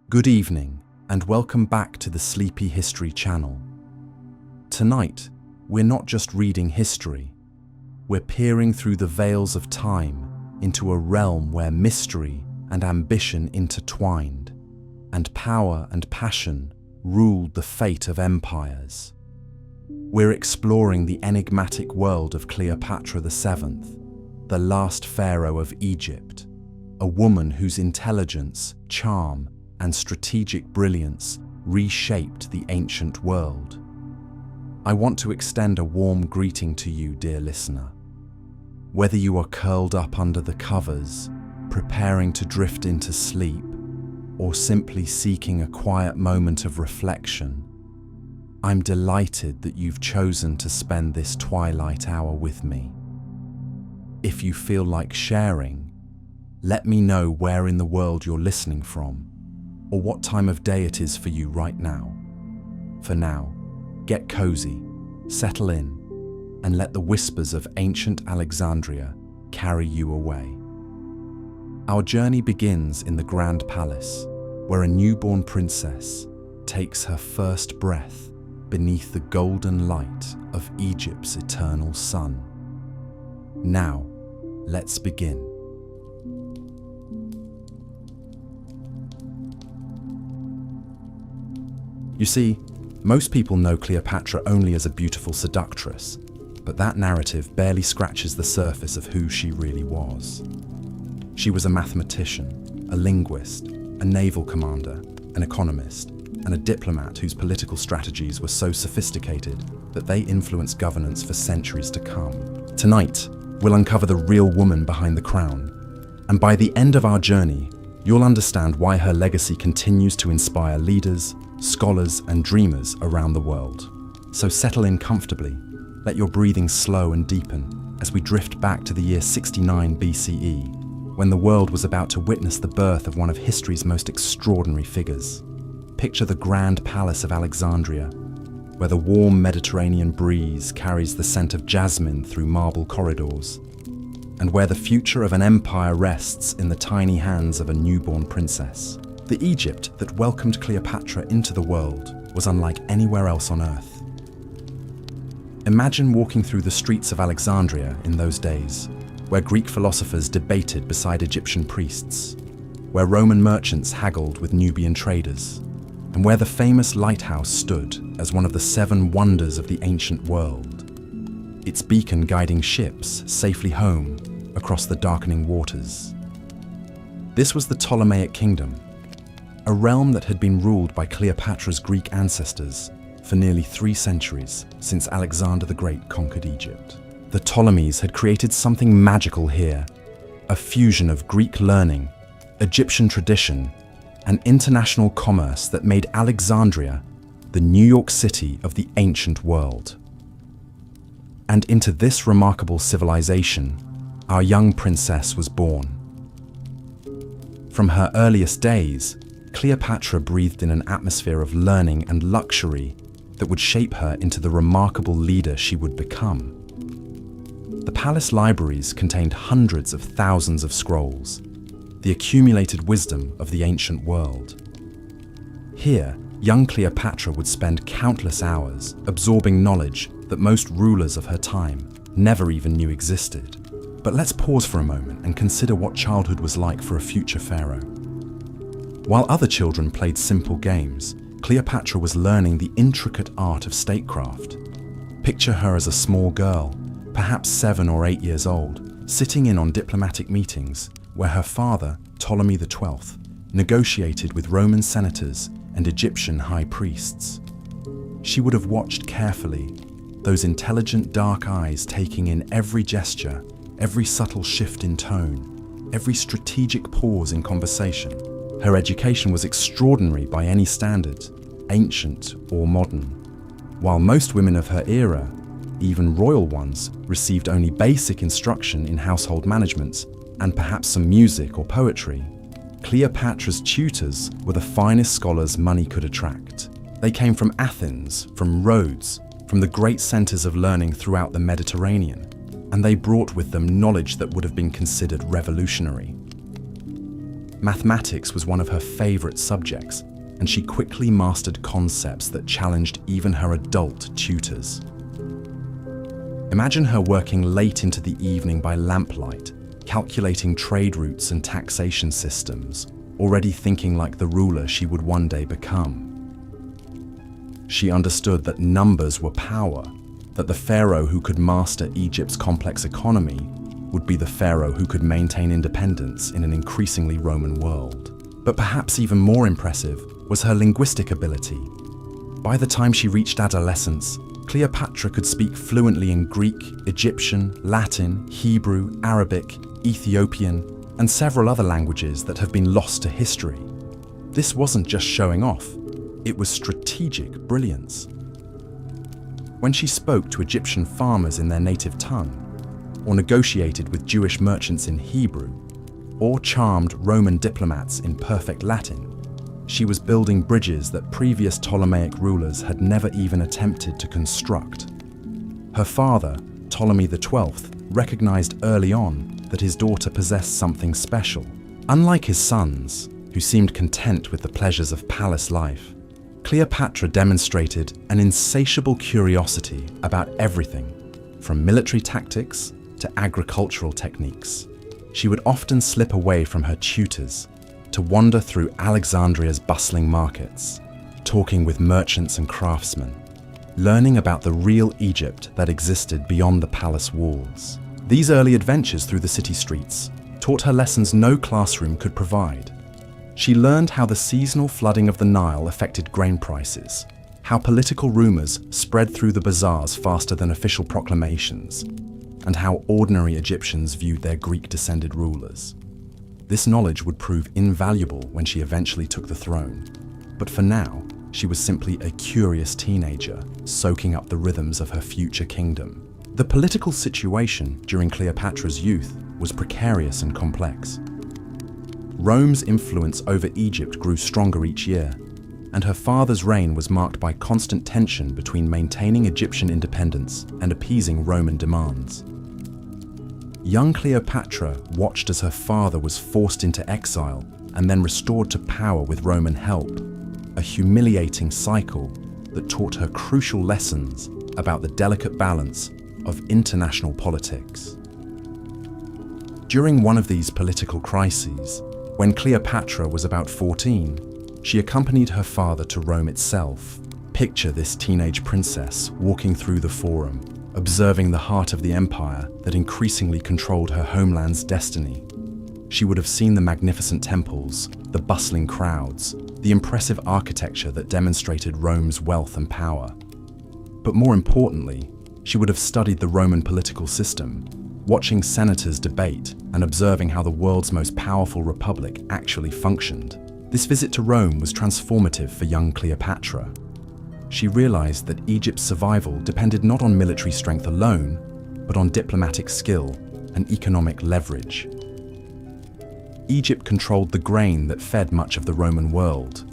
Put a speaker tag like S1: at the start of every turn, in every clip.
S1: Good evening, and welcome back to the Sleepy History channel. Tonight, we're not just reading history, we're peering through the veils of time into a realm where mystery and ambition intertwined, and power and passion ruled the fate of empires. We're exploring the enigmatic world of Cleopatra VII, the last pharaoh of Egypt, a woman whose intelligence, charm, and strategic brilliance reshaped the ancient world. I want to extend a warm greeting to you, dear listener. Whether you are curled up under the covers, preparing to drift into sleep, or simply seeking a quiet moment of reflection, I'm delighted that you've chosen to spend this twilight hour with me. If you feel like sharing, let me know where in the world you're listening from, or what time of day it is for you right now. For now, get cozy, settle in, and let the whispers of ancient Alexandria carry you away. Our journey begins in the Grand Palace, where a newborn princess takes her first breath beneath the golden light of Egypt's eternal sun. Now, let's begin. You see, most people know Cleopatra only as a beautiful seductress, but that narrative barely scratches the surface of who she really was. She was a mathematician, a linguist, a naval commander, an economist, and a diplomat whose political strategies were so sophisticated that they influenced governance for centuries to come. Tonight, we'll uncover the real woman behind the crown, and by the end of our journey, you'll understand why her legacy continues to inspire leaders, scholars, and dreamers around the world. So settle in comfortably, let your breathing slow and deepen as we drift back to the year 69 BCE, when the world was about to witness the birth of one of history's most extraordinary figures. Picture the Grand Palace of Alexandria, where the warm Mediterranean breeze carries the scent of jasmine through marble corridors, and where the future of an empire rests in the tiny hands of a newborn princess. The Egypt that welcomed Cleopatra into the world was unlike anywhere else on Earth. Imagine walking through the streets of Alexandria in those days, where Greek philosophers debated beside Egyptian priests, where Roman merchants haggled with Nubian traders, and where the famous lighthouse stood as one of the 7 wonders of the ancient world, its beacon guiding ships safely home across the darkening waters. This was the Ptolemaic kingdom, a realm that had been ruled by Cleopatra's Greek ancestors for nearly 3 centuries since Alexander the Great conquered Egypt. The Ptolemies had created something magical here, a fusion of Greek learning, Egyptian tradition, and international commerce that made Alexandria the New York City of the ancient world. And into this remarkable civilization, our young princess was born. From her earliest days, Cleopatra breathed in an atmosphere of learning and luxury that would shape her into the remarkable leader she would become. The palace libraries contained hundreds of thousands of scrolls, the accumulated wisdom of the ancient world. Here, young Cleopatra would spend countless hours absorbing knowledge that most rulers of her time never even knew existed. But let's pause for a moment and consider what childhood was like for a future pharaoh. While other children played simple games, Cleopatra was learning the intricate art of statecraft. Picture her as a small girl, perhaps 7 or 8 years old, sitting in on diplomatic meetings where her father, Ptolemy XII, negotiated with Roman senators and Egyptian high priests. She would have watched carefully, those intelligent dark eyes taking in every gesture, every subtle shift in tone, every strategic pause in conversation. Her education was extraordinary by any standard, ancient or modern. While most women of her era, even royal ones, received only basic instruction in household management and perhaps some music or poetry, Cleopatra's tutors were the finest scholars money could attract. They came from Athens, from Rhodes, from the great centers of learning throughout the Mediterranean, and they brought with them knowledge that would have been considered revolutionary. Mathematics was one of her favorite subjects, and she quickly mastered concepts that challenged even her adult tutors. Imagine her working late into the evening by lamplight, calculating trade routes and taxation systems, already thinking like the ruler she would one day become. She understood that numbers were power, that the pharaoh who could master Egypt's complex economy would be the pharaoh who could maintain independence in an increasingly Roman world. But perhaps even more impressive was her linguistic ability. By the time she reached adolescence, Cleopatra could speak fluently in Greek, Egyptian, Latin, Hebrew, Arabic, Ethiopian, and several other languages that have been lost to history. This wasn't just showing off, it was strategic brilliance. When she spoke to Egyptian farmers in their native tongue, or negotiated with Jewish merchants in Hebrew, or charmed Roman diplomats in perfect Latin, she was building bridges that previous Ptolemaic rulers had never even attempted to construct. Her father, Ptolemy XII, recognized early on that his daughter possessed something special. Unlike his sons, who seemed content with the pleasures of palace life, Cleopatra demonstrated an insatiable curiosity about everything, from military tactics to agricultural techniques. She would often slip away from her tutors to wander through Alexandria's bustling markets, talking with merchants and craftsmen, learning about the real Egypt that existed beyond the palace walls. These early adventures through the city streets taught her lessons no classroom could provide. She learned how the seasonal flooding of the Nile affected grain prices, how political rumors spread through the bazaars faster than official proclamations, and how ordinary Egyptians viewed their Greek-descended rulers. This knowledge would prove invaluable when she eventually took the throne, but for now, she was simply a curious teenager soaking up the rhythms of her future kingdom. The political situation during Cleopatra's youth was precarious and complex. Rome's influence over Egypt grew stronger each year, and her father's reign was marked by constant tension between maintaining Egyptian independence and appeasing Roman demands. Young Cleopatra watched as her father was forced into exile and then restored to power with Roman help, a humiliating cycle that taught her crucial lessons about the delicate balance of international politics. During one of these political crises, when Cleopatra was about 14, she accompanied her father to Rome itself. Picture this teenage princess walking through the Forum, observing the heart of the empire that increasingly controlled her homeland's destiny. She would have seen the magnificent temples, the bustling crowds, the impressive architecture that demonstrated Rome's wealth and power. But more importantly, she would have studied the Roman political system, watching senators debate and observing how the world's most powerful republic actually functioned. This visit to Rome was transformative for young Cleopatra. She realized that Egypt's survival depended not on military strength alone, but on diplomatic skill and economic leverage. Egypt controlled the grain that fed much of the Roman world,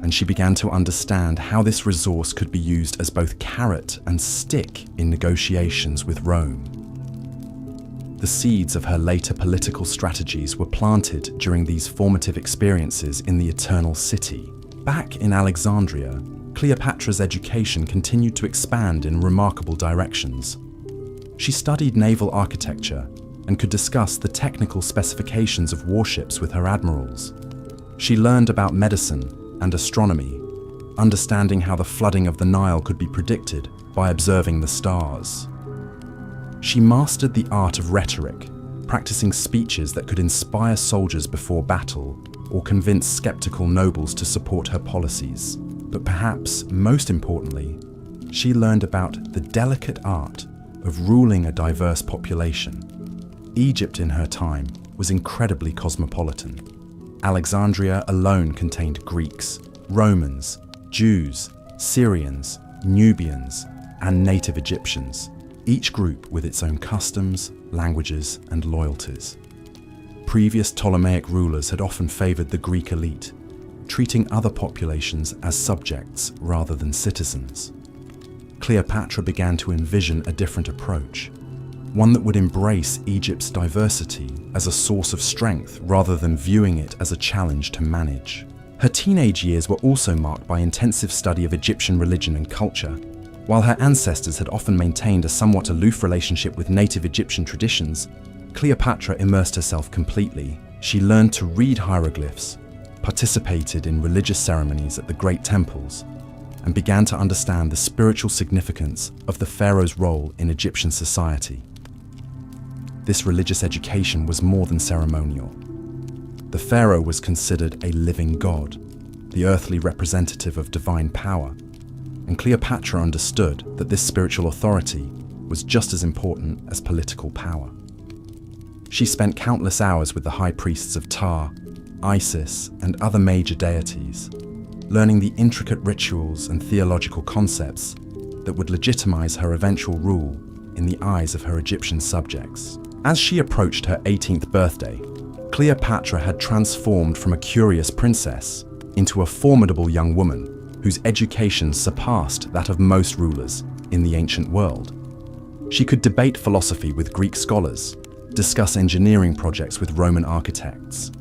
S1: and she began to understand how this resource could be used as both carrot and stick in negotiations with Rome. The seeds of her later political strategies were planted during these formative experiences in the Eternal City. Back in Alexandria, Cleopatra's education continued to expand in remarkable directions. She studied naval architecture and could discuss the technical specifications of warships with her admirals. She learned about medicine and astronomy, understanding how the flooding of the Nile could be predicted by observing the stars. She mastered the art of rhetoric, practicing speeches that could inspire soldiers before battle or convince skeptical nobles to support her policies. But perhaps most importantly, she learned about the delicate art of ruling a diverse population. Egypt in her time was incredibly cosmopolitan. Alexandria alone contained Greeks, Romans, Jews, Syrians, Nubians, and native Egyptians, each group with its own customs, languages, and loyalties. Previous Ptolemaic rulers had often favored the Greek elite, treating other populations as subjects rather than citizens. Cleopatra began to envision a different approach, one that would embrace Egypt's diversity as a source of strength rather than viewing it as a challenge to manage. Her teenage years were also marked by intensive study of Egyptian religion and culture. While her ancestors had often maintained a somewhat aloof relationship with native Egyptian traditions, Cleopatra immersed herself completely. She learned to read hieroglyphs, participated in religious ceremonies at the great temples, and began to understand the spiritual significance of the pharaoh's role in Egyptian society. This religious education was more than ceremonial. The pharaoh was considered a living god, the earthly representative of divine power, and Cleopatra understood that this spiritual authority was just as important as political power. She spent countless hours with the high priests of Ptah, Isis, and other major deities, learning the intricate rituals and theological concepts that would legitimize her eventual rule in the eyes of her Egyptian subjects. As she approached her 18th birthday, Cleopatra had transformed from a curious princess into a formidable young woman whose education surpassed that of most rulers in the ancient world. She could debate philosophy with Greek scholars, discuss engineering projects with Roman architects,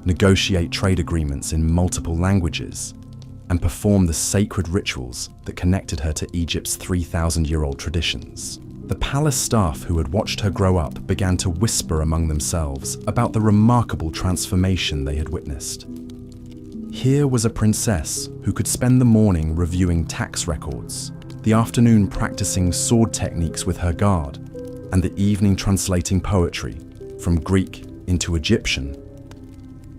S1: negotiate trade agreements in multiple languages, and perform the sacred rituals that connected her to Egypt's 3,000-year-old traditions. The palace staff who had watched her grow up began to whisper among themselves about the remarkable transformation they had witnessed. Here was a princess who could spend the morning reviewing tax records, the afternoon practicing sword techniques with her guard, and the evening translating poetry from Greek into Egyptian.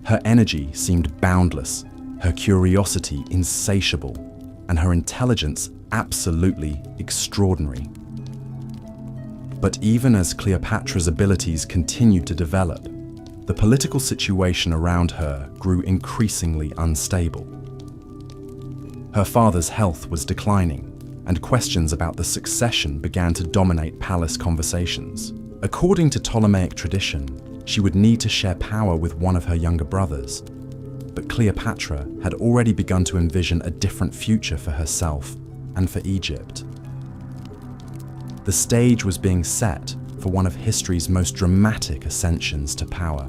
S1: Her energy seemed boundless, her curiosity insatiable, and her intelligence absolutely extraordinary. But even as Cleopatra's abilities continued to develop, the political situation around her grew increasingly unstable. Her father's health was declining, and questions about the succession began to dominate palace conversations. According to Ptolemaic tradition, she would need to share power with one of her younger brothers, but Cleopatra had already begun to envision a different future for herself and for Egypt. The stage was being set for one of history's most dramatic ascensions to power,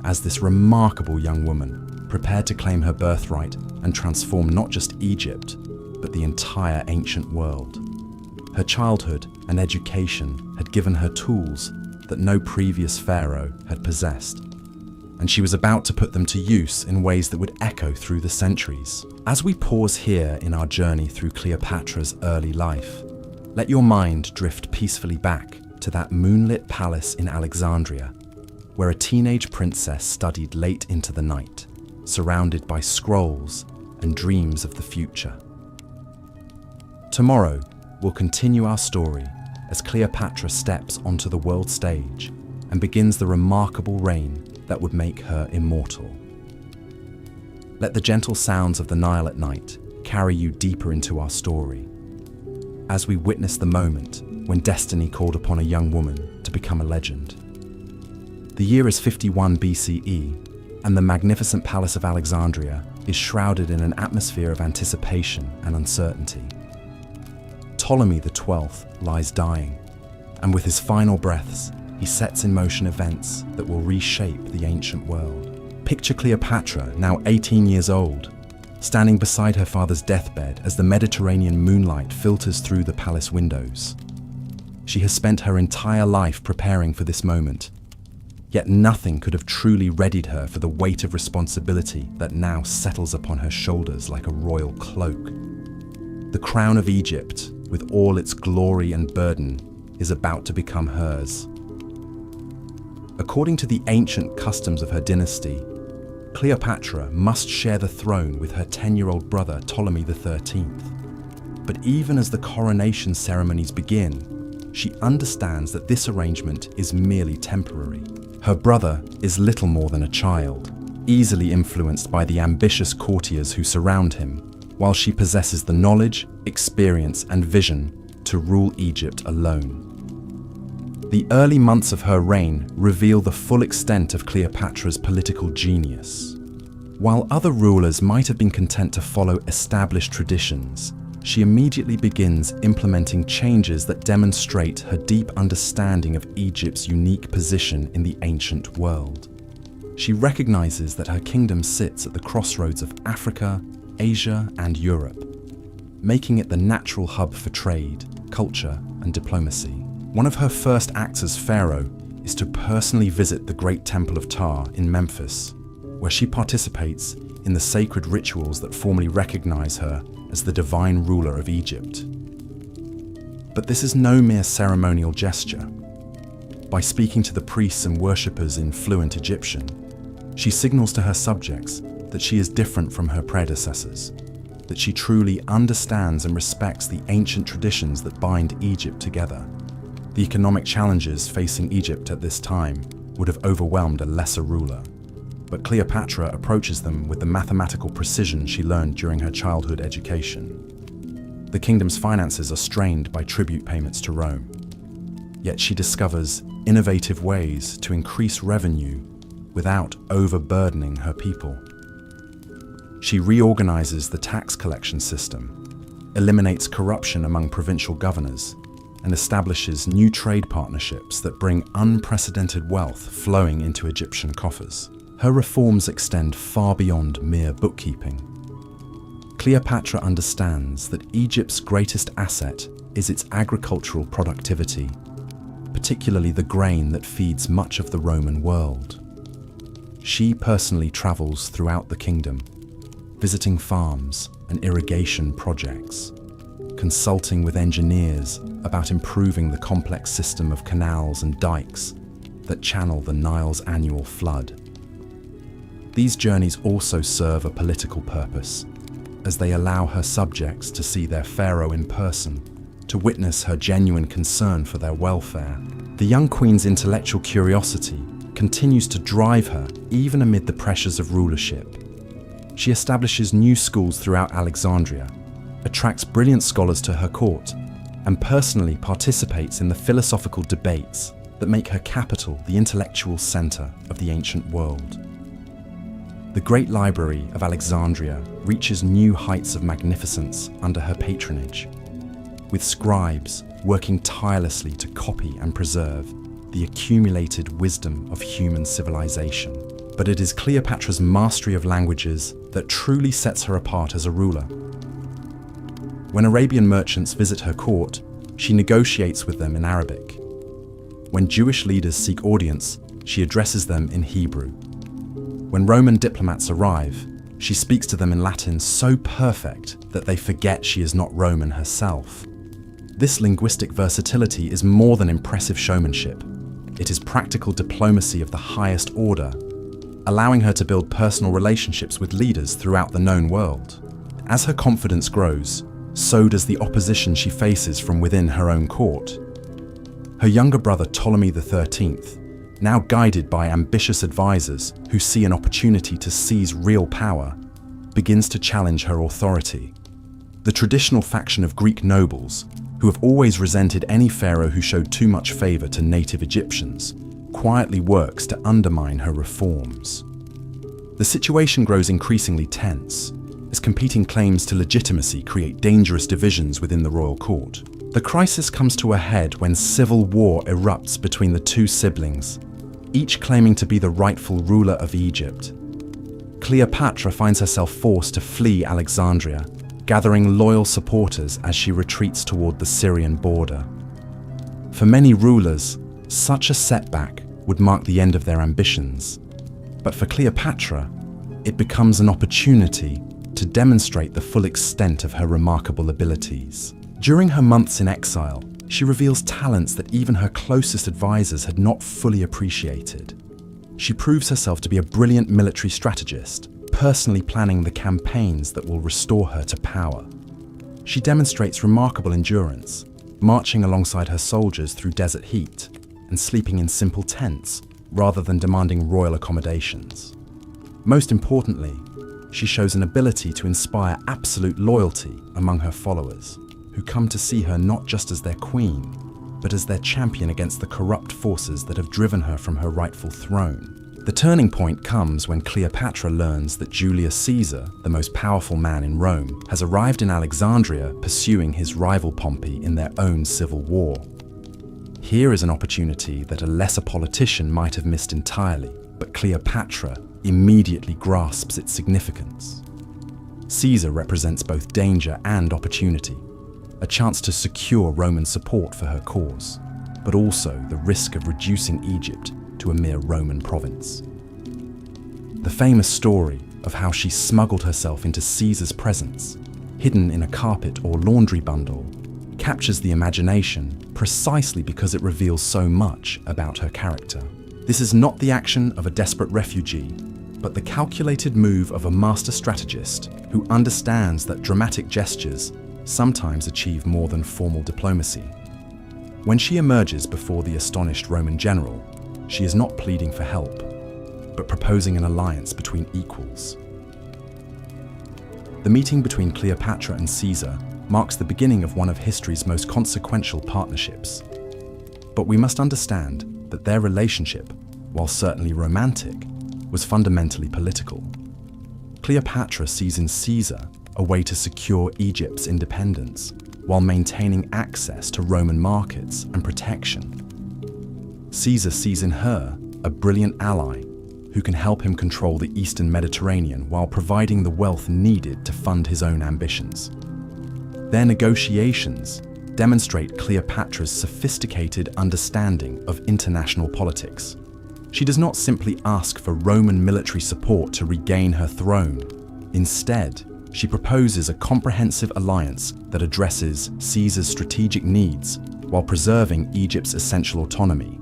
S1: as this remarkable young woman prepared to claim her birthright and transform not just Egypt, but the entire ancient world. Her childhood and education had given her tools that no previous pharaoh had possessed, and she was about to put them to use in ways that would echo through the centuries. As we pause here in our journey through Cleopatra's early life, let your mind drift peacefully back to that moonlit palace in Alexandria, where a teenage princess studied late into the night, surrounded by scrolls and dreams of the future. Tomorrow, we'll continue our story as Cleopatra steps onto the world stage and begins the remarkable reign that would make her immortal. Let the gentle sounds of the Nile at night carry you deeper into our story, as we witness the moment when destiny called upon a young woman to become a legend. The year is 51 BCE, and the magnificent palace of Alexandria is shrouded in an atmosphere of anticipation and uncertainty. Ptolemy XII lies dying, and with his final breaths, he sets in motion events that will reshape the ancient world. Picture Cleopatra, now 18 years old, standing beside her father's deathbed as the Mediterranean moonlight filters through the palace windows. She has spent her entire life preparing for this moment, yet nothing could have truly readied her for the weight of responsibility that now settles upon her shoulders like a royal cloak. The crown of Egypt, with all its glory and burden, is about to become hers. According to the ancient customs of her dynasty, Cleopatra must share the throne with her 10-year-old brother Ptolemy XIII. But even as the coronation ceremonies begin, she understands that this arrangement is merely temporary. Her brother is little more than a child, easily influenced by the ambitious courtiers who surround him, while she possesses the knowledge, experience, and vision to rule Egypt alone. The early months of her reign reveal the full extent of Cleopatra's political genius. While other rulers might have been content to follow established traditions, she immediately begins implementing changes that demonstrate her deep understanding of Egypt's unique position in the ancient world. She recognizes that her kingdom sits at the crossroads of Africa, Asia, and Europe, making it the natural hub for trade, culture, and diplomacy. One of her first acts as pharaoh is to personally visit the Great Temple of Ptah in Memphis, where she participates in the sacred rituals that formally recognize her as the divine ruler of Egypt. But this is no mere ceremonial gesture. By speaking to the priests and worshippers in fluent Egyptian, she signals to her subjects that she is different from her predecessors, that she truly understands and respects the ancient traditions that bind Egypt together. The economic challenges facing Egypt at this time would have overwhelmed a lesser ruler, but Cleopatra approaches them with the mathematical precision she learned during her childhood education. The kingdom's finances are strained by tribute payments to Rome, yet she discovers innovative ways to increase revenue without overburdening her people. She reorganizes the tax collection system, eliminates corruption among provincial governors, and establishes new trade partnerships that bring unprecedented wealth flowing into Egyptian coffers. Her reforms extend far beyond mere bookkeeping. Cleopatra understands that Egypt's greatest asset is its agricultural productivity, particularly the grain that feeds much of the Roman world. She personally travels throughout the kingdom, visiting farms and irrigation projects, consulting with engineers about improving the complex system of canals and dikes that channel the Nile's annual flood. These journeys also serve a political purpose, as they allow her subjects to see their pharaoh in person, to witness her genuine concern for their welfare. The young queen's intellectual curiosity continues to drive her even amid the pressures of rulership. She establishes new schools throughout Alexandria, attracts brilliant scholars to her court, and personally participates in the philosophical debates that make her capital the intellectual center of the ancient world. The Great Library of Alexandria reaches new heights of magnificence under her patronage, with scribes working tirelessly to copy and preserve the accumulated wisdom of human civilization. But it is Cleopatra's mastery of languages that truly sets her apart as a ruler. When Arabian merchants visit her court, she negotiates with them in Arabic. When Jewish leaders seek audience, she addresses them in Hebrew. When Roman diplomats arrive, she speaks to them in Latin so perfect that they forget she is not Roman herself. This linguistic versatility is more than impressive showmanship. It is practical diplomacy of the highest order, allowing her to build personal relationships with leaders throughout the known world. As her confidence grows, so does the opposition she faces from within her own court. Her younger brother Ptolemy XIII, now guided by ambitious advisors who see an opportunity to seize real power, begins to challenge her authority. The traditional faction of Greek nobles, who have always resented any pharaoh who showed too much favor to native Egyptians, quietly works to undermine her reforms. The situation grows increasingly tense, as competing claims to legitimacy create dangerous divisions within the royal court. The crisis comes to a head when civil war erupts between the two siblings, each claiming to be the rightful ruler of Egypt. Cleopatra finds herself forced to flee Alexandria, gathering loyal supporters as she retreats toward the Syrian border. For many rulers, such a setback would mark the end of their ambitions. But for Cleopatra, it becomes an opportunity to demonstrate the full extent of her remarkable abilities. During her months in exile, she reveals talents that even her closest advisors had not fully appreciated. She proves herself to be a brilliant military strategist, personally planning the campaigns that will restore her to power. She demonstrates remarkable endurance, marching alongside her soldiers through desert heat and sleeping in simple tents rather than demanding royal accommodations. Most importantly, she shows an ability to inspire absolute loyalty among her followers, who come to see her not just as their queen, but as their champion against the corrupt forces that have driven her from her rightful throne. The turning point comes when Cleopatra learns that Julius Caesar, the most powerful man in Rome, has arrived in Alexandria pursuing his rival Pompey in their own civil war. Here is an opportunity that a lesser politician might have missed entirely, but Cleopatra immediately grasps its significance. Caesar represents both danger and opportunity, a chance to secure Roman support for her cause, but also the risk of reducing Egypt to a mere Roman province. The famous story of how she smuggled herself into Caesar's presence, hidden in a carpet or laundry bundle, captures the imagination precisely because it reveals so much about her character. This is not the action of a desperate refugee, but the calculated move of a master strategist who understands that dramatic gestures sometimes achieve more than formal diplomacy. When she emerges before the astonished Roman general, she is not pleading for help, but proposing an alliance between equals. The meeting between Cleopatra and Caesar marks the beginning of one of history's most consequential partnerships. But we must understand that their relationship, while certainly romantic, was fundamentally political. Cleopatra sees in Caesar a way to secure Egypt's independence, while maintaining access to Roman markets and protection. Caesar sees in her a brilliant ally who can help him control the Eastern Mediterranean while providing the wealth needed to fund his own ambitions. Their negotiations demonstrate Cleopatra's sophisticated understanding of international politics. She does not simply ask for Roman military support to regain her throne. Instead, she proposes a comprehensive alliance that addresses Caesar's strategic needs while preserving Egypt's essential autonomy.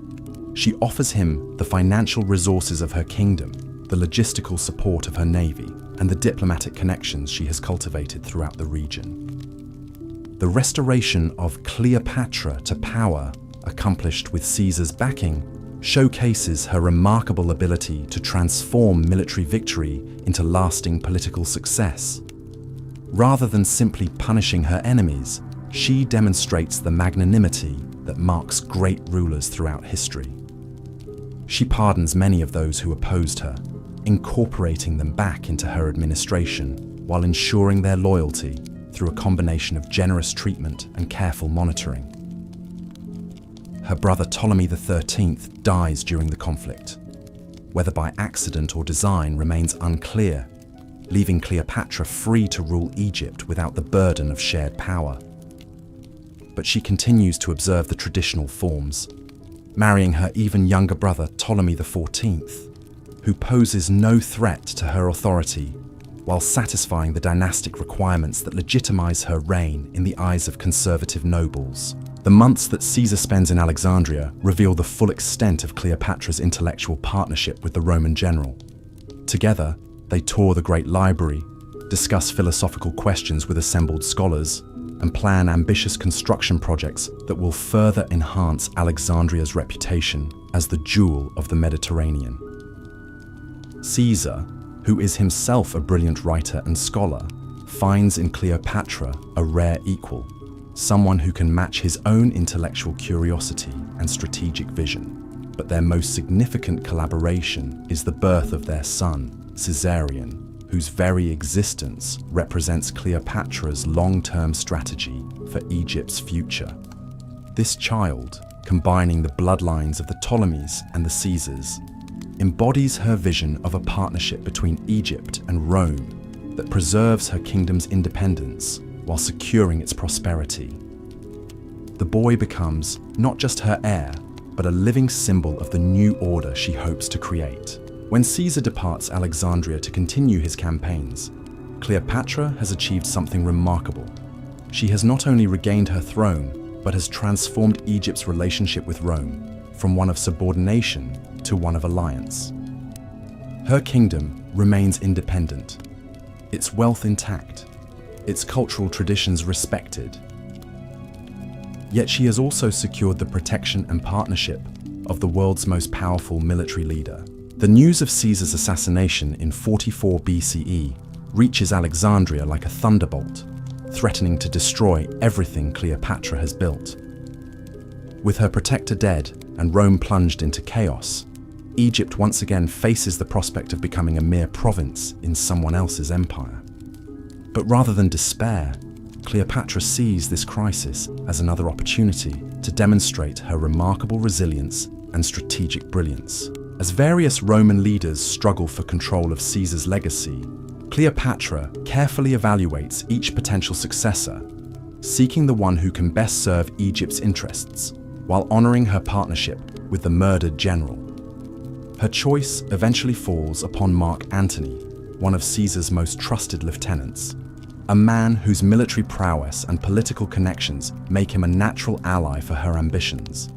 S1: She offers him the financial resources of her kingdom, the logistical support of her navy, and the diplomatic connections she has cultivated throughout the region. The restoration of Cleopatra to power, accomplished with Caesar's backing, showcases her remarkable ability to transform military victory into lasting political success. Rather than simply punishing her enemies, she demonstrates the magnanimity that marks great rulers throughout history. She pardons many of those who opposed her, incorporating them back into her administration while ensuring their loyalty through a combination of generous treatment and careful monitoring. Her brother Ptolemy XIII dies during the conflict. Whether by accident or design remains unclear, leaving Cleopatra free to rule Egypt without the burden of shared power. But she continues to observe the traditional forms, marrying her even younger brother Ptolemy XIV, who poses no threat to her authority while satisfying the dynastic requirements that legitimize her reign in the eyes of conservative nobles. The months that Caesar spends in Alexandria reveal the full extent of Cleopatra's intellectual partnership with the Roman general. Together, they tour the Great Library, discuss philosophical questions with assembled scholars, and plan ambitious construction projects that will further enhance Alexandria's reputation as the jewel of the Mediterranean. Caesar, who is himself a brilliant writer and scholar, finds in Cleopatra a rare equal, someone who can match his own intellectual curiosity and strategic vision. But their most significant collaboration is the birth of their son, Caesarion, whose very existence represents Cleopatra's long-term strategy for Egypt's future. This child, combining the bloodlines of the Ptolemies and the Caesars, embodies her vision of a partnership between Egypt and Rome that preserves her kingdom's independence while securing its prosperity. The boy becomes not just her heir, but a living symbol of the new order she hopes to create. When Caesar departs Alexandria to continue his campaigns, Cleopatra has achieved something remarkable. She has not only regained her throne, but has transformed Egypt's relationship with Rome from one of subordination to one of alliance. Her kingdom remains independent, its wealth intact, its cultural traditions respected. Yet she has also secured the protection and partnership of the world's most powerful military leader. The news of Caesar's assassination in 44 BCE reaches Alexandria like a thunderbolt, threatening to destroy everything Cleopatra has built. With her protector dead and Rome plunged into chaos, Egypt once again faces the prospect of becoming a mere province in someone else's empire. But rather than despair, Cleopatra sees this crisis as another opportunity to demonstrate her remarkable resilience and strategic brilliance. As various Roman leaders struggle for control of Caesar's legacy, Cleopatra carefully evaluates each potential successor, seeking the one who can best serve Egypt's interests, while honoring her partnership with the murdered general. Her choice eventually falls upon Mark Antony, one of Caesar's most trusted lieutenants, a man whose military prowess and political connections make him a natural ally for her ambitions.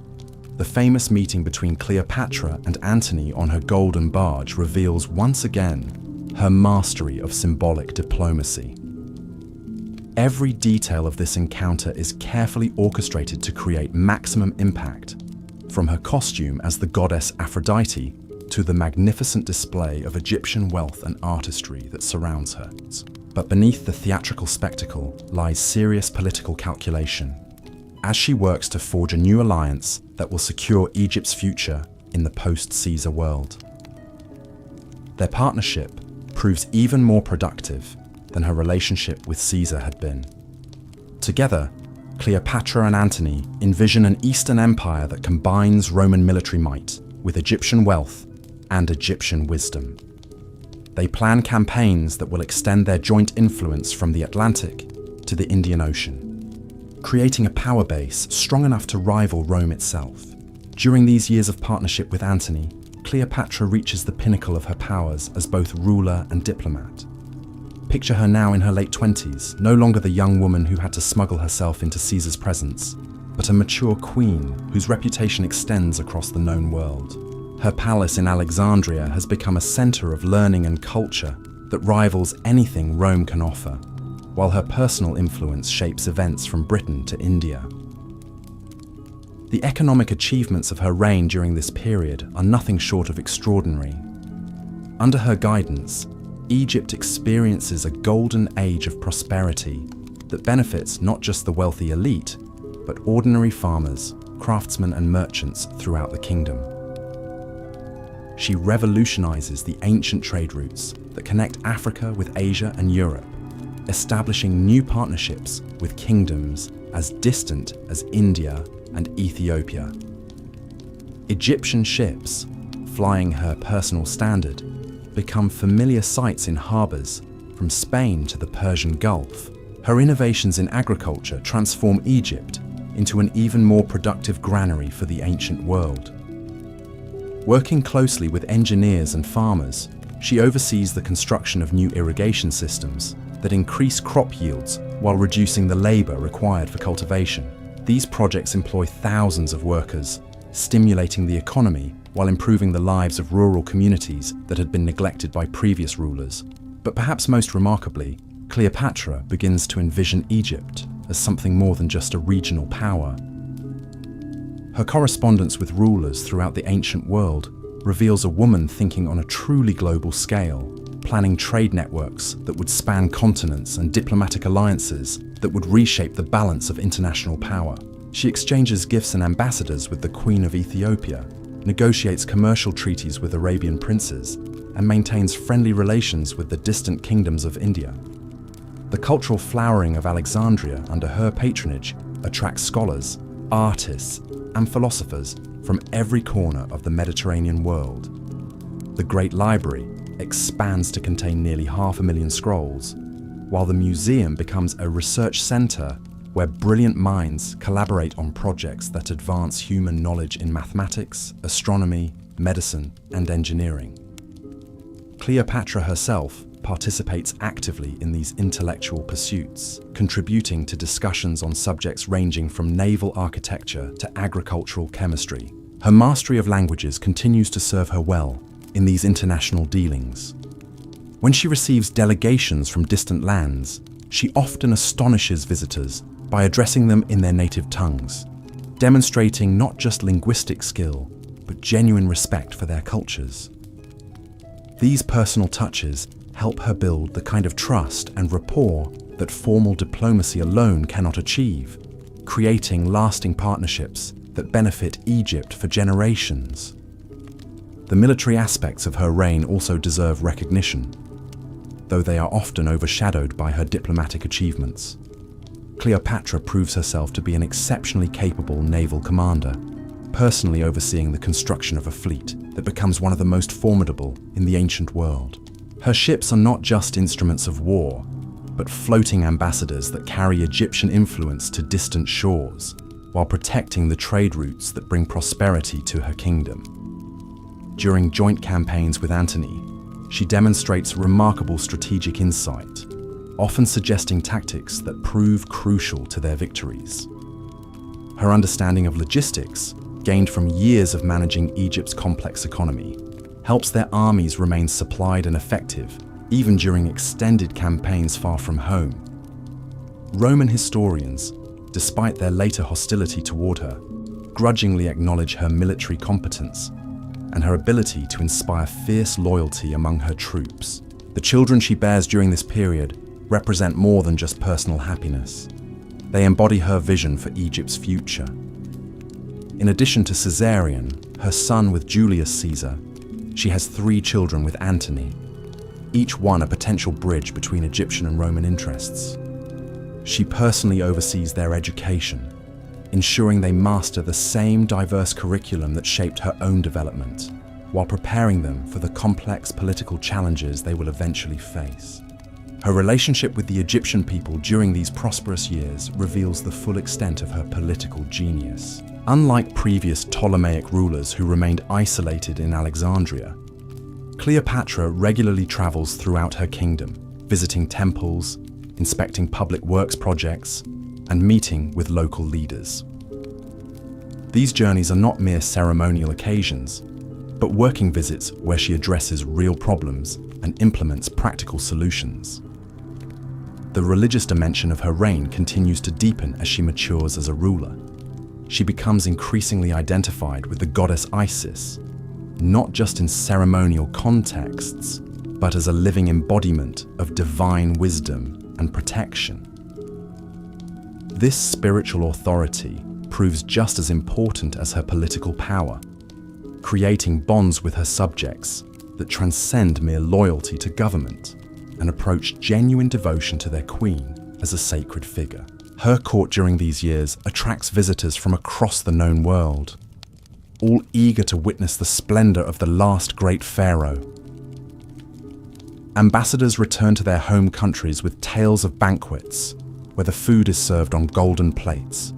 S1: The famous meeting between Cleopatra and Antony on her golden barge reveals once again her mastery of symbolic diplomacy. Every detail of this encounter is carefully orchestrated to create maximum impact, from her costume as the goddess Aphrodite to the magnificent display of Egyptian wealth and artistry that surrounds her. But beneath the theatrical spectacle lies serious political calculation, as she works to forge a new alliance that will secure Egypt's future in the post-Caesar world. Their partnership proves even more productive than her relationship with Caesar had been. Together, Cleopatra and Antony envision an Eastern empire that combines Roman military might with Egyptian wealth and Egyptian wisdom. They plan campaigns that will extend their joint influence from the Atlantic to the Indian Ocean, creating a power base strong enough to rival Rome itself. During these years of partnership with Antony, Cleopatra reaches the pinnacle of her powers as both ruler and diplomat. Picture her now in her late 20s, no longer the young woman who had to smuggle herself into Caesar's presence, but a mature queen whose reputation extends across the known world. Her palace in Alexandria has become a center of learning and culture that rivals anything Rome can offer, while her personal influence shapes events from Britain to India. The economic achievements of her reign during this period are nothing short of extraordinary. Under her guidance, Egypt experiences a golden age of prosperity that benefits not just the wealthy elite, but ordinary farmers, craftsmen and merchants throughout the kingdom. She revolutionizes the ancient trade routes that connect Africa with Asia and Europe, establishing new partnerships with kingdoms as distant as India and Ethiopia. Egyptian ships, flying her personal standard, become familiar sights in harbors from Spain to the Persian Gulf. Her innovations in agriculture transform Egypt into an even more productive granary for the ancient world. Working closely with engineers and farmers, she oversees the construction of new irrigation systems that increase crop yields while reducing the labor required for cultivation. These projects employ thousands of workers, stimulating the economy while improving the lives of rural communities that had been neglected by previous rulers. But perhaps most remarkably, Cleopatra begins to envision Egypt as something more than just a regional power. Her correspondence with rulers throughout the ancient world reveals a woman thinking on a truly global scale, planning trade networks that would span continents and diplomatic alliances that would reshape the balance of international power. She exchanges gifts and ambassadors with the Queen of Ethiopia, negotiates commercial treaties with Arabian princes, and maintains friendly relations with the distant kingdoms of India. The cultural flowering of Alexandria under her patronage attracts scholars, artists, and philosophers from every corner of the Mediterranean world. The Great Library expands to contain nearly 500,000 scrolls, while the museum becomes a research center where brilliant minds collaborate on projects that advance human knowledge in mathematics, astronomy, medicine, and engineering. Cleopatra herself participates actively in these intellectual pursuits, contributing to discussions on subjects ranging from naval architecture to agricultural chemistry. Her mastery of languages continues to serve her well in these international dealings. When she receives delegations from distant lands, she often astonishes visitors by addressing them in their native tongues, demonstrating not just linguistic skill, but genuine respect for their cultures. These personal touches help her build the kind of trust and rapport that formal diplomacy alone cannot achieve, creating lasting partnerships that benefit Egypt for generations. The military aspects of her reign also deserve recognition, though they are often overshadowed by her diplomatic achievements. Cleopatra proves herself to be an exceptionally capable naval commander, personally overseeing the construction of a fleet that becomes one of the most formidable in the ancient world. Her ships are not just instruments of war, but floating ambassadors that carry Egyptian influence to distant shores, while protecting the trade routes that bring prosperity to her kingdom. During joint campaigns with Antony, she demonstrates remarkable strategic insight, often suggesting tactics that prove crucial to their victories. Her understanding of logistics, gained from years of managing Egypt's complex economy, helps their armies remain supplied and effective, even during extended campaigns far from home. Roman historians, despite their later hostility toward her, grudgingly acknowledge her military competence and her ability to inspire fierce loyalty among her troops. The children she bears during this period represent more than just personal happiness. They embody her vision for Egypt's future. In addition to Caesarion, her son with Julius Caesar, she has 3 children with Antony, each one a potential bridge between Egyptian and Roman interests. She personally oversees their education, ensuring they master the same diverse curriculum that shaped her own development, while preparing them for the complex political challenges they will eventually face. Her relationship with the Egyptian people during these prosperous years reveals the full extent of her political genius. Unlike previous Ptolemaic rulers who remained isolated in Alexandria, Cleopatra regularly travels throughout her kingdom, visiting temples, inspecting public works projects, and meeting with local leaders. These journeys are not mere ceremonial occasions, but working visits where she addresses real problems and implements practical solutions. The religious dimension of her reign continues to deepen as she matures as a ruler. She becomes increasingly identified with the goddess Isis, not just in ceremonial contexts, but as a living embodiment of divine wisdom and protection. This spiritual authority proves just as important as her political power, creating bonds with her subjects that transcend mere loyalty to government and approach genuine devotion to their queen as a sacred figure. Her court during these years attracts visitors from across the known world, all eager to witness the splendor of the last great pharaoh. Ambassadors return to their home countries with tales of banquets, where the food is served on golden plates,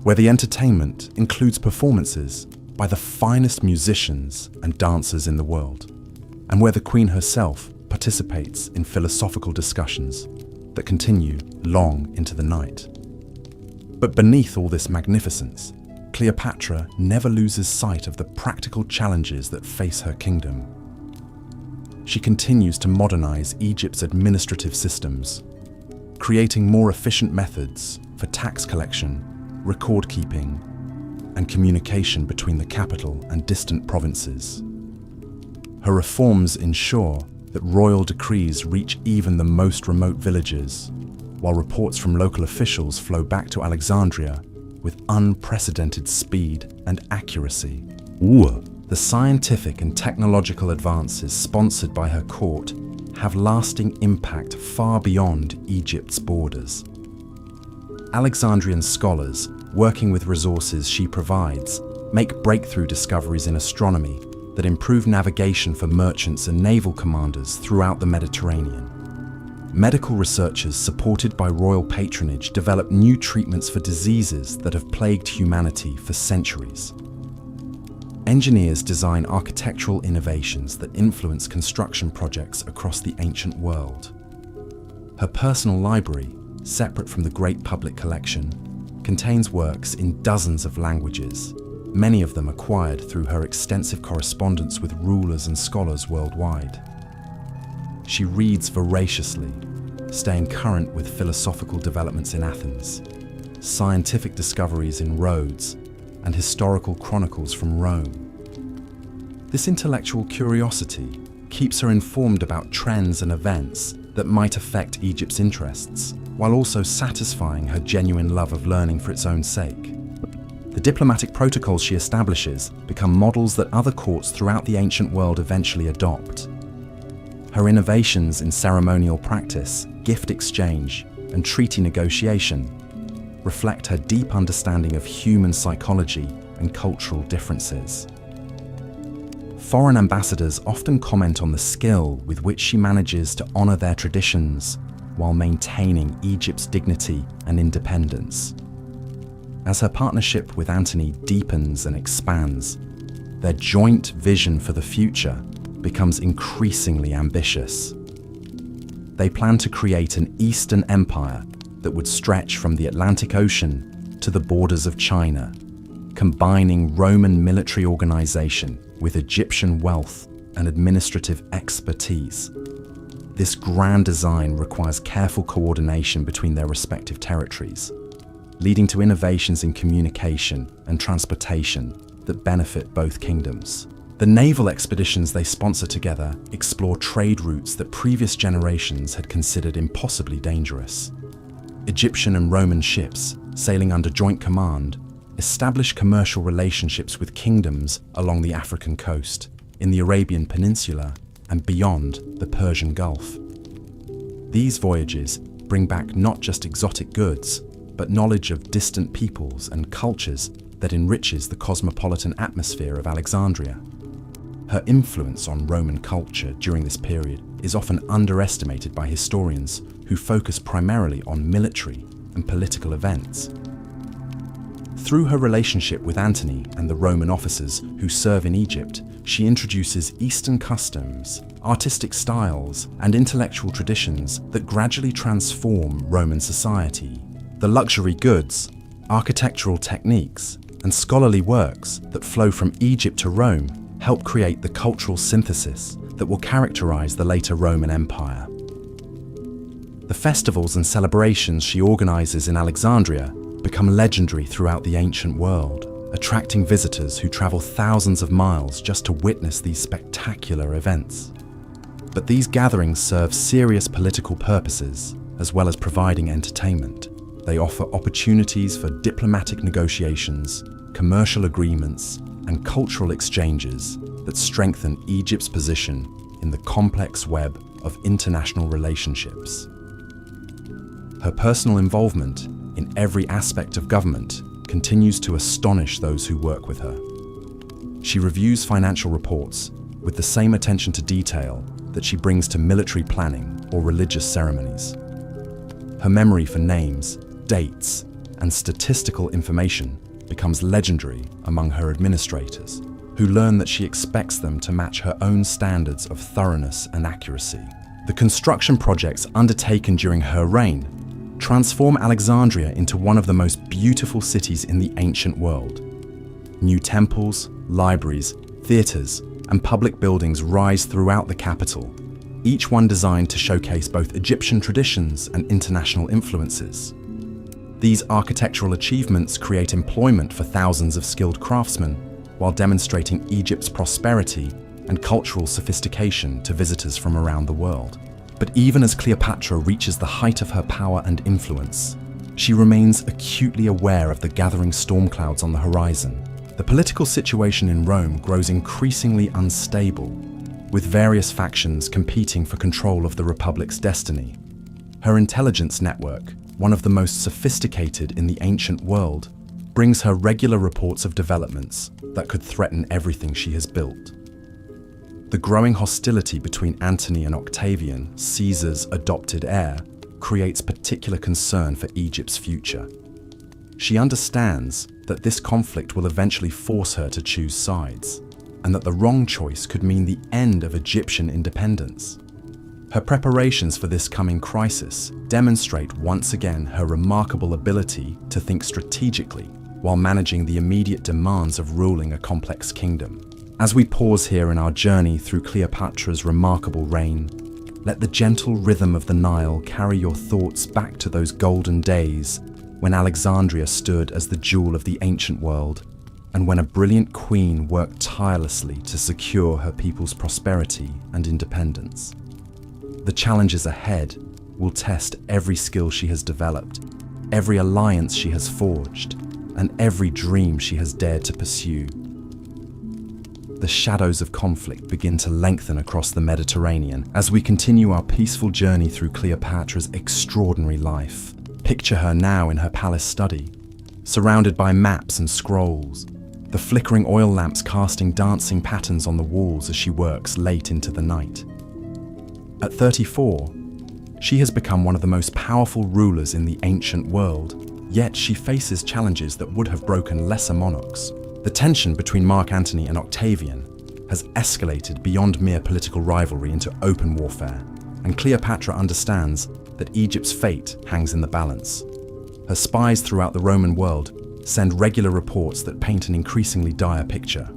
S1: where the entertainment includes performances by the finest musicians and dancers in the world, and where the queen herself participates in philosophical discussions that continue long into the night. But beneath all this magnificence, Cleopatra never loses sight of the practical challenges that face her kingdom. She continues to modernize Egypt's administrative systems, creating more efficient methods for tax collection, record keeping, and communication between the capital and distant provinces. Her reforms ensure that royal decrees reach even the most remote villages, while reports from local officials flow back to Alexandria with unprecedented speed and accuracy. The scientific and technological advances sponsored by her court have lasting impact far beyond Egypt's borders. Alexandrian scholars, working with resources she provides, make breakthrough discoveries in astronomy that improve navigation for merchants and naval commanders throughout the Mediterranean. Medical researchers supported by royal patronage develop new treatments for diseases that have plagued humanity for centuries. Engineers design architectural innovations that influence construction projects across the ancient world. Her personal library, separate from the great public collection, contains works in dozens of languages, many of them acquired through her extensive correspondence with rulers and scholars worldwide. She reads voraciously, staying current with philosophical developments in Athens, scientific discoveries in Rhodes, and historical chronicles from Rome. This intellectual curiosity keeps her informed about trends and events that might affect Egypt's interests, while also satisfying her genuine love of learning for its own sake. The diplomatic protocols she establishes become models that other courts throughout the ancient world eventually adopt. Her innovations in ceremonial practice, gift exchange, and treaty negotiation reflect her deep understanding of human psychology and cultural differences. Foreign ambassadors often comment on the skill with which she manages to honor their traditions while maintaining Egypt's dignity and independence. As her partnership with Antony deepens and expands, their joint vision for the future becomes increasingly ambitious. They plan to create an Eastern empire that would stretch from the Atlantic Ocean to the borders of China, combining Roman military organization with Egyptian wealth and administrative expertise. This grand design requires careful coordination between their respective territories, leading to innovations in communication and transportation that benefit both kingdoms. The naval expeditions they sponsor together explore trade routes that previous generations had considered impossibly dangerous. Egyptian and Roman ships, sailing under joint command, establish commercial relationships with kingdoms along the African coast, in the Arabian Peninsula, and beyond the Persian Gulf. These voyages bring back not just exotic goods, but knowledge of distant peoples and cultures that enriches the cosmopolitan atmosphere of Alexandria. Her influence on Roman culture during this period is often underestimated by historians who focus primarily on military and political events. Through her relationship with Antony and the Roman officers who serve in Egypt, she introduces Eastern customs, artistic styles, and intellectual traditions that gradually transform Roman society. The luxury goods, architectural techniques, and scholarly works that flow from Egypt to Rome help create the cultural synthesis that will characterize the later Roman Empire. The festivals and celebrations she organizes in Alexandria become legendary throughout the ancient world, attracting visitors who travel thousands of miles just to witness these spectacular events. But these gatherings serve serious political purposes, as well as providing entertainment. They offer opportunities for diplomatic negotiations, commercial agreements, and cultural exchanges that strengthen Egypt's position in the complex web of international relationships. Her personal involvement in every aspect of government continues to astonish those who work with her. She reviews financial reports with the same attention to detail that she brings to military planning or religious ceremonies. Her memory for names, dates, and statistical information becomes legendary among her administrators, who learn that she expects them to match her own standards of thoroughness and accuracy. The construction projects undertaken during her reign transform Alexandria into one of the most beautiful cities in the ancient world. New temples, libraries, theaters, and public buildings rise throughout the capital, each one designed to showcase both Egyptian traditions and international influences. These architectural achievements create employment for thousands of skilled craftsmen, while demonstrating Egypt's prosperity and cultural sophistication to visitors from around the world. But even as Cleopatra reaches the height of her power and influence, she remains acutely aware of the gathering storm clouds on the horizon. The political situation in Rome grows increasingly unstable, with various factions competing for control of the Republic's destiny. Her intelligence network, one of the most sophisticated in the ancient world, brings her regular reports of developments that could threaten everything she has built. The growing hostility between Antony and Octavian, Caesar's adopted heir, creates particular concern for Egypt's future. She understands that this conflict will eventually force her to choose sides, and that the wrong choice could mean the end of Egyptian independence. Her preparations for this coming crisis demonstrate once again her remarkable ability to think strategically while managing the immediate demands of ruling a complex kingdom. As we pause here in our journey through Cleopatra's remarkable reign, let the gentle rhythm of the Nile carry your thoughts back to those golden days when Alexandria stood as the jewel of the ancient world, and when a brilliant queen worked tirelessly to secure her people's prosperity and independence. The challenges ahead will test every skill she has developed, every alliance she has forged, and every dream she has dared to pursue. The shadows of conflict begin to lengthen across the Mediterranean as we continue our peaceful journey through Cleopatra's extraordinary life. Picture her now in her palace study, surrounded by maps and scrolls, the flickering oil lamps casting dancing patterns on the walls as she works late into the night. At 34, she has become one of the most powerful rulers in the ancient world, yet she faces challenges that would have broken lesser monarchs. The tension between Mark Antony and Octavian has escalated beyond mere political rivalry into open warfare, and Cleopatra understands that Egypt's fate hangs in the balance. Her spies throughout the Roman world send regular reports that paint an increasingly dire picture.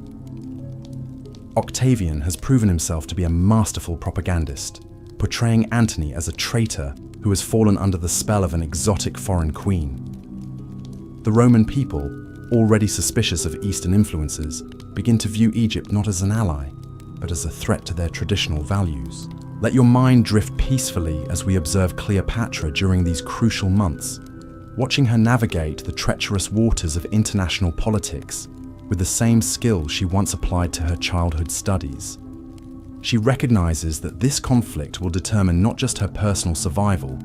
S1: Octavian has proven himself to be a masterful propagandist, portraying Antony as a traitor who has fallen under the spell of an exotic foreign queen. The Roman people, already suspicious of Eastern influences, begin to view Egypt not as an ally, but as a threat to their traditional values. Let your mind drift peacefully as we observe Cleopatra during these crucial months, watching her navigate the treacherous waters of international politics with the same skill she once applied to her childhood studies. She recognizes that this conflict will determine not just her personal survival,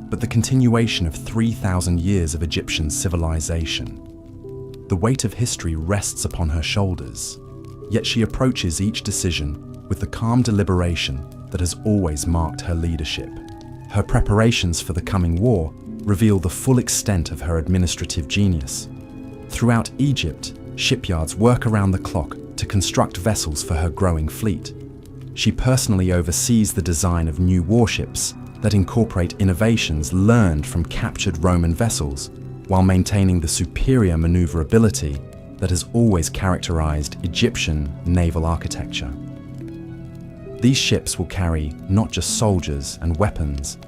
S1: but the continuation of 3,000 years of Egyptian civilization. The weight of history rests upon her shoulders, yet she approaches each decision with the calm deliberation that has always marked her leadership. Her preparations for the coming war reveal the full extent of her administrative genius. Throughout Egypt, shipyards work around the clock to construct vessels for her growing fleet. She personally oversees the design of new warships that incorporate innovations learned from captured Roman vessels, while maintaining the superior maneuverability that has always characterized Egyptian naval architecture. These ships will carry not just soldiers and weapons,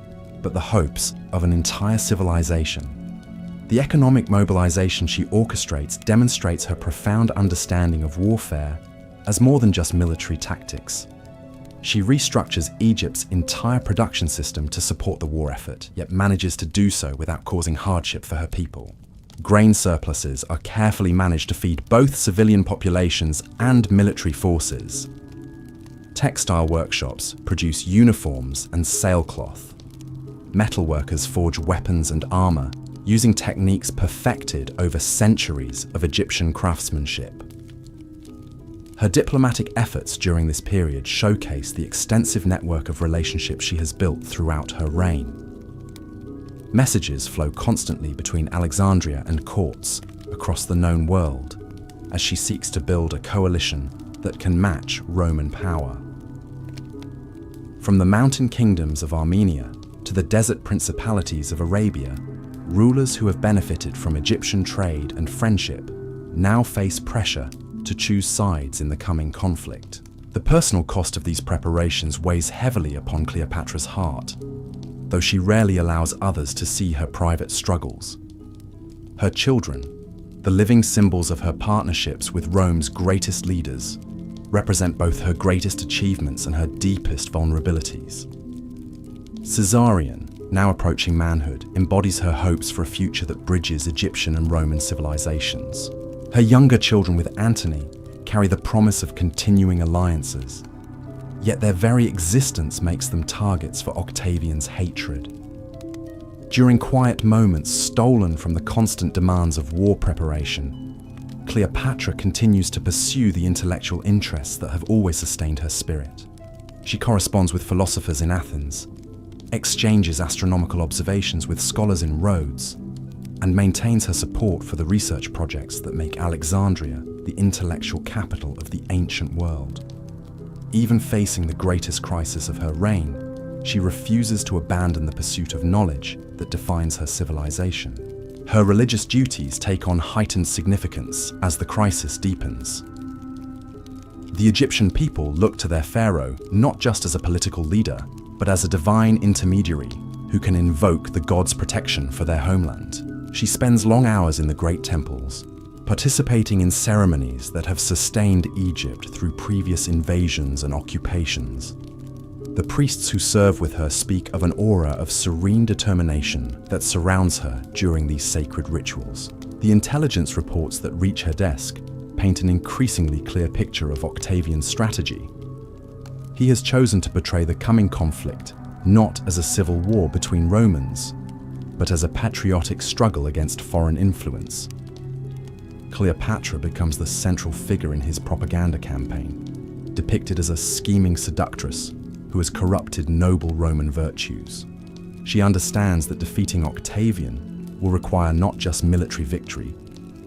S1: but the hopes of an entire civilization. The economic mobilization she orchestrates demonstrates her profound understanding of warfare as more than just military tactics. She restructures Egypt's entire production system to support the war effort, yet manages to do so without causing hardship for her people. Grain surpluses are carefully managed to feed both civilian populations and military forces. Textile workshops produce uniforms and sailcloth. Metalworkers forge weapons and armor, using techniques perfected over centuries of Egyptian craftsmanship. Her diplomatic efforts during this period showcase the extensive network of relationships she has built throughout her reign. Messages flow constantly between Alexandria and courts across the known world as she seeks to build a coalition that can match Roman power. From the mountain kingdoms of Armenia to the desert principalities of Arabia, rulers who have benefited from Egyptian trade and friendship now face pressure to choose sides in the coming conflict. The personal cost of these preparations weighs heavily upon Cleopatra's heart, though she rarely allows others to see her private struggles. Her children, the living symbols of her partnerships with Rome's greatest leaders, represent both her greatest achievements and her deepest vulnerabilities. Caesarion, now approaching manhood, embodies her hopes for a future that bridges Egyptian and Roman civilizations. Her younger children with Antony carry the promise of continuing alliances, yet their very existence makes them targets for Octavian's hatred. During quiet moments stolen from the constant demands of war preparation, Cleopatra continues to pursue the intellectual interests that have always sustained her spirit. She corresponds with philosophers in Athens, exchanges astronomical observations with scholars in Rhodes, and maintains her support for the research projects that make Alexandria the intellectual capital of the ancient world. Even facing the greatest crisis of her reign, she refuses to abandon the pursuit of knowledge that defines her civilization. Her religious duties take on heightened significance as the crisis deepens. The Egyptian people look to their pharaoh not just as a political leader, but as a divine intermediary who can invoke the god's protection for their homeland. She spends long hours in the great temples, participating in ceremonies that have sustained Egypt through previous invasions and occupations. The priests who serve with her speak of an aura of serene determination that surrounds her during these sacred rituals. The intelligence reports that reach her desk paint an increasingly clear picture of Octavian's strategy. He has chosen to portray the coming conflict not as a civil war between Romans, but as a patriotic struggle against foreign influence. Cleopatra becomes the central figure in his propaganda campaign, depicted as a scheming seductress who has corrupted noble Roman virtues. She understands that defeating Octavian will require not just military victory,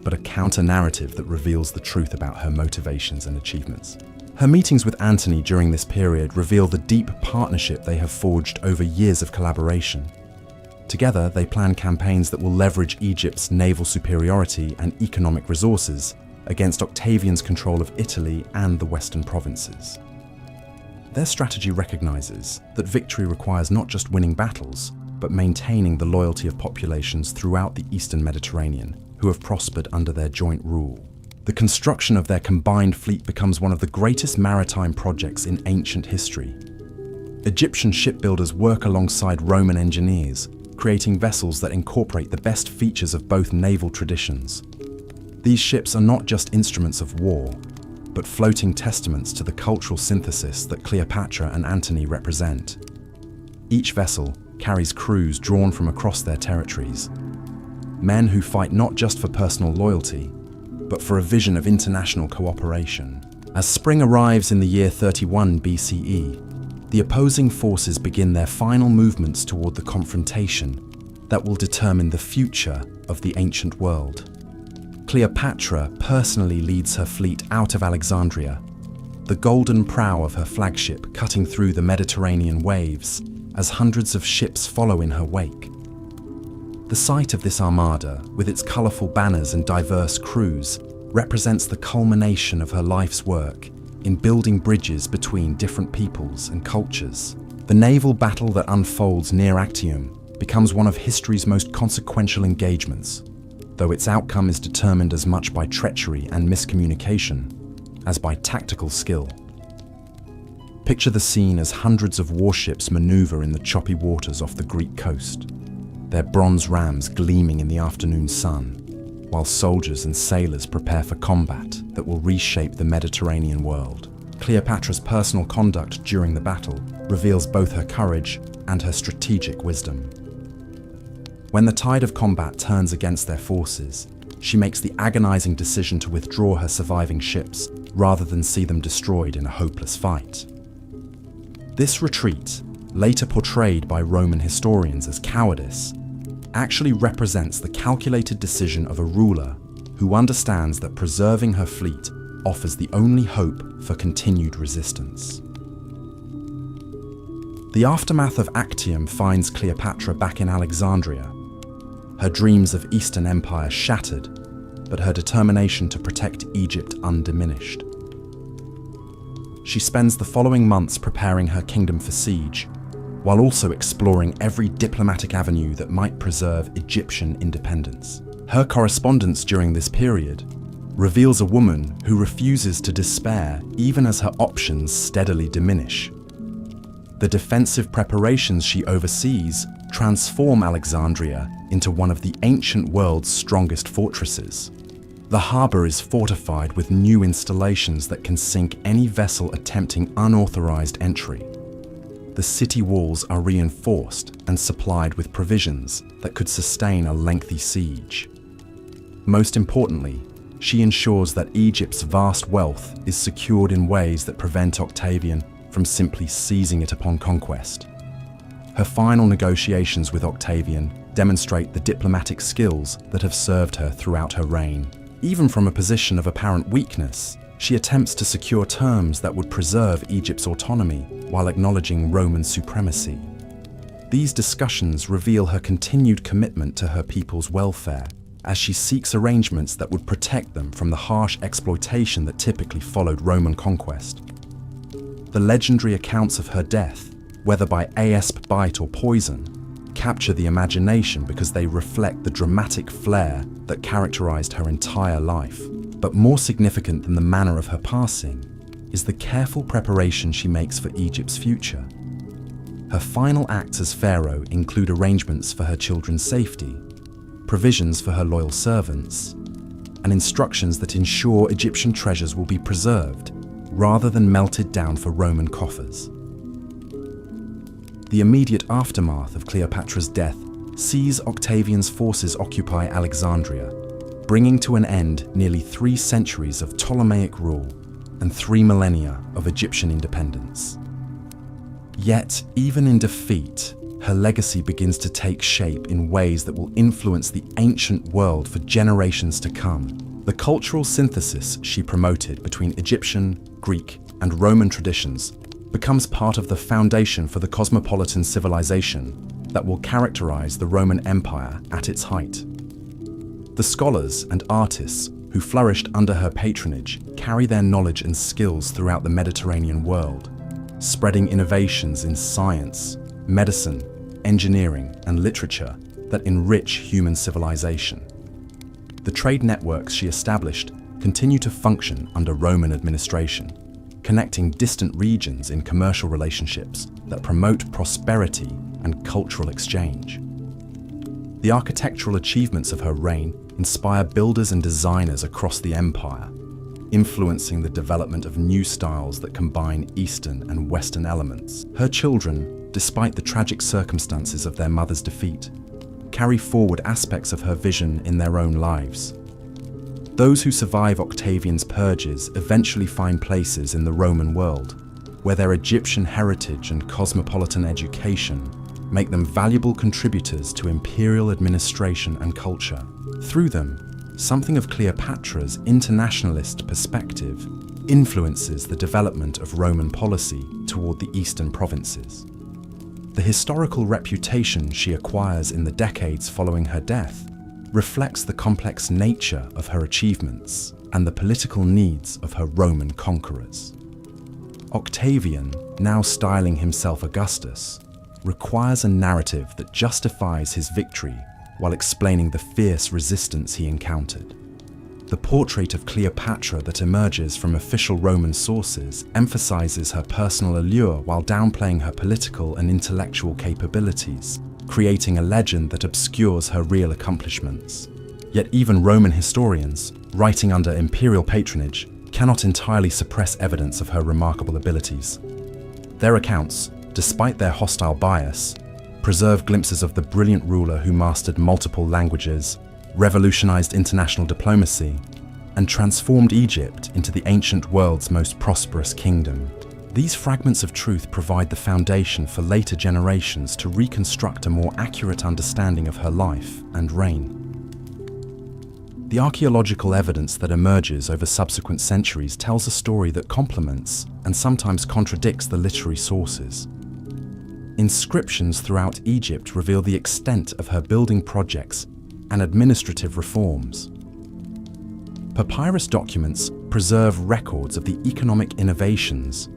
S1: but a counter-narrative that reveals the truth about her motivations and achievements. Her meetings with Antony during this period reveal the deep partnership they have forged over years of collaboration. Together, they plan campaigns that will leverage Egypt's naval superiority and economic resources against Octavian's control of Italy and the western provinces. Their strategy recognizes that victory requires not just winning battles, but maintaining the loyalty of populations throughout the Eastern Mediterranean who have prospered under their joint rule. The construction of their combined fleet becomes one of the greatest maritime projects in ancient history. Egyptian shipbuilders work alongside Roman engineers, creating vessels that incorporate the best features of both naval traditions. These ships are not just instruments of war, but floating testaments to the cultural synthesis that Cleopatra and Antony represent. Each vessel carries crews drawn from across their territories, men who fight not just for personal loyalty, but for a vision of international cooperation. As spring arrives in the year 31 BCE, the opposing forces begin their final movements toward the confrontation that will determine the future of the ancient world. Cleopatra personally leads her fleet out of Alexandria, the golden prow of her flagship cutting through the Mediterranean waves as hundreds of ships follow in her wake. The sight of this armada, with its colourful banners and diverse crews, represents the culmination of her life's work in building bridges between different peoples and cultures. The naval battle that unfolds near Actium becomes one of history's most consequential engagements, though its outcome is determined as much by treachery and miscommunication as by tactical skill. Picture the scene as hundreds of warships maneuver in the choppy waters off the Greek coast, their bronze rams gleaming in the afternoon sun, while soldiers and sailors prepare for combat that will reshape the Mediterranean world. Cleopatra's personal conduct during the battle reveals both her courage and her strategic wisdom. When the tide of combat turns against their forces, she makes the agonizing decision to withdraw her surviving ships rather than see them destroyed in a hopeless fight. This retreat, later portrayed by Roman historians as cowardice, actually represents the calculated decision of a ruler who understands that preserving her fleet offers the only hope for continued resistance. The aftermath of Actium finds Cleopatra back in Alexandria, her dreams of Eastern Empire shattered, but her determination to protect Egypt undiminished. She spends the following months preparing her kingdom for siege, while also exploring every diplomatic avenue that might preserve Egyptian independence. Her correspondence during this period reveals a woman who refuses to despair even as her options steadily diminish. The defensive preparations she oversees transform Alexandria into one of the ancient world's strongest fortresses. The harbour is fortified with new installations that can sink any vessel attempting unauthorized entry. The city walls are reinforced and supplied with provisions that could sustain a lengthy siege. Most importantly, she ensures that Egypt's vast wealth is secured in ways that prevent Octavian from simply seizing it upon conquest. Her final negotiations with Octavian demonstrate the diplomatic skills that have served her throughout her reign. Even from a position of apparent weakness, she attempts to secure terms that would preserve Egypt's autonomy while acknowledging Roman supremacy. These discussions reveal her continued commitment to her people's welfare, as she seeks arrangements that would protect them from the harsh exploitation that typically followed Roman conquest. The legendary accounts of her death, whether by asp bite or poison, capture the imagination because they reflect the dramatic flair that characterized her entire life. But more significant than the manner of her passing is the careful preparation she makes for Egypt's future. Her final acts as pharaoh include arrangements for her children's safety, provisions for her loyal servants, and instructions that ensure Egyptian treasures will be preserved rather than melted down for Roman coffers. The immediate aftermath of Cleopatra's death sees Octavian's forces occupy Alexandria, bringing to an end nearly 3 centuries of Ptolemaic rule and 3 millennia of Egyptian independence. Yet, even in defeat, her legacy begins to take shape in ways that will influence the ancient world for generations to come. The cultural synthesis she promoted between Egyptian, Greek, and Roman traditions becomes part of the foundation for the cosmopolitan civilization that will characterize the Roman Empire at its height. The scholars and artists who flourished under her patronage carry their knowledge and skills throughout the Mediterranean world, spreading innovations in science, medicine, engineering, and literature that enrich human civilization. The trade networks she established continue to function under Roman administration, connecting distant regions in commercial relationships that promote prosperity and cultural exchange. The architectural achievements of her reign inspire builders and designers across the empire, influencing the development of new styles that combine Eastern and Western elements. Her children, despite the tragic circumstances of their mother's defeat, carry forward aspects of her vision in their own lives. Those who survive Octavian's purges eventually find places in the Roman world, where their Egyptian heritage and cosmopolitan education make them valuable contributors to imperial administration and culture. Through them, something of Cleopatra's internationalist perspective influences the development of Roman policy toward the eastern provinces. The historical reputation she acquires in the decades following her death reflects the complex nature of her achievements and the political needs of her Roman conquerors. Octavian, now styling himself Augustus, requires a narrative that justifies his victory while explaining the fierce resistance he encountered. The portrait of Cleopatra that emerges from official Roman sources emphasizes her personal allure while downplaying her political and intellectual capabilities, creating a legend that obscures her real accomplishments. Yet even Roman historians, writing under imperial patronage, cannot entirely suppress evidence of her remarkable abilities. Their accounts, despite their hostile bias, preserve glimpses of the brilliant ruler who mastered multiple languages, revolutionized international diplomacy, and transformed Egypt into the ancient world's most prosperous kingdom. These fragments of truth provide the foundation for later generations to reconstruct a more accurate understanding of her life and reign. The archaeological evidence that emerges over subsequent centuries tells a story that complements and sometimes contradicts the literary sources. Inscriptions throughout Egypt reveal the extent of her building projects and administrative reforms. Papyrus documents preserve records of the economic innovations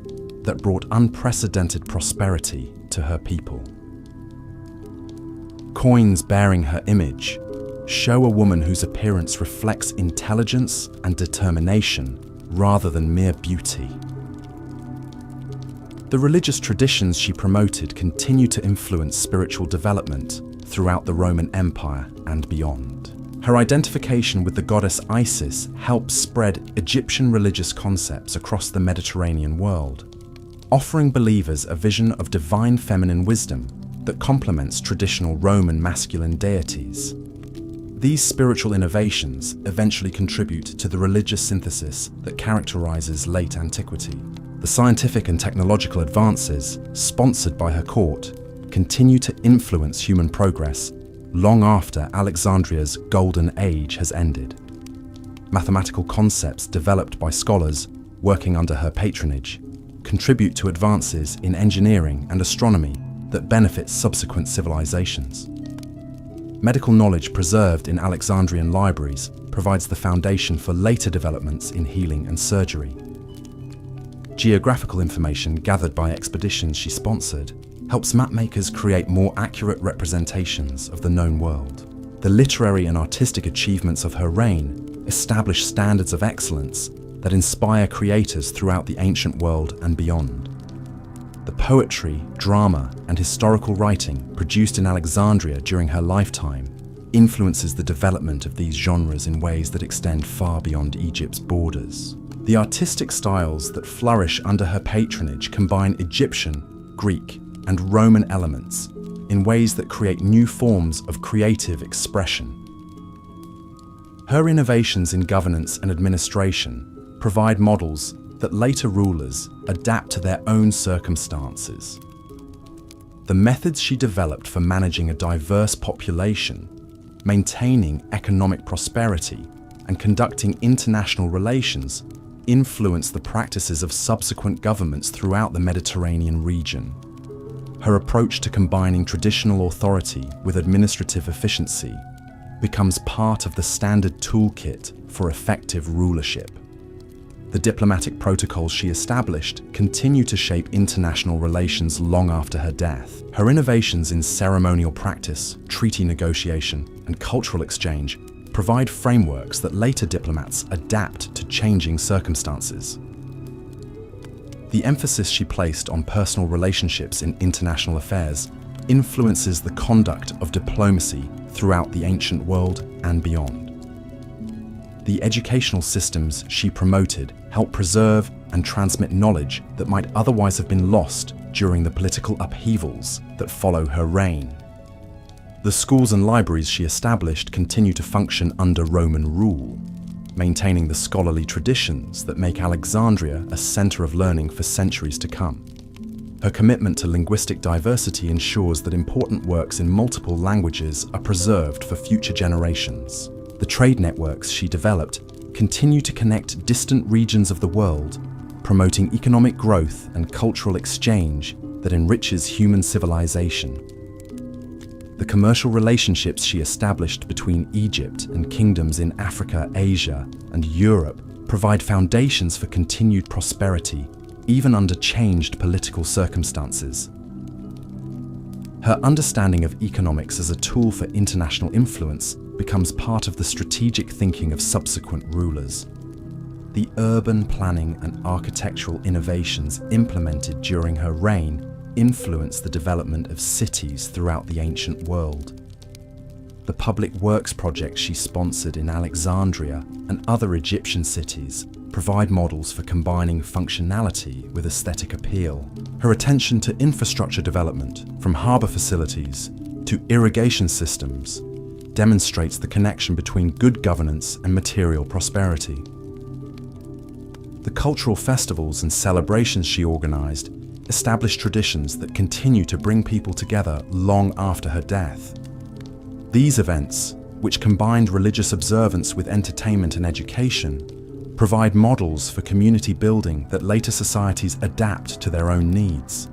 S1: that brought unprecedented prosperity to her people. Coins bearing her image show a woman whose appearance reflects intelligence and determination rather than mere beauty. The religious traditions she promoted continue to influence spiritual development throughout the Roman Empire and beyond. Her identification with the goddess Isis helps spread Egyptian religious concepts across the Mediterranean world, offering believers a vision of divine feminine wisdom that complements traditional Roman masculine deities. These spiritual innovations eventually contribute to the religious synthesis that characterizes late antiquity. The scientific and technological advances, sponsored by her court, continue to influence human progress long after Alexandria's golden age has ended. Mathematical concepts developed by scholars working under her patronage contribute to advances in engineering and astronomy that benefit subsequent civilizations. Medical knowledge preserved in Alexandrian libraries provides the foundation for later developments in healing and surgery. Geographical information gathered by expeditions she sponsored helps mapmakers create more accurate representations of the known world. The literary and artistic achievements of her reign establish standards of excellence that inspire creators throughout the ancient world and beyond. The poetry, drama, and historical writing produced in Alexandria during her lifetime influences the development of these genres in ways that extend far beyond Egypt's borders. The artistic styles that flourish under her patronage combine Egyptian, Greek, and Roman elements in ways that create new forms of creative expression. Her innovations in governance and administration provide models that later rulers adapt to their own circumstances. The methods she developed for managing a diverse population, maintaining economic prosperity, and conducting international relations influenced the practices of subsequent governments throughout the Mediterranean region. Her approach to combining traditional authority with administrative efficiency becomes part of the standard toolkit for effective rulership. The diplomatic protocols she established continue to shape international relations long after her death. Her innovations in ceremonial practice, treaty negotiation, and cultural exchange provide frameworks that later diplomats adapt to changing circumstances. The emphasis she placed on personal relationships in international affairs influences the conduct of diplomacy throughout the ancient world and beyond. The educational systems she promoted help preserve and transmit knowledge that might otherwise have been lost during the political upheavals that follow her reign. The schools and libraries she established continue to function under Roman rule, maintaining the scholarly traditions that make Alexandria a center of learning for centuries to come. Her commitment to linguistic diversity ensures that important works in multiple languages are preserved for future generations. The trade networks she developed continue to connect distant regions of the world, promoting economic growth and cultural exchange that enriches human civilization. The commercial relationships she established between Egypt and kingdoms in Africa, Asia, and Europe provide foundations for continued prosperity, even under changed political circumstances. Her understanding of economics as a tool for international influence becomes part of the strategic thinking of subsequent rulers. The urban planning and architectural innovations implemented during her reign influenced the development of cities throughout the ancient world. The public works projects she sponsored in Alexandria and other Egyptian cities provide models for combining functionality with aesthetic appeal. Her attention to infrastructure development, from harbour facilities to irrigation systems, demonstrates the connection between good governance and material prosperity. The cultural festivals and celebrations she organised established traditions that continue to bring people together long after her death. These events, which combined religious observance with entertainment and education, provide models for community building that later societies adapt to their own needs.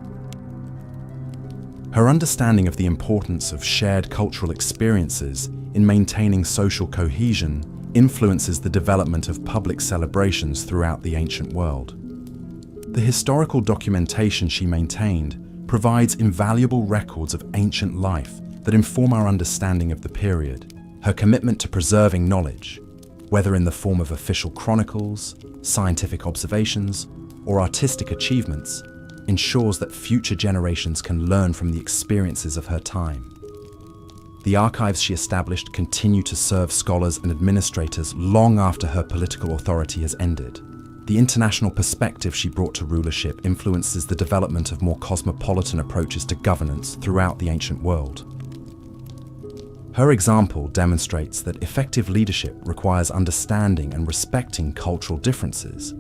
S1: Her understanding of the importance of shared cultural experiences in maintaining social cohesion influences the development of public celebrations throughout the ancient world. The historical documentation she maintained provides invaluable records of ancient life that inform our understanding of the period. Her commitment to preserving knowledge, whether in the form of official chronicles, scientific observations, or artistic achievements, ensures that future generations can learn from the experiences of her time. The archives she established continue to serve scholars and administrators long after her political authority has ended. The international perspective she brought to rulership influences the development of more cosmopolitan approaches to governance throughout the ancient world. Her example demonstrates that effective leadership requires understanding and respecting cultural differences,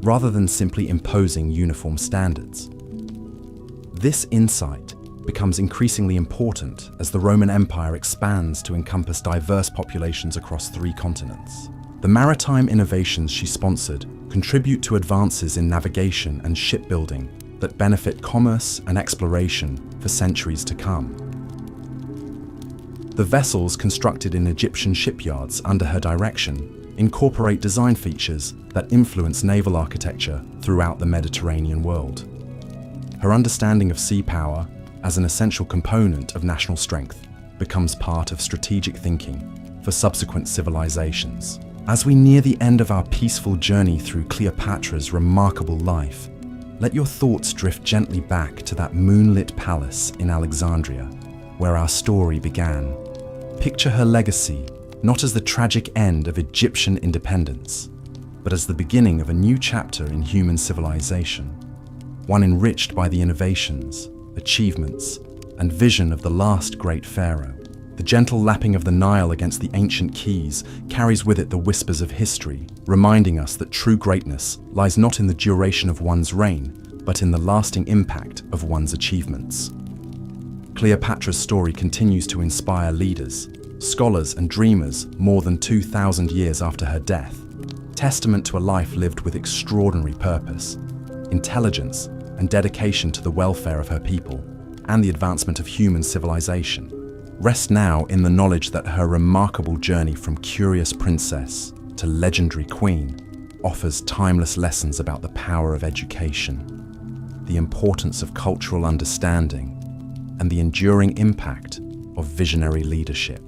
S1: rather than simply imposing uniform standards. This insight becomes increasingly important as the Roman Empire expands to encompass diverse populations across 3 continents. The maritime innovations she sponsored contribute to advances in navigation and shipbuilding that benefit commerce and exploration for centuries to come. The vessels constructed in Egyptian shipyards under her direction incorporate design features that influence naval architecture throughout the Mediterranean world. Her understanding of sea power as an essential component of national strength becomes part of strategic thinking for subsequent civilizations. As we near the end of our peaceful journey through Cleopatra's remarkable life, let your thoughts drift gently back to that moonlit palace in Alexandria, where our story began. Picture her legacy not as the tragic end of Egyptian independence, but as the beginning of a new chapter in human civilization, one enriched by the innovations, achievements, and vision of the last great pharaoh. The gentle lapping of the Nile against the ancient quays carries with it the whispers of history, reminding us that true greatness lies not in the duration of one's reign, but in the lasting impact of one's achievements. Cleopatra's story continues to inspire leaders, scholars, and dreamers more than 2,000 years after her death, testament to a life lived with extraordinary purpose, intelligence, and dedication to the welfare of her people and the advancement of human civilization. Rest now in the knowledge that her remarkable journey from curious princess to legendary queen offers timeless lessons about the power of education, the importance of cultural understanding, and the enduring impact of visionary leadership.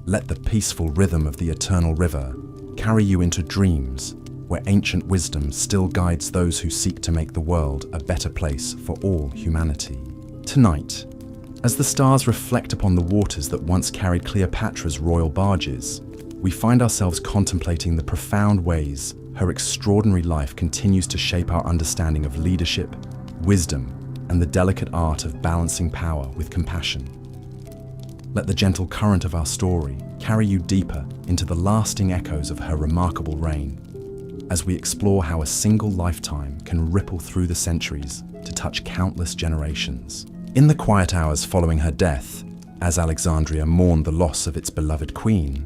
S1: Let the peaceful rhythm of the eternal river carry you into dreams where ancient wisdom still guides those who seek to make the world a better place for all humanity. Tonight, as the stars reflect upon the waters that once carried Cleopatra's royal barges, we find ourselves contemplating the profound ways her extraordinary life continues to shape our understanding of leadership, wisdom, and the delicate art of balancing power with compassion. Let the gentle current of our story carry you deeper into the lasting echoes of her remarkable reign, as we explore how a single lifetime can ripple through the centuries to touch countless generations. In the quiet hours following her death, as Alexandria mourned the loss of its beloved queen,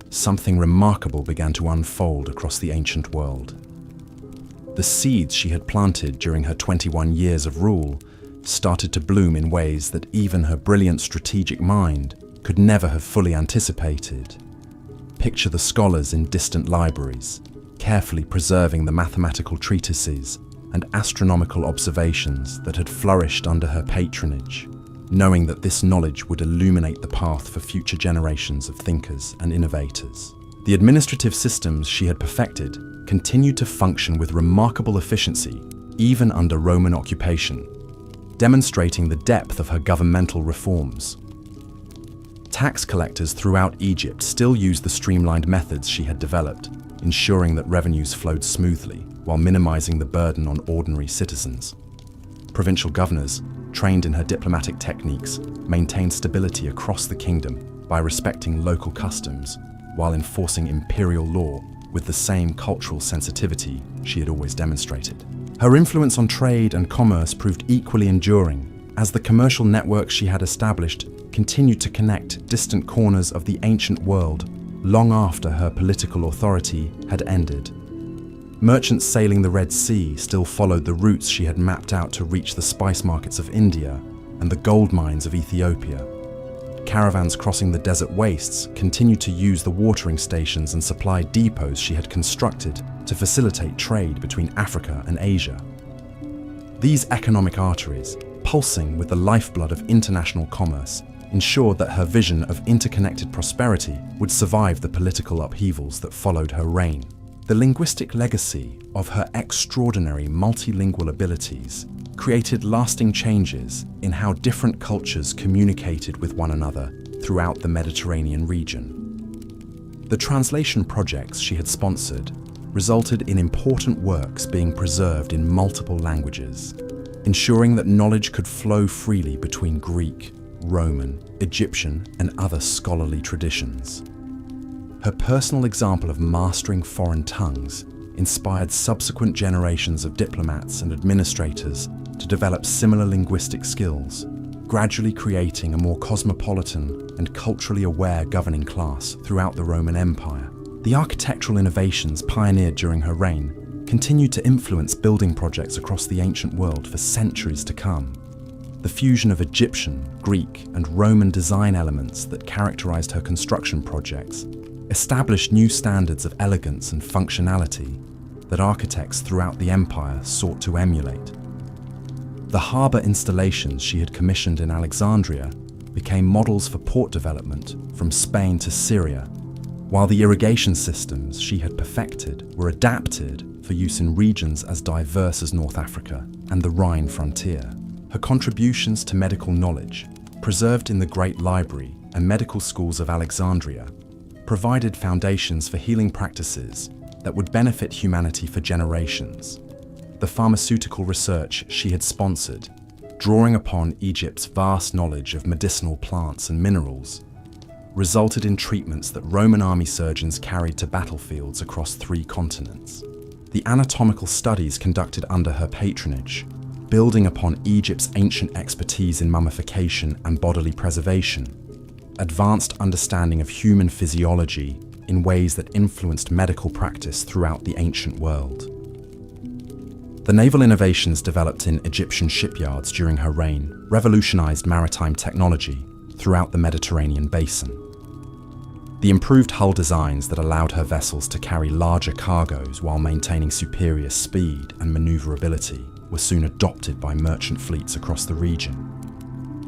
S1: something remarkable began to unfold across the ancient world. The seeds she had planted during her 21 years of rule started to bloom in ways that even her brilliant strategic mind could never have fully anticipated. Picture the scholars in distant libraries, carefully preserving the mathematical treatises and astronomical observations that had flourished under her patronage, knowing that this knowledge would illuminate the path for future generations of thinkers and innovators. The administrative systems she had perfected continued to function with remarkable efficiency even under Roman occupation, demonstrating the depth of her governmental reforms. Tax collectors throughout Egypt still used the streamlined methods she had developed, ensuring that revenues flowed smoothly while minimizing the burden on ordinary citizens. Provincial governors, trained in her diplomatic techniques, maintained stability across the kingdom by respecting local customs while enforcing imperial law with the same cultural sensitivity she had always demonstrated. Her influence on trade and commerce proved equally enduring, as the commercial networks she had established continued to connect distant corners of the ancient world long after her political authority had ended. Merchants sailing the Red Sea still followed the routes she had mapped out to reach the spice markets of India and the gold mines of Ethiopia. Caravans crossing the desert wastes continued to use the watering stations and supply depots she had constructed to facilitate trade between Africa and Asia. These economic arteries, pulsing with the lifeblood of international commerce, ensured that her vision of interconnected prosperity would survive the political upheavals that followed her reign. The linguistic legacy of her extraordinary multilingual abilities created lasting changes in how different cultures communicated with one another throughout the Mediterranean region. The translation projects she had sponsored resulted in important works being preserved in multiple languages, ensuring that knowledge could flow freely between Greek, Roman, Egyptian, and other scholarly traditions. Her personal example of mastering foreign tongues inspired subsequent generations of diplomats and administrators to develop similar linguistic skills, gradually creating a more cosmopolitan and culturally aware governing class throughout the Roman Empire. The architectural innovations pioneered during her reign continued to influence building projects across the ancient world for centuries to come. The fusion of Egyptian, Greek, and Roman design elements that characterized her construction projects established new standards of elegance and functionality that architects throughout the empire sought to emulate. The harbour installations she had commissioned in Alexandria became models for port development from Spain to Syria, while the irrigation systems she had perfected were adapted for use in regions as diverse as North Africa and the Rhine frontier. Her contributions to medical knowledge, preserved in the Great Library, and medical schools of Alexandria provided foundations for healing practices that would benefit humanity for generations. The pharmaceutical research she had sponsored, drawing upon Egypt's vast knowledge of medicinal plants and minerals, resulted in treatments that Roman army surgeons carried to battlefields across 3 continents. The anatomical studies conducted under her patronage, building upon Egypt's ancient expertise in mummification and bodily preservation, advanced understanding of human physiology in ways that influenced medical practice throughout the ancient world. The naval innovations developed in Egyptian shipyards during her reign revolutionized maritime technology throughout the Mediterranean basin. The improved hull designs that allowed her vessels to carry larger cargoes while maintaining superior speed and maneuverability were soon adopted by merchant fleets across the region.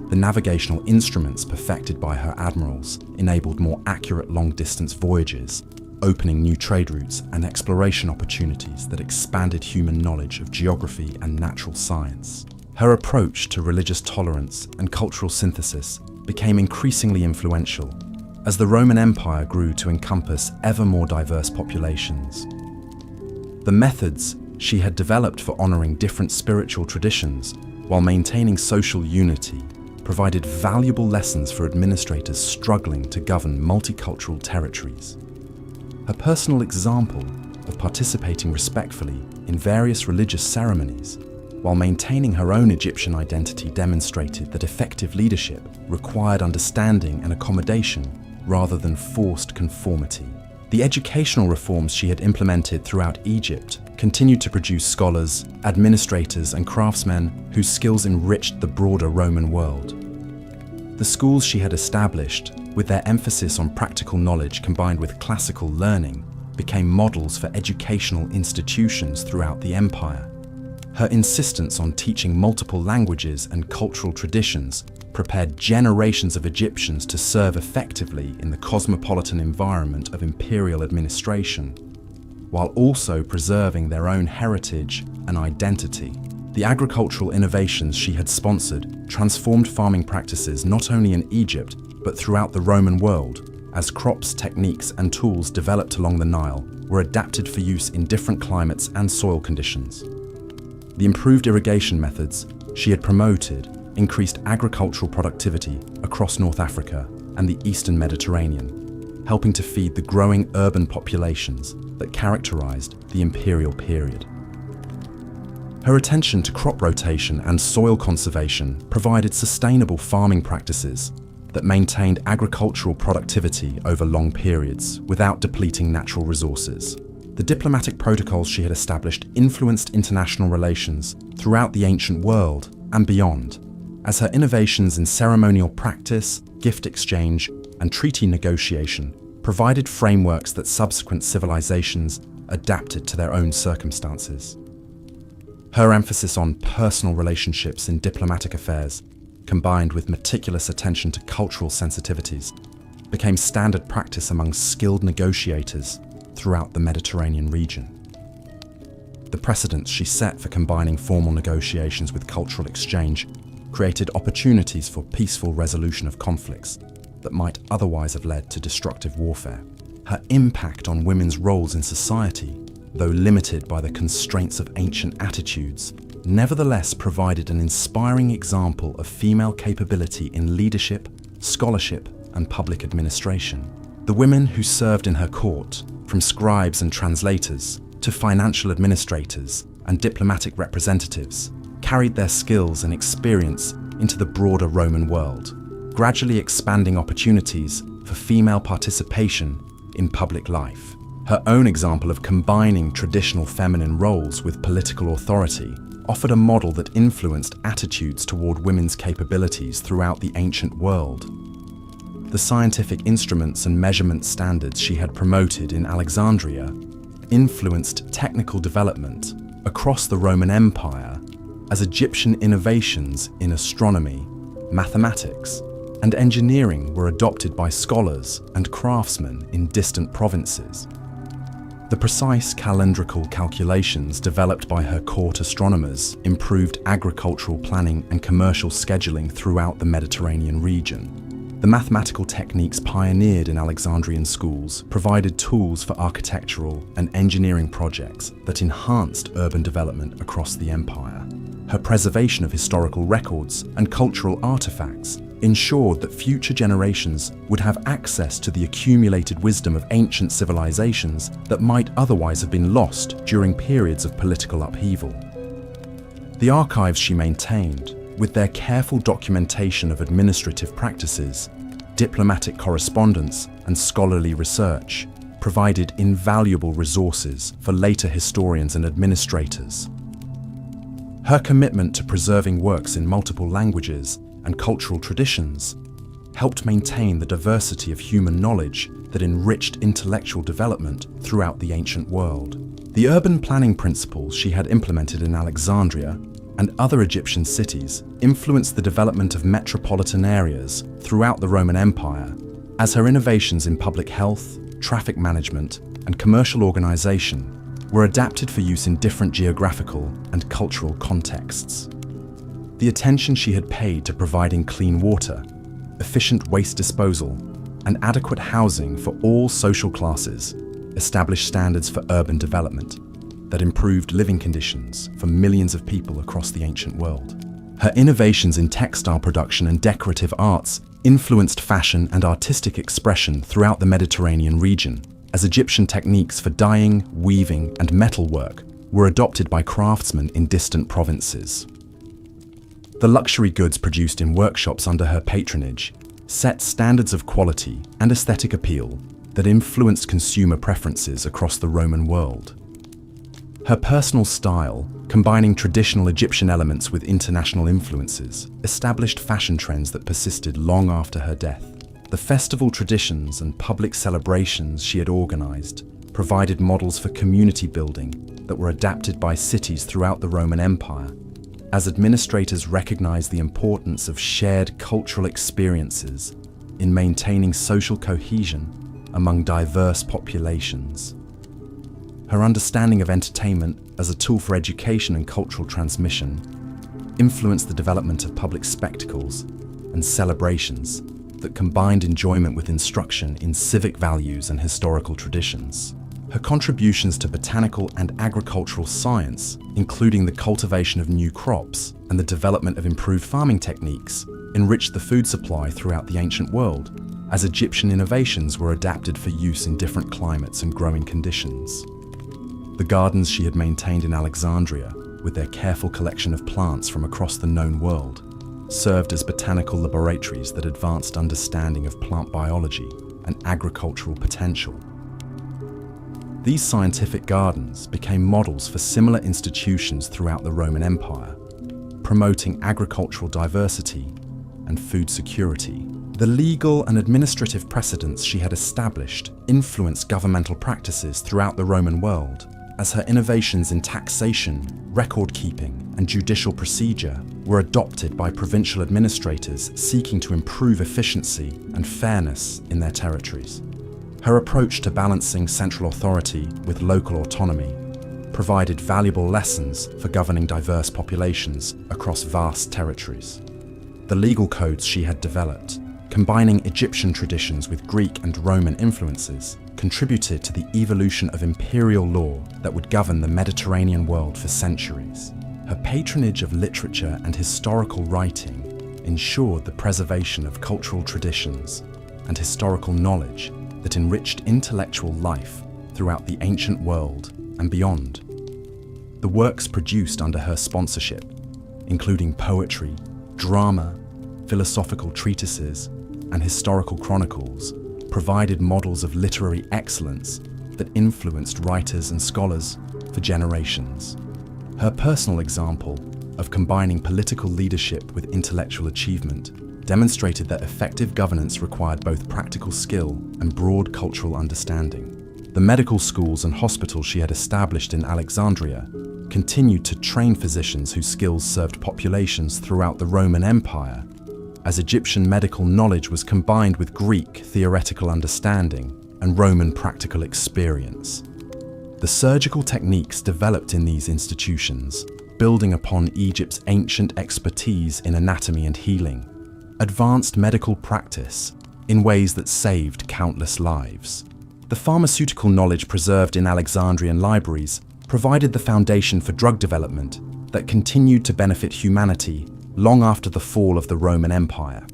S1: The navigational instruments perfected by her admirals enabled more accurate long-distance voyages, opening new trade routes and exploration opportunities that expanded human knowledge of geography and natural science. Her approach to religious tolerance and cultural synthesis became increasingly influential as the Roman Empire grew to encompass ever more diverse populations. The methods she had developed for honoring different spiritual traditions while maintaining social unity provided valuable lessons for administrators struggling to govern multicultural territories. Her personal example of participating respectfully in various religious ceremonies while maintaining her own Egyptian identity demonstrated that effective leadership required understanding and accommodation rather than forced conformity. The educational reforms she had implemented throughout Egypt continued to produce scholars, administrators, and craftsmen whose skills enriched the broader Roman world. The schools she had established, with their emphasis on practical knowledge combined with classical learning, became models for educational institutions throughout the empire. Her insistence on teaching multiple languages and cultural traditions prepared generations of Egyptians to serve effectively in the cosmopolitan environment of imperial administration, while also preserving their own heritage and identity. The agricultural innovations she had sponsored transformed farming practices not only in Egypt, but throughout the Roman world, as crops, techniques, and tools developed along the Nile were adapted for use in different climates and soil conditions. The improved irrigation methods she had promoted increased agricultural productivity across North Africa and the Eastern Mediterranean, helping to feed the growing urban populations that characterized the imperial period. Her attention to crop rotation and soil conservation provided sustainable farming practices that maintained agricultural productivity over long periods without depleting natural resources. The diplomatic protocols she had established influenced international relations throughout the ancient world and beyond, as her innovations in ceremonial practice, gift exchange, and treaty negotiation provided frameworks that subsequent civilizations adapted to their own circumstances. Her emphasis on personal relationships in diplomatic affairs, combined with meticulous attention to cultural sensitivities, became standard practice among skilled negotiators throughout the Mediterranean region. The precedents she set for combining formal negotiations with cultural exchange created opportunities for peaceful resolution of conflicts that might otherwise have led to destructive warfare. Her impact on women's roles in society, though limited by the constraints of ancient attitudes, nevertheless provided an inspiring example of female capability in leadership, scholarship, and public administration. The women who served in her court, from scribes and translators to financial administrators and diplomatic representatives, carried their skills and experience into the broader Roman world, gradually expanding opportunities for female participation in public life. Her own example of combining traditional feminine roles with political authority offered a model that influenced attitudes toward women's capabilities throughout the ancient world. The scientific instruments and measurement standards she had promoted in Alexandria influenced technical development across the Roman Empire as Egyptian innovations in astronomy, mathematics, and engineering were adopted by scholars and craftsmen in distant provinces. The precise calendrical calculations developed by her court astronomers improved agricultural planning and commercial scheduling throughout the Mediterranean region. The mathematical techniques pioneered in Alexandrian schools provided tools for architectural and engineering projects that enhanced urban development across the empire. Her preservation of historical records and cultural artifacts ensured that future generations would have access to the accumulated wisdom of ancient civilizations that might otherwise have been lost during periods of political upheaval. The archives she maintained, with their careful documentation of administrative practices, diplomatic correspondence, and scholarly research, provided invaluable resources for later historians and administrators. Her commitment to preserving works in multiple languages and cultural traditions helped maintain the diversity of human knowledge that enriched intellectual development throughout the ancient world. The urban planning principles she had implemented in Alexandria and other Egyptian cities influenced the development of metropolitan areas throughout the Roman Empire, as her innovations in public health, traffic management, and commercial organization were adapted for use in different geographical and cultural contexts. The attention she had paid to providing clean water, efficient waste disposal, and adequate housing for all social classes established standards for urban development that improved living conditions for millions of people across the ancient world. Her innovations in textile production and decorative arts influenced fashion and artistic expression throughout the Mediterranean region, as Egyptian techniques for dyeing, weaving, and metalwork were adopted by craftsmen in distant provinces. The luxury goods produced in workshops under her patronage set standards of quality and aesthetic appeal that influenced consumer preferences across the Roman world. Her personal style, combining traditional Egyptian elements with international influences, established fashion trends that persisted long after her death. The festival traditions and public celebrations she had organized provided models for community building that were adapted by cities throughout the Roman Empire, as administrators recognized the importance of shared cultural experiences in maintaining social cohesion among diverse populations. Her understanding of entertainment as a tool for education and cultural transmission influenced the development of public spectacles and celebrations that combined enjoyment with instruction in civic values and historical traditions. Her contributions to botanical and agricultural science, including the cultivation of new crops and the development of improved farming techniques, enriched the food supply throughout the ancient world, as Egyptian innovations were adapted for use in different climates and growing conditions. The gardens she had maintained in Alexandria, with their careful collection of plants from across the known world, served as botanical laboratories that advanced understanding of plant biology and agricultural potential. These scientific gardens became models for similar institutions throughout the Roman Empire, promoting agricultural diversity and food security. The legal and administrative precedents she had established influenced governmental practices throughout the Roman world, as her innovations in taxation, record-keeping, and judicial procedure were adopted by provincial administrators seeking to improve efficiency and fairness in their territories. Her approach to balancing central authority with local autonomy provided valuable lessons for governing diverse populations across vast territories. The legal codes she had developed, combining Egyptian traditions with Greek and Roman influences, contributed to the evolution of imperial law that would govern the Mediterranean world for centuries. Her patronage of literature and historical writing ensured the preservation of cultural traditions and historical knowledge that enriched intellectual life throughout the ancient world and beyond. The works produced under her sponsorship, including poetry, drama, philosophical treatises, and historical chronicles, provided models of literary excellence that influenced writers and scholars for generations. Her personal example of combining political leadership with intellectual achievement demonstrated that effective governance required both practical skill and broad cultural understanding. The medical schools and hospitals she had established in Alexandria continued to train physicians whose skills served populations throughout the Roman Empire, as Egyptian medical knowledge was combined with Greek theoretical understanding and Roman practical experience. The surgical techniques developed in these institutions, building upon Egypt's ancient expertise in anatomy and healing, advanced medical practice in ways that saved countless lives. The pharmaceutical knowledge preserved in Alexandrian libraries provided the foundation for drug development that continued to benefit humanity long after the fall of the Roman Empire.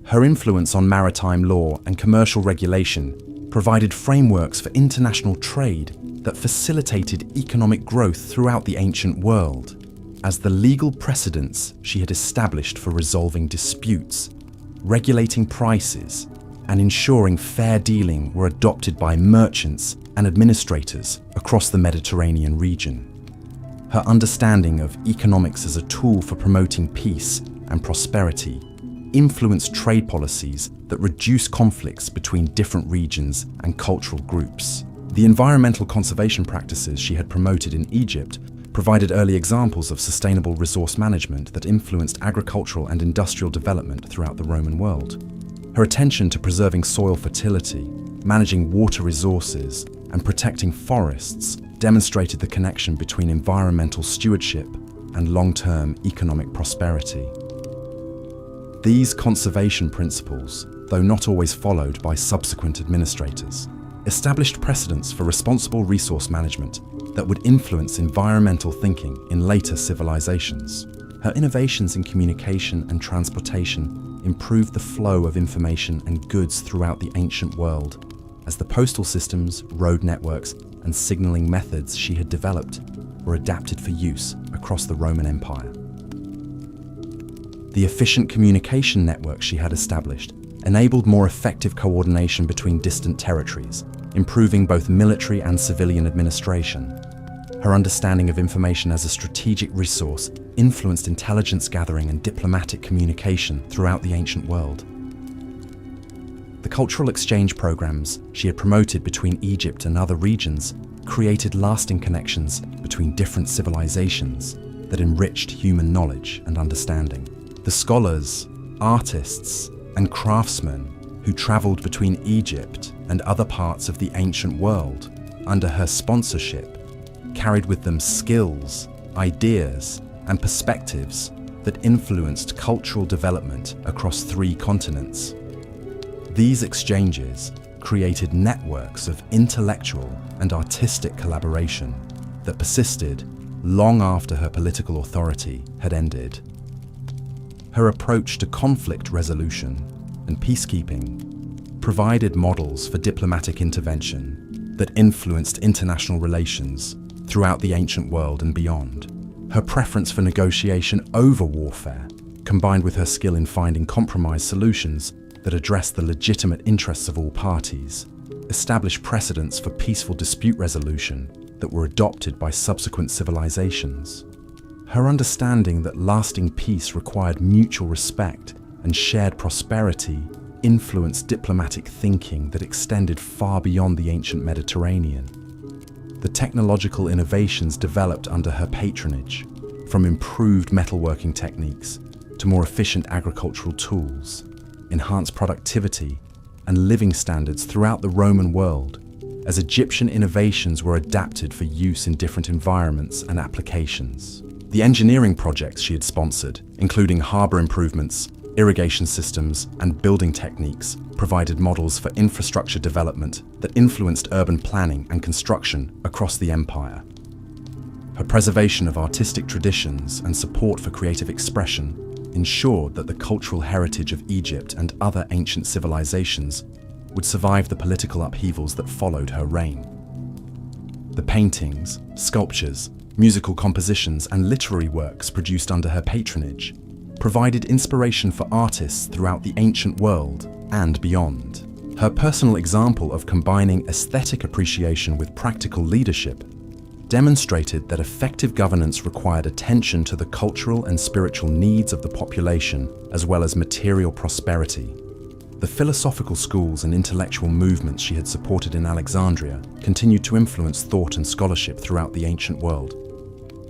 S1: Her influence on maritime law and commercial regulation provided frameworks for international trade that facilitated economic growth throughout the ancient world, as the legal precedents she had established for resolving disputes, regulating prices, and ensuring fair dealing were adopted by merchants and administrators across the Mediterranean region. Her understanding of economics as a tool for promoting peace and prosperity influenced trade policies that reduce conflicts between different regions and cultural groups. The environmental conservation practices she had promoted in Egypt provided early examples of sustainable resource management that influenced agricultural and industrial development throughout the Roman world. Her attention to preserving soil fertility, managing water resources, and protecting forests demonstrated the connection between environmental stewardship and long-term economic prosperity. These conservation principles, though not always followed by subsequent administrators, established precedents for responsible resource management that would influence environmental thinking in later civilizations. Her innovations in communication and transportation improved the flow of information and goods throughout the ancient world, as the postal systems, road networks, and signaling methods she had developed were adapted for use across the Roman Empire. The efficient communication network she had established enabled more effective coordination between distant territories, improving both military and civilian administration. Her understanding of information as a strategic resource influenced intelligence gathering and diplomatic communication throughout the ancient world. The cultural exchange programs she had promoted between Egypt and other regions created lasting connections between different civilizations that enriched human knowledge and understanding. The scholars, artists, and craftsmen who traveled between Egypt and other parts of the ancient world under her sponsorship carried with them skills, ideas, and perspectives that influenced cultural development across 3 continents. These exchanges created networks of intellectual and artistic collaboration that persisted long after her political authority had ended. Her approach to conflict resolution and peacekeeping provided models for diplomatic intervention that influenced international relations throughout the ancient world and beyond. Her preference for negotiation over warfare, combined with her skill in finding compromise solutions that addressed the legitimate interests of all parties, established precedents for peaceful dispute resolution that were adopted by subsequent civilizations. Her understanding that lasting peace required mutual respect and shared prosperity influenced diplomatic thinking that extended far beyond the ancient Mediterranean. The technological innovations developed under her patronage, from improved metalworking techniques to more efficient agricultural tools, enhanced productivity and living standards throughout the Roman world, as Egyptian innovations were adapted for use in different environments and applications. The engineering projects she had sponsored, including harbour improvements, irrigation systems, and building techniques, provided models for infrastructure development that influenced urban planning and construction across the empire. Her preservation of artistic traditions and support for creative expression ensured that the cultural heritage of Egypt and other ancient civilizations would survive the political upheavals that followed her reign. The paintings, sculptures, musical compositions, and literary works produced under her patronage provided inspiration for artists throughout the ancient world and beyond. Her personal example of combining aesthetic appreciation with practical leadership demonstrated that effective governance required attention to the cultural and spiritual needs of the population as well as material prosperity. The philosophical schools and intellectual movements she had supported in Alexandria continued to influence thought and scholarship throughout the ancient world,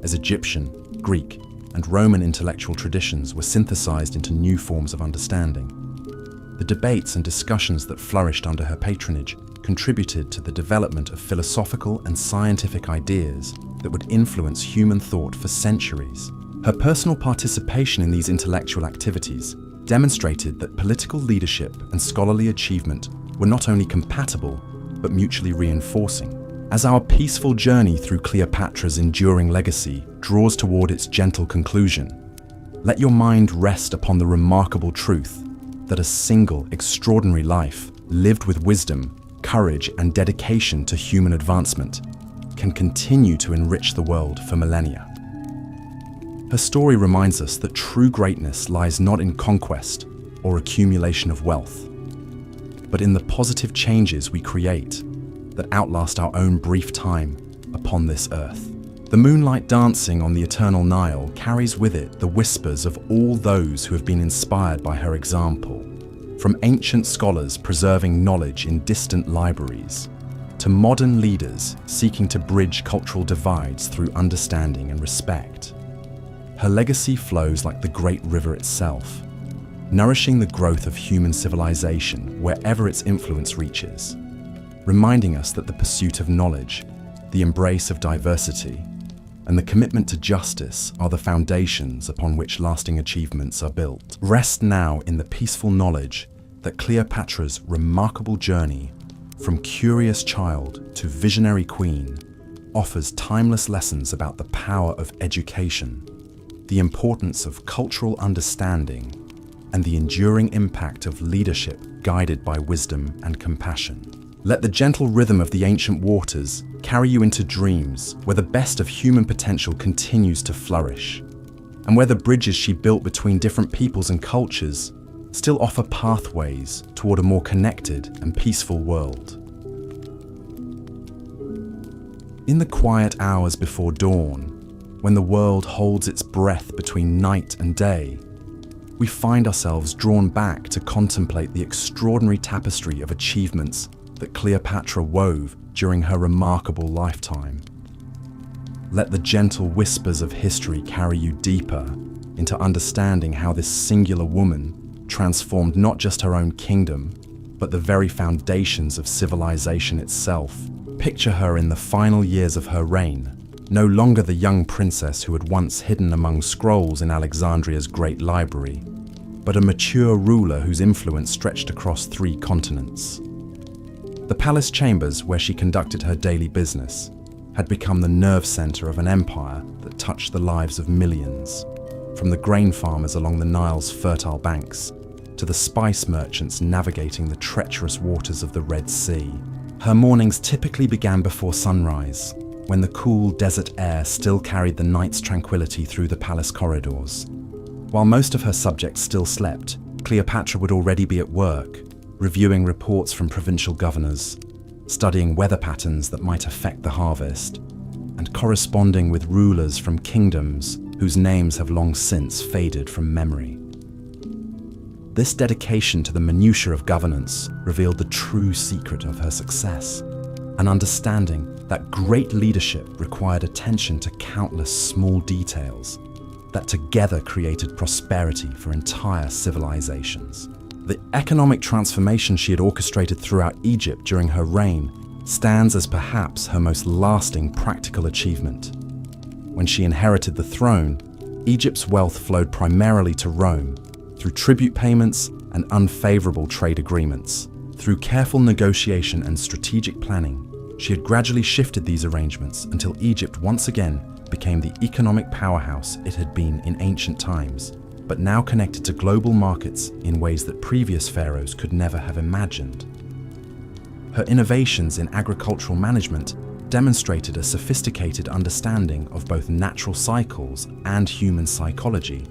S1: as Egyptian, Greek, and Roman intellectual traditions were synthesized into new forms of understanding. The debates and discussions that flourished under her patronage contributed to the development of philosophical and scientific ideas that would influence human thought for centuries. Her personal participation in these intellectual activities demonstrated that political leadership and scholarly achievement were not only compatible, but mutually reinforcing. As our peaceful journey through Cleopatra's enduring legacy draws toward its gentle conclusion, let your mind rest upon the remarkable truth that a single extraordinary life, lived with wisdom, courage, and dedication to human advancement, can continue to enrich the world for millennia. Her story reminds us that true greatness lies not in conquest or accumulation of wealth, but in the positive changes we create that outlast our own brief time upon this earth. The moonlight dancing on the eternal Nile carries with it the whispers of all those who have been inspired by her example, from ancient scholars preserving knowledge in distant libraries, to modern leaders seeking to bridge cultural divides through understanding and respect. Her legacy flows like the great river itself, nourishing the growth of human civilization wherever its influence reaches, reminding us that the pursuit of knowledge, the embrace of diversity, and the commitment to justice are the foundations upon which lasting achievements are built. Rest now in the peaceful knowledge that Cleopatra's remarkable journey from curious child to visionary queen offers timeless lessons about the power of education, the importance of cultural understanding, and the enduring impact of leadership guided by wisdom and compassion. Let the gentle rhythm of the ancient waters carry you into dreams where the best of human potential continues to flourish, and where the bridges she built between different peoples and cultures still offer pathways toward a more connected and peaceful world. In the quiet hours before dawn, when the world holds its breath between night and day, we find ourselves drawn back to contemplate the extraordinary tapestry of achievements that Cleopatra wove during her remarkable lifetime. Let the gentle whispers of history carry you deeper into understanding how this singular woman transformed not just her own kingdom, but the very foundations of civilization itself. Picture her in the final years of her reign, no longer the young princess who had once hidden among scrolls in Alexandria's great library, but a mature ruler whose influence stretched across 3 continents. The palace chambers where she conducted her daily business had become the nerve center of an empire that touched the lives of millions, from the grain farmers along the Nile's fertile banks to the spice merchants navigating the treacherous waters of the Red Sea. Her mornings typically began before sunrise, when the cool desert air still carried the night's tranquility through the palace corridors. While most of her subjects still slept, Cleopatra would already be at work, reviewing reports from provincial governors, studying weather patterns that might affect the harvest, and corresponding with rulers from kingdoms whose names have long since faded from memory. This dedication to the minutiae of governance revealed the true secret of her success, an understanding that great leadership required attention to countless small details that together created prosperity for entire civilizations. The economic transformation she had orchestrated throughout Egypt during her reign stands as perhaps her most lasting practical achievement. When she inherited the throne, Egypt's wealth flowed primarily to Rome through tribute payments and unfavorable trade agreements. Through careful negotiation and strategic planning, she had gradually shifted these arrangements until Egypt once again became the economic powerhouse it had been in ancient times, but now connected to global markets in ways that previous pharaohs could never have imagined. Her innovations in agricultural management demonstrated a sophisticated understanding of both natural cycles and human psychology.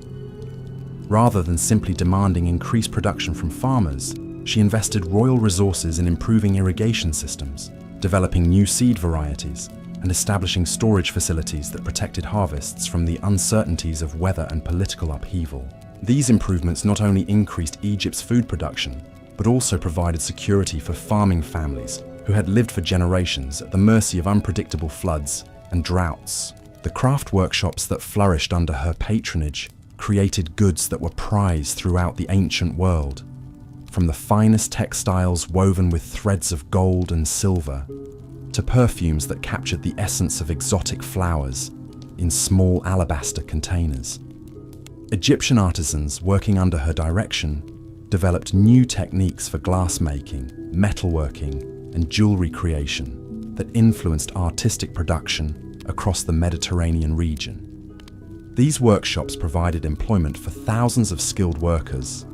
S1: Rather than simply demanding increased production from farmers, she invested royal resources in improving irrigation systems, developing new seed varieties, and establishing storage facilities that protected harvests from the uncertainties of weather and political upheaval. These improvements not only increased Egypt's food production, but also provided security for farming families who had lived for generations at the mercy of unpredictable floods and droughts. The craft workshops that flourished under her patronage created goods that were prized throughout the ancient world, from the finest textiles woven with threads of gold and silver, to perfumes that captured the essence of exotic flowers in small alabaster containers. Egyptian artisans working under her direction developed new techniques for glassmaking, metalworking, and jewelry creation that influenced artistic production across the Mediterranean region. These workshops provided employment for thousands of skilled workers,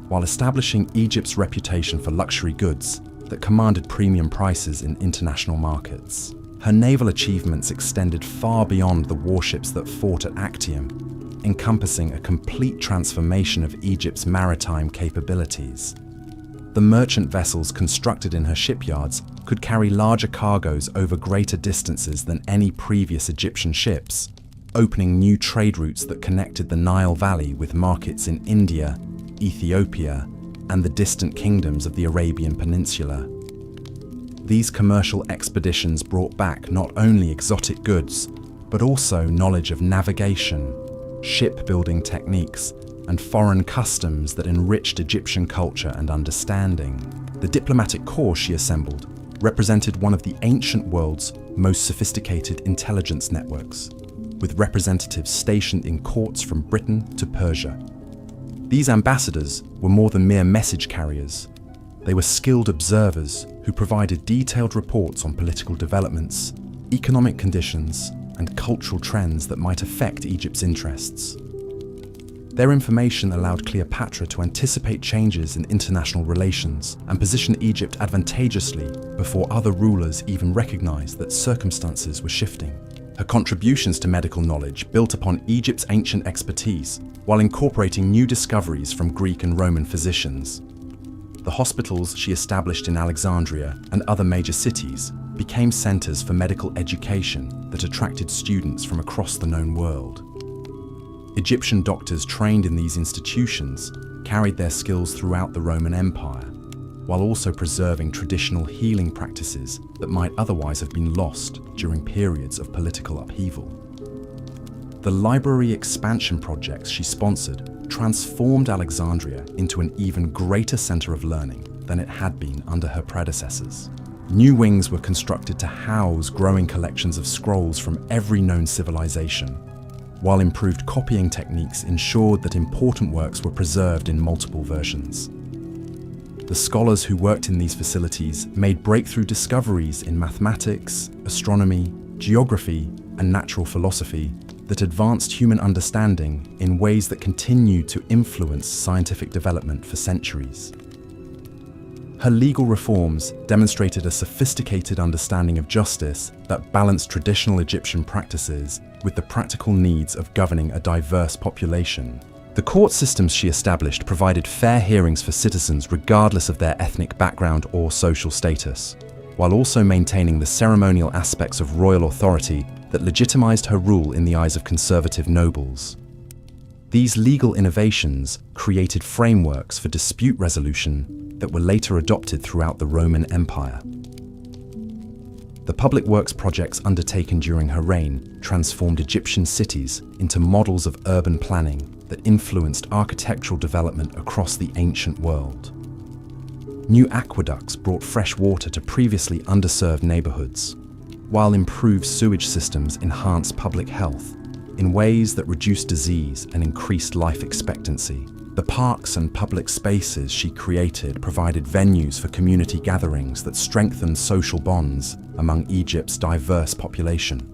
S1: while establishing Egypt's reputation for luxury goods that commanded premium prices in international markets. Her naval achievements extended far beyond the warships that fought at Actium, encompassing a complete transformation of Egypt's maritime capabilities. The merchant vessels constructed in her shipyards could carry larger cargoes over greater distances than any previous Egyptian ships, opening new trade routes that connected the Nile Valley with markets in India, Ethiopia, and the distant kingdoms of the Arabian Peninsula. These commercial expeditions brought back not only exotic goods, but also knowledge of navigation, shipbuilding techniques, and foreign customs that enriched Egyptian culture and understanding. The diplomatic corps she assembled represented one of the ancient world's most sophisticated intelligence networks, with representatives stationed in courts from Britain to Persia. These ambassadors were more than mere message carriers. They were skilled observers who provided detailed reports on political developments, economic conditions, and cultural trends that might affect Egypt's interests. Their information allowed Cleopatra to anticipate changes in international relations and position Egypt advantageously before other rulers even recognized that circumstances were shifting. Her contributions to medical knowledge built upon Egypt's ancient expertise while incorporating new discoveries from Greek and Roman physicians. The hospitals she established in Alexandria and other major cities became centers for medical education that attracted students from across the known world. Egyptian doctors trained in these institutions carried their skills throughout the Roman Empire, while also preserving traditional healing practices that might otherwise have been lost during periods of political upheaval. The library expansion projects she sponsored transformed Alexandria into an even greater center of learning than it had been under her predecessors. New wings were constructed to house growing collections of scrolls from every known civilization, while improved copying techniques ensured that important works were preserved in multiple versions. The scholars who worked in these facilities made breakthrough discoveries in mathematics, astronomy, geography, and natural philosophy that advanced human understanding in ways that continued to influence scientific development for centuries. Her legal reforms demonstrated a sophisticated understanding of justice that balanced traditional Egyptian practices with the practical needs of governing a diverse population. The court systems she established provided fair hearings for citizens regardless of their ethnic background or social status, while also maintaining the ceremonial aspects of royal authority that legitimized her rule in the eyes of conservative nobles. These legal innovations created frameworks for dispute resolution that were later adopted throughout the Roman Empire. The public works projects undertaken during her reign transformed Egyptian cities into models of urban planning that influenced architectural development across the ancient world. New aqueducts brought fresh water to previously underserved neighborhoods, while improved sewage systems enhanced public health in ways that reduced disease and increased life expectancy. The parks and public spaces she created provided venues for community gatherings that strengthened social bonds among Egypt's diverse population.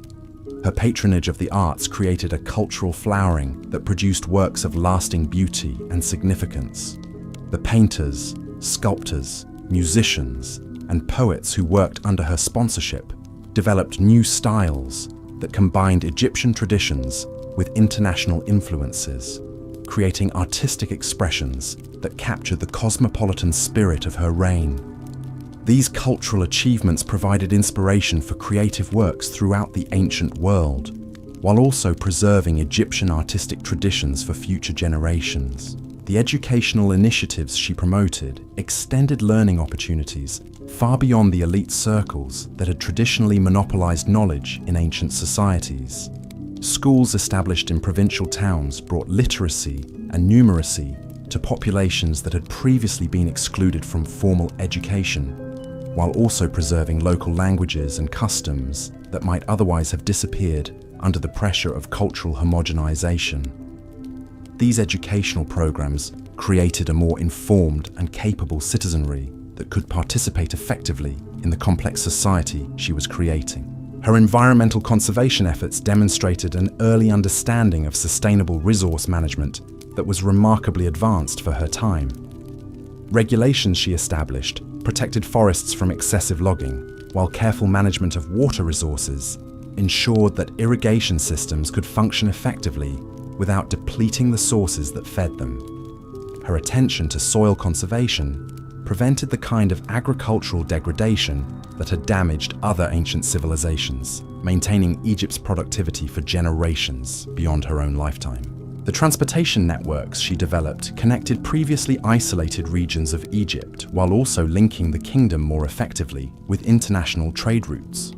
S1: Her patronage of the arts created a cultural flowering that produced works of lasting beauty and significance. The painters, sculptors, musicians, and poets who worked under her sponsorship developed new styles that combined Egyptian traditions with international influences, creating artistic expressions that captured the cosmopolitan spirit of her reign. These cultural achievements provided inspiration for creative works throughout the ancient world, while also preserving Egyptian artistic traditions for future generations. The educational initiatives she promoted extended learning opportunities far beyond the elite circles that had traditionally monopolized knowledge in ancient societies. Schools established in provincial towns brought literacy and numeracy to populations that had previously been excluded from formal education, while also preserving local languages and customs that might otherwise have disappeared under the pressure of cultural homogenization. These educational programs created a more informed and capable citizenry that could participate effectively in the complex society she was creating. Her environmental conservation efforts demonstrated an early understanding of sustainable resource management that was remarkably advanced for her time. Regulations she established protected forests from excessive logging, while careful management of water resources ensured that irrigation systems could function effectively without depleting the sources that fed them. Her attention to soil conservation prevented the kind of agricultural degradation that had damaged other ancient civilizations, maintaining Egypt's productivity for generations beyond her own lifetime. The transportation networks she developed connected previously isolated regions of Egypt while also linking the kingdom more effectively with international trade routes.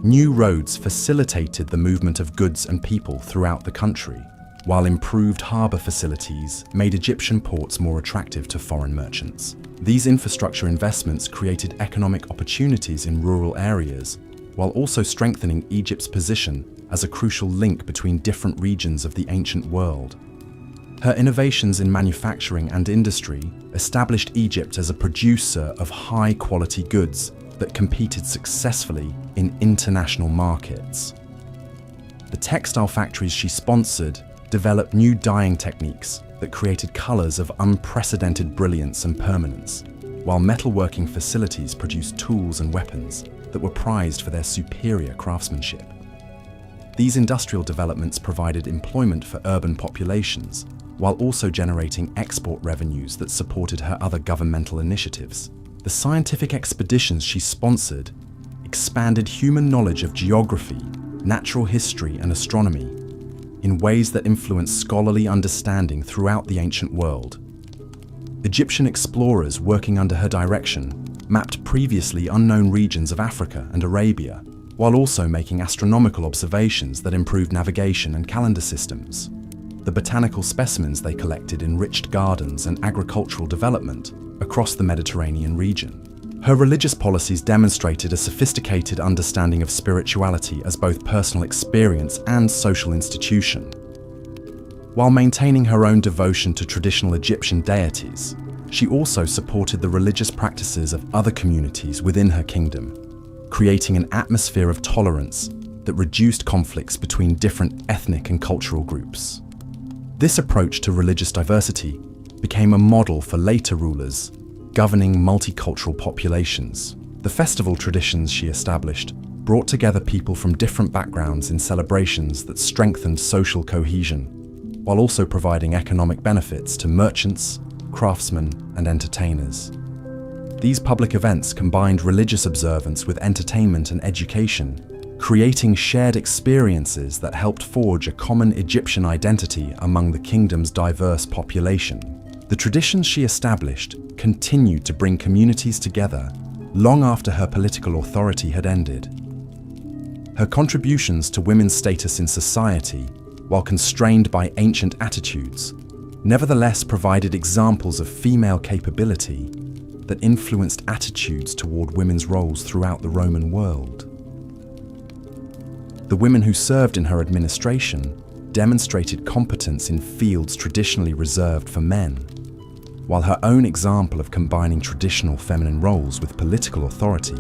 S1: New roads facilitated the movement of goods and people throughout the country, while improved harbour facilities made Egyptian ports more attractive to foreign merchants. These infrastructure investments created economic opportunities in rural areas, while also strengthening Egypt's position as a crucial link between different regions of the ancient world. Her innovations in manufacturing and industry established Egypt as a producer of high-quality goods that competed successfully in international markets. The textile factories she sponsored developed new dyeing techniques that created colours of unprecedented brilliance and permanence, while metalworking facilities produced tools and weapons that were prized for their superior craftsmanship. These industrial developments provided employment for urban populations, while also generating export revenues that supported her other governmental initiatives. The scientific expeditions she sponsored expanded human knowledge of geography, natural history, and astronomy in ways that influenced scholarly understanding throughout the ancient world. Egyptian explorers working under her direction mapped previously unknown regions of Africa and Arabia, while also making astronomical observations that improved navigation and calendar systems. The botanical specimens they collected enriched gardens and agricultural development across the Mediterranean region. Her religious policies demonstrated a sophisticated understanding of spirituality as both personal experience and social institution. While maintaining her own devotion to traditional Egyptian deities, she also supported the religious practices of other communities within her kingdom, creating an atmosphere of tolerance that reduced conflicts between different ethnic and cultural groups. This approach to religious diversity became a model for later rulers governing multicultural populations. The festival traditions she established brought together people from different backgrounds in celebrations that strengthened social cohesion, while also providing economic benefits to merchants, craftsmen, and entertainers. These public events combined religious observance with entertainment and education, creating shared experiences that helped forge a common Egyptian identity among the kingdom's diverse population. The traditions she established continued to bring communities together long after her political authority had ended. Her contributions to women's status in society, while constrained by ancient attitudes, nevertheless provided examples of female capability that influenced attitudes toward women's roles throughout the Roman world. The women who served in her administration demonstrated competence in fields traditionally reserved for men, while her own example of combining traditional feminine roles with political authority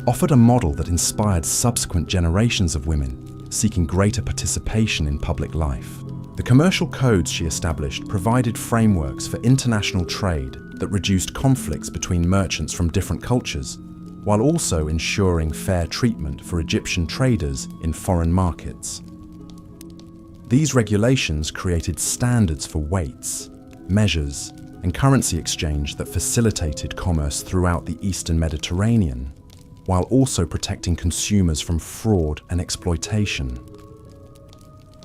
S1: offered a model that inspired subsequent generations of women seeking greater participation in public life. The commercial codes she established provided frameworks for international trade that reduced conflicts between merchants from different cultures, while also ensuring fair treatment for Egyptian traders in foreign markets. These regulations created standards for weights, measures, and currency exchange that facilitated commerce throughout the Eastern Mediterranean, while also protecting consumers from fraud and exploitation.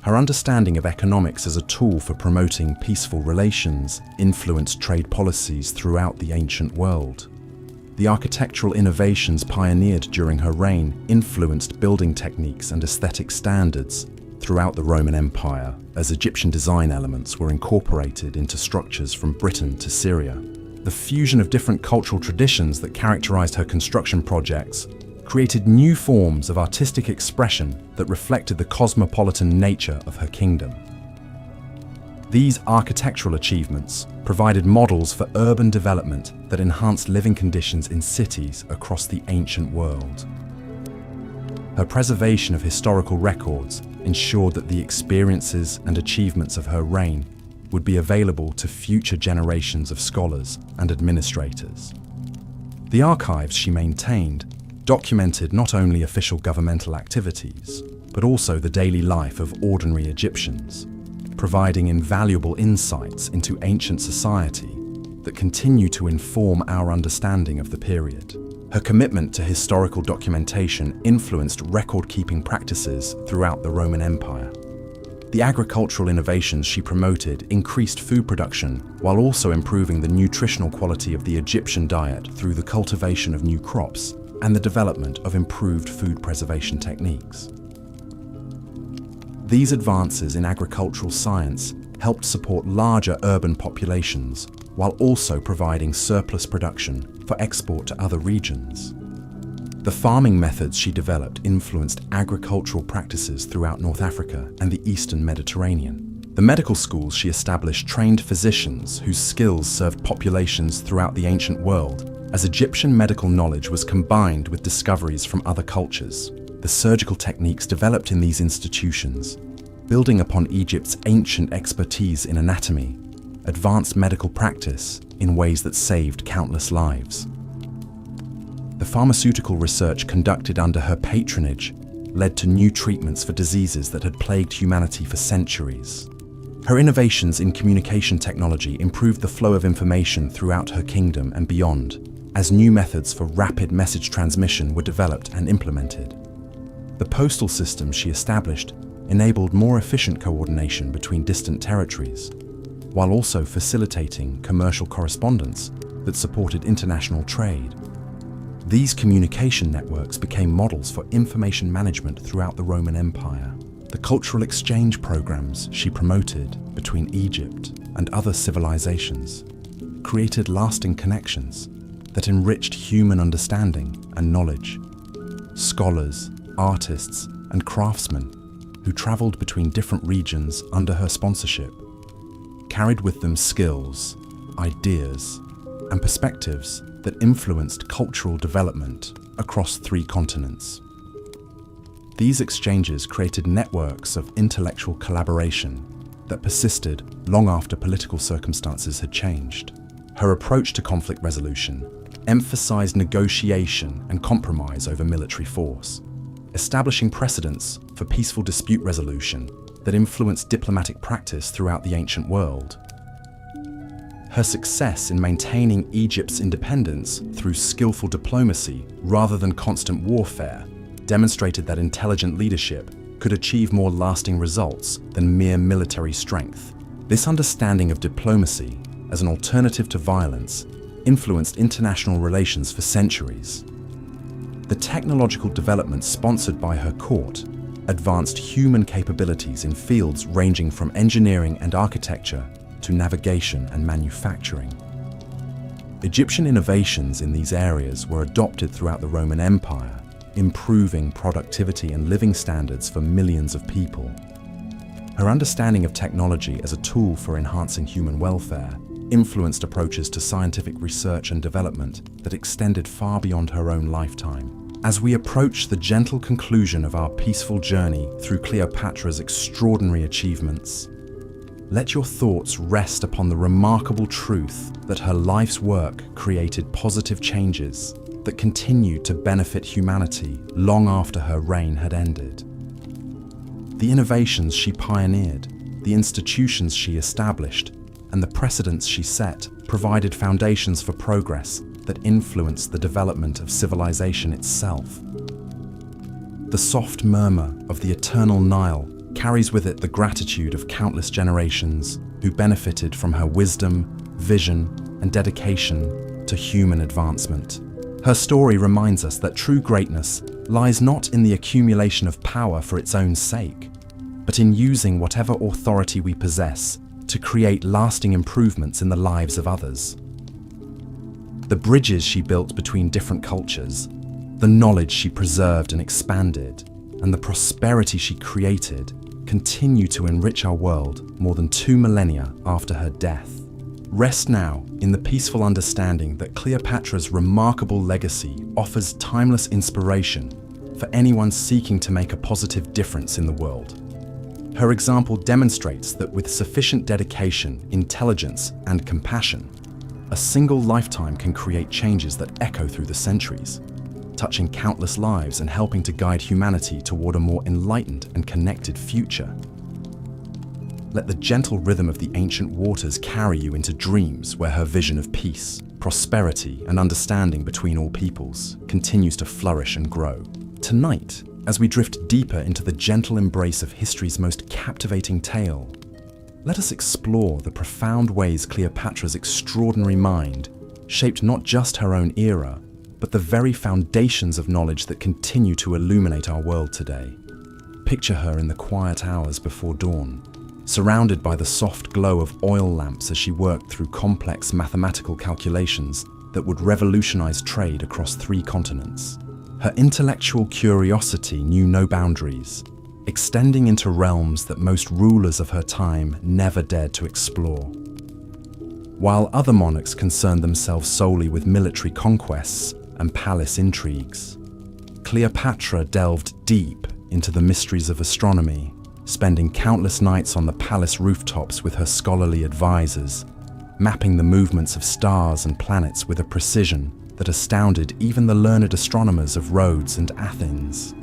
S1: Her understanding of economics as a tool for promoting peaceful relations influenced trade policies throughout the ancient world. The architectural innovations pioneered during her reign influenced building techniques and aesthetic standards throughout the Roman Empire, as Egyptian design elements were incorporated into structures from Britain to Syria. The fusion of different cultural traditions that characterized her construction projects created new forms of artistic expression that reflected the cosmopolitan nature of her kingdom. These architectural achievements provided models for urban development that enhanced living conditions in cities across the ancient world. Her preservation of historical records ensured that the experiences and achievements of her reign would be available to future generations of scholars and administrators. The archives she maintained documented not only official governmental activities, but also the daily life of ordinary Egyptians, providing invaluable insights into ancient society that continue to inform our understanding of the period. Her commitment to historical documentation influenced record-keeping practices throughout the Roman Empire. The agricultural innovations she promoted increased food production while also improving the nutritional quality of the Egyptian diet through the cultivation of new crops and the development of improved food preservation techniques. These advances in agricultural science helped support larger urban populations while also providing surplus production for export to other regions. The farming methods she developed influenced agricultural practices throughout North Africa and the Eastern Mediterranean. The medical schools she established trained physicians whose skills served populations throughout the ancient world as Egyptian medical knowledge was combined with discoveries from other cultures. The surgical techniques developed in these institutions, building upon Egypt's ancient expertise in anatomy, advanced medical practice in ways that saved countless lives. The pharmaceutical research conducted under her patronage led to new treatments for diseases that had plagued humanity for centuries. Her innovations in communication technology improved the flow of information throughout her kingdom and beyond, as new methods for rapid message transmission were developed and implemented. The postal system she established enabled more efficient coordination between distant territories, while also facilitating commercial correspondence that supported international trade. These communication networks became models for information management throughout the Roman Empire. The cultural exchange programs she promoted between Egypt and other civilizations created lasting connections that enriched human understanding and knowledge. Scholars, artists, and craftsmen who traveled between different regions under her sponsorship carried with them skills, ideas, and perspectives that influenced cultural development across 3 continents. These exchanges created networks of intellectual collaboration that persisted long after political circumstances had changed. Her approach to conflict resolution emphasized negotiation and compromise over military force, establishing precedents for peaceful dispute resolution that influenced diplomatic practice throughout the ancient world. Her success in maintaining Egypt's independence through skillful diplomacy rather than constant warfare demonstrated that intelligent leadership could achieve more lasting results than mere military strength. This understanding of diplomacy as an alternative to violence influenced international relations for centuries. The technological developments sponsored by her court advanced human capabilities in fields ranging from engineering and architecture to navigation and manufacturing. Egyptian innovations in these areas were adopted throughout the Roman Empire, improving productivity and living standards for millions of people. Her understanding of technology as a tool for enhancing human welfare influenced approaches to scientific research and development that extended far beyond her own lifetime. As we approach the gentle conclusion of our peaceful journey through Cleopatra's extraordinary achievements, let your thoughts rest upon the remarkable truth that her life's work created positive changes that continued to benefit humanity long after her reign had ended. The innovations she pioneered, the institutions she established, and the precedents she set provided foundations for progress that influenced the development of civilization itself. The soft murmur of the eternal Nile carries with it the gratitude of countless generations who benefited from her wisdom, vision, and dedication to human advancement. Her story reminds us that true greatness lies not in the accumulation of power for its own sake, but in using whatever authority we possess to create lasting improvements in the lives of others. The bridges she built between different cultures, the knowledge she preserved and expanded, and the prosperity she created continue to enrich our world more than 2 millennia after her death. Rest now in the peaceful understanding that Cleopatra's remarkable legacy offers timeless inspiration for anyone seeking to make a positive difference in the world. Her example demonstrates that with sufficient dedication, intelligence, and compassion, a single lifetime can create changes that echo through the centuries, touching countless lives and helping to guide humanity toward a more enlightened and connected future. Let the gentle rhythm of the ancient waters carry you into dreams where her vision of peace, prosperity, and understanding between all peoples continues to flourish and grow. Tonight, as we drift deeper into the gentle embrace of history's most captivating tale, let us explore the profound ways Cleopatra's extraordinary mind shaped not just her own era, but the very foundations of knowledge that continue to illuminate our world today. Picture her in the quiet hours before dawn, surrounded by the soft glow of oil lamps as she worked through complex mathematical calculations that would revolutionize trade across 3 continents. Her intellectual curiosity knew no boundaries, extending into realms that most rulers of her time never dared to explore. While other monarchs concerned themselves solely with military conquests and palace intrigues, Cleopatra delved deep into the mysteries of astronomy, spending countless nights on the palace rooftops with her scholarly advisors, mapping the movements of stars and planets with a precision that astounded even the learned astronomers of Rhodes and Athens.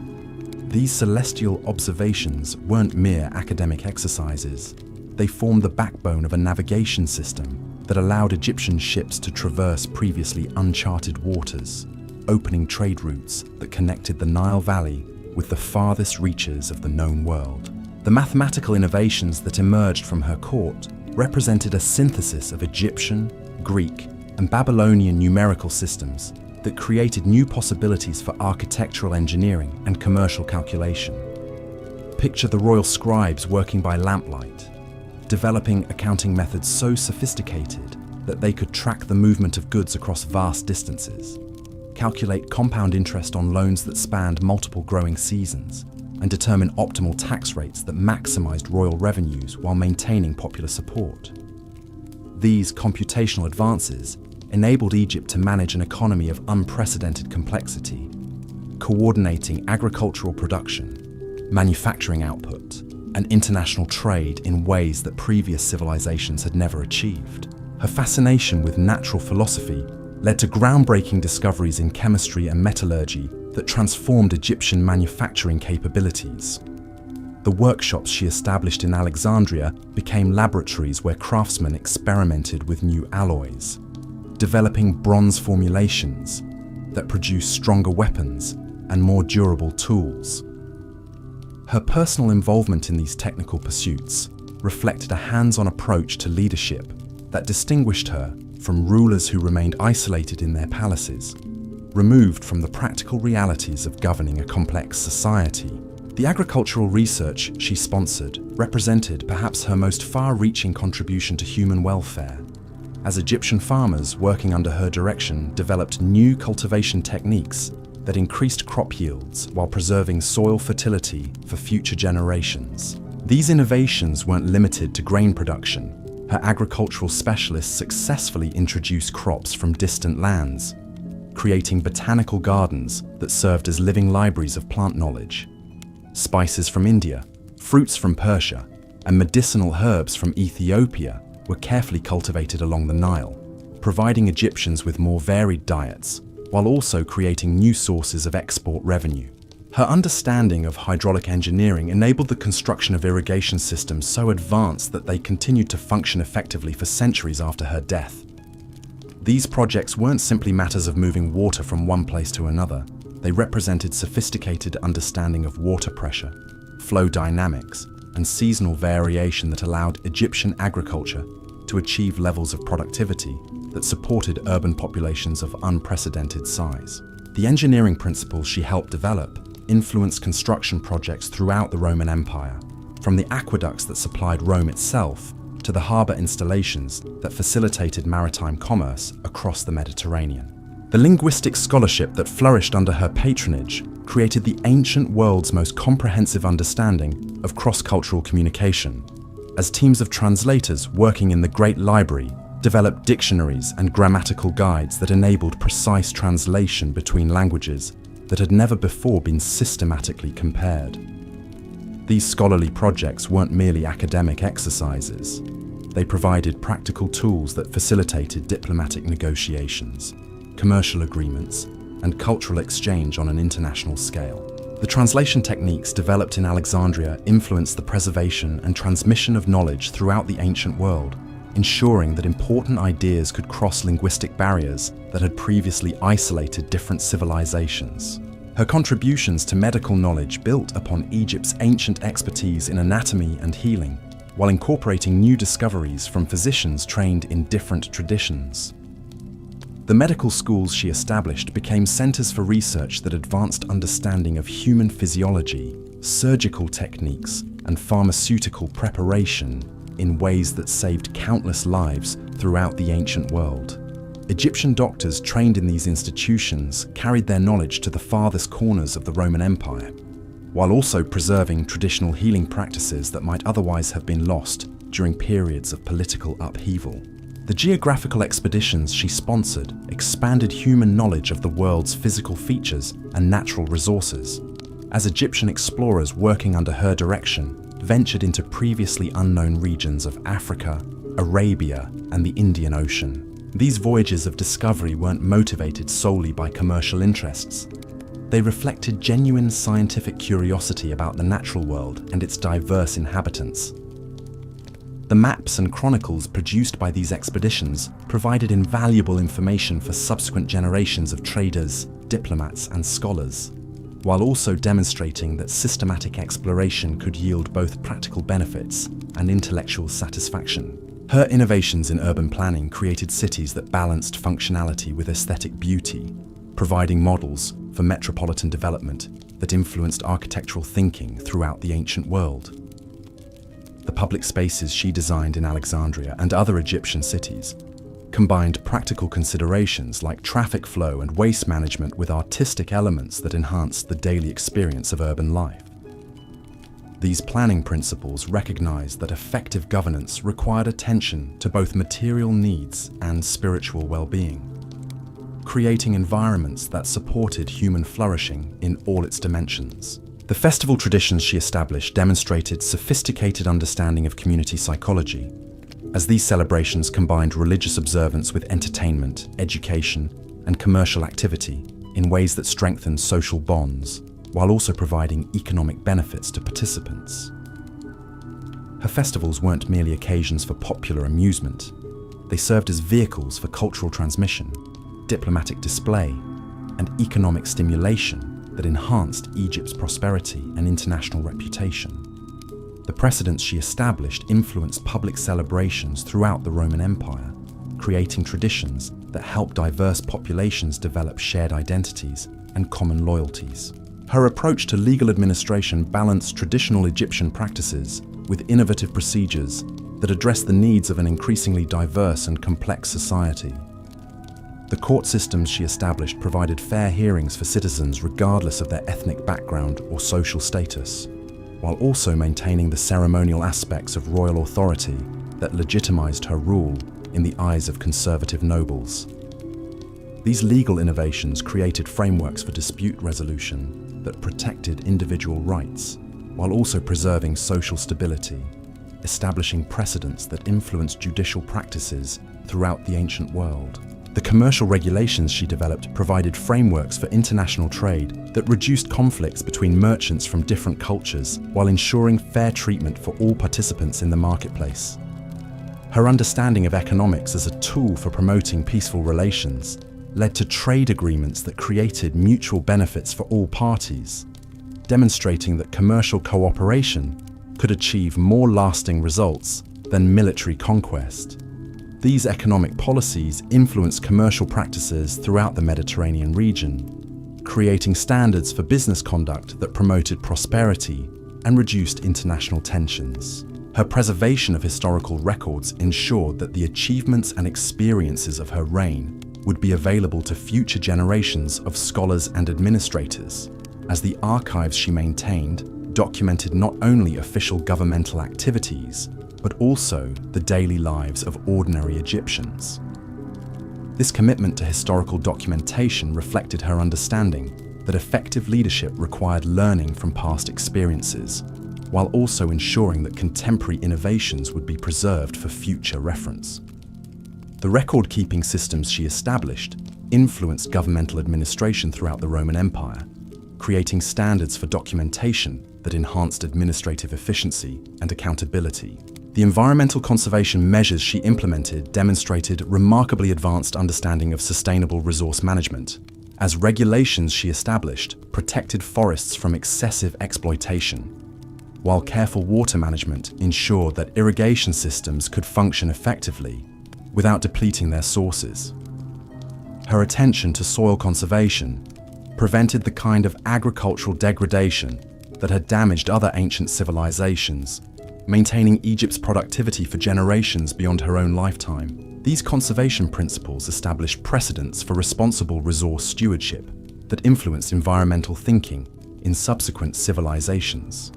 S1: These celestial observations weren't mere academic exercises. They formed the backbone of a navigation system that allowed Egyptian ships to traverse previously uncharted waters, opening trade routes that connected the Nile Valley with the farthest reaches of the known world. The mathematical innovations that emerged from her court represented a synthesis of Egyptian, Greek, and Babylonian numerical systems that created new possibilities for architectural engineering and commercial calculation. Picture the royal scribes working by lamplight, developing accounting methods so sophisticated that they could track the movement of goods across vast distances, calculate compound interest on loans that spanned multiple growing seasons, and determine optimal tax rates that maximized royal revenues while maintaining popular support. These computational advances enabled Egypt to manage an economy of unprecedented complexity, coordinating agricultural production, manufacturing output, and international trade in ways that previous civilizations had never achieved. Her fascination with natural philosophy led to groundbreaking discoveries in chemistry and metallurgy that transformed Egyptian manufacturing capabilities. The workshops she established in Alexandria became laboratories where craftsmen experimented with new alloys, developing bronze formulations that produced stronger weapons and more durable tools. Her personal involvement in these technical pursuits reflected a hands-on approach to leadership that distinguished her from rulers who remained isolated in their palaces, removed from the practical realities of governing a complex society. The agricultural research she sponsored represented perhaps her most far-reaching contribution to human welfare, as Egyptian farmers working under her direction developed new cultivation techniques that increased crop yields while preserving soil fertility for future generations. These innovations weren't limited to grain production. Her agricultural specialists successfully introduced crops from distant lands, creating botanical gardens that served as living libraries of plant knowledge. Spices from India, fruits from Persia, and medicinal herbs from Ethiopia were carefully cultivated along the Nile, providing Egyptians with more varied diets, while also creating new sources of export revenue. Her understanding of hydraulic engineering enabled the construction of irrigation systems so advanced that they continued to function effectively for centuries after her death. These projects weren't simply matters of moving water from one place to another. They represented sophisticated understanding of water pressure, flow dynamics, and seasonal variation that allowed Egyptian agriculture to achieve levels of productivity that supported urban populations of unprecedented size. The engineering principles she helped develop influenced construction projects throughout the Roman Empire, from the aqueducts that supplied Rome itself to the harbour installations that facilitated maritime commerce across the Mediterranean. The linguistic scholarship that flourished under her patronage created the ancient world's most comprehensive understanding of cross-cultural communication, as teams of translators working in the Great Library developed dictionaries and grammatical guides that enabled precise translation between languages that had never before been systematically compared. These scholarly projects weren't merely academic exercises. They provided practical tools that facilitated diplomatic negotiations, commercial agreements, and cultural exchange on an international scale. The translation techniques developed in Alexandria influenced the preservation and transmission of knowledge throughout the ancient world, ensuring that important ideas could cross linguistic barriers that had previously isolated different civilizations. Her contributions to medical knowledge built upon Egypt's ancient expertise in anatomy and healing, while incorporating new discoveries from physicians trained in different traditions. The medical schools she established became centers for research that advanced understanding of human physiology, surgical techniques, and pharmaceutical preparation in ways that saved countless lives throughout the ancient world. Egyptian doctors trained in these institutions carried their knowledge to the farthest corners of the Roman Empire, while also preserving traditional healing practices that might otherwise have been lost during periods of political upheaval. The geographical expeditions she sponsored expanded human knowledge of the world's physical features and natural resources, as Egyptian explorers working under her direction ventured into previously unknown regions of Africa, Arabia, and the Indian Ocean. These voyages of discovery weren't motivated solely by commercial interests. They reflected genuine scientific curiosity about the natural world and its diverse inhabitants. The maps and chronicles produced by these expeditions provided invaluable information for subsequent generations of traders, diplomats, and scholars, while also demonstrating that systematic exploration could yield both practical benefits and intellectual satisfaction. Her innovations in urban planning created cities that balanced functionality with aesthetic beauty, providing models for metropolitan development that influenced architectural thinking throughout the ancient world. The public spaces she designed in Alexandria and other Egyptian cities combined practical considerations like traffic flow and waste management with artistic elements that enhanced the daily experience of urban life. These planning principles recognized that effective governance required attention to both material needs and spiritual well-being, creating environments that supported human flourishing in all its dimensions. The festival traditions she established demonstrated sophisticated understanding of community psychology, as these celebrations combined religious observance with entertainment, education, and commercial activity in ways that strengthened social bonds, while also providing economic benefits to participants. Her festivals weren't merely occasions for popular amusement. They served as vehicles for cultural transmission, diplomatic display, and economic stimulation that enhanced Egypt's prosperity and international reputation. The precedents she established influenced public celebrations throughout the Roman Empire, creating traditions that helped diverse populations develop shared identities and common loyalties. Her approach to legal administration balanced traditional Egyptian practices with innovative procedures that addressed the needs of an increasingly diverse and complex society. The court systems she established provided fair hearings for citizens regardless of their ethnic background or social status, while also maintaining the ceremonial aspects of royal authority that legitimized her rule in the eyes of conservative nobles. These legal innovations created frameworks for dispute resolution that protected individual rights, while also preserving social stability, establishing precedents that influenced judicial practices throughout the ancient world. The commercial regulations she developed provided frameworks for international trade that reduced conflicts between merchants from different cultures while ensuring fair treatment for all participants in the marketplace. Her understanding of economics as a tool for promoting peaceful relations led to trade agreements that created mutual benefits for all parties, demonstrating that commercial cooperation could achieve more lasting results than military conquest. These economic policies influenced commercial practices throughout the Mediterranean region, creating standards for business conduct that promoted prosperity and reduced international tensions. Her preservation of historical records ensured that the achievements and experiences of her reign would be available to future generations of scholars and administrators, as the archives she maintained documented not only official governmental activities, but also the daily lives of ordinary Egyptians. This commitment to historical documentation reflected her understanding that effective leadership required learning from past experiences, while also ensuring that contemporary innovations would be preserved for future reference. The record-keeping systems she established influenced governmental administration throughout the Roman Empire, creating standards for documentation that enhanced administrative efficiency and accountability. The environmental conservation measures she implemented demonstrated remarkably advanced understanding of sustainable resource management, as regulations she established protected forests from excessive exploitation, while careful water management ensured that irrigation systems could function effectively without depleting their sources. Her attention to soil conservation prevented the kind of agricultural degradation that had damaged other ancient civilizations, maintaining Egypt's productivity for generations beyond her own lifetime. These conservation principles established precedents for responsible resource stewardship that influenced environmental thinking in subsequent civilizations.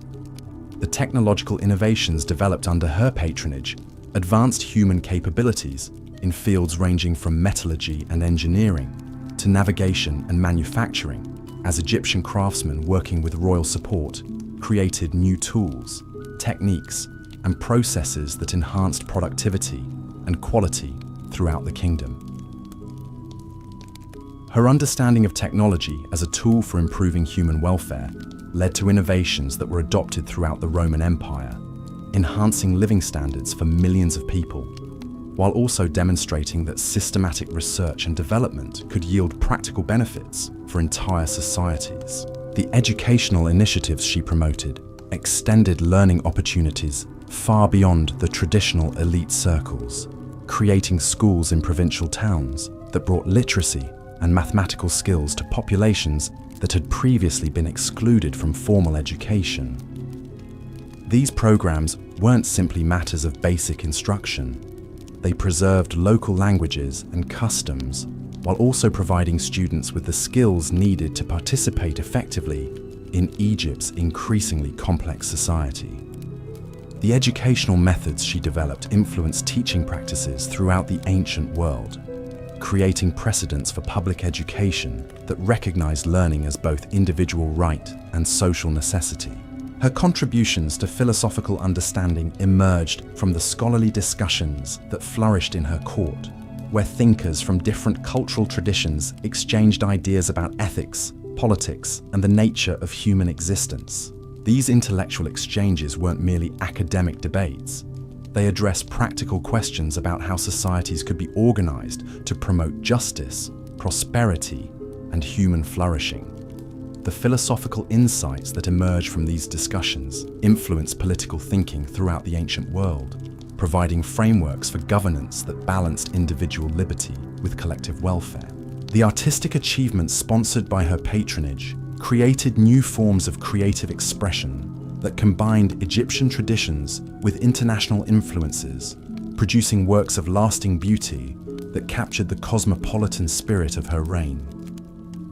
S1: The technological innovations developed under her patronage advanced human capabilities in fields ranging from metallurgy and engineering to navigation and manufacturing, as Egyptian craftsmen working with royal support created new tools, techniques, and processes that enhanced productivity and quality throughout the kingdom. Her understanding of technology as a tool for improving human welfare led to innovations that were adopted throughout the Roman Empire, enhancing living standards for millions of people, while also demonstrating that systematic research and development could yield practical benefits for entire societies. The educational initiatives she promoted extended learning opportunities far beyond the traditional elite circles, creating schools in provincial towns that brought literacy and mathematical skills to populations that had previously been excluded from formal education. These programs weren't simply matters of basic instruction. They preserved local languages and customs, while also providing students with the skills needed to participate effectively in Egypt's increasingly complex society. The educational methods she developed influenced teaching practices throughout the ancient world, creating precedents for public education that recognized learning as both individual right and social necessity. Her contributions to philosophical understanding emerged from the scholarly discussions that flourished in her court, where thinkers from different cultural traditions exchanged ideas about ethics, politics, and the nature of human existence. These intellectual exchanges weren't merely academic debates. They addressed practical questions about how societies could be organized to promote justice, prosperity, and human flourishing. The philosophical insights that emerged from these discussions influenced political thinking throughout the ancient world, providing frameworks for governance that balanced individual liberty with collective welfare. The artistic achievements sponsored by her patronage created new forms of creative expression that combined Egyptian traditions with international influences, producing works of lasting beauty that captured the cosmopolitan spirit of her reign.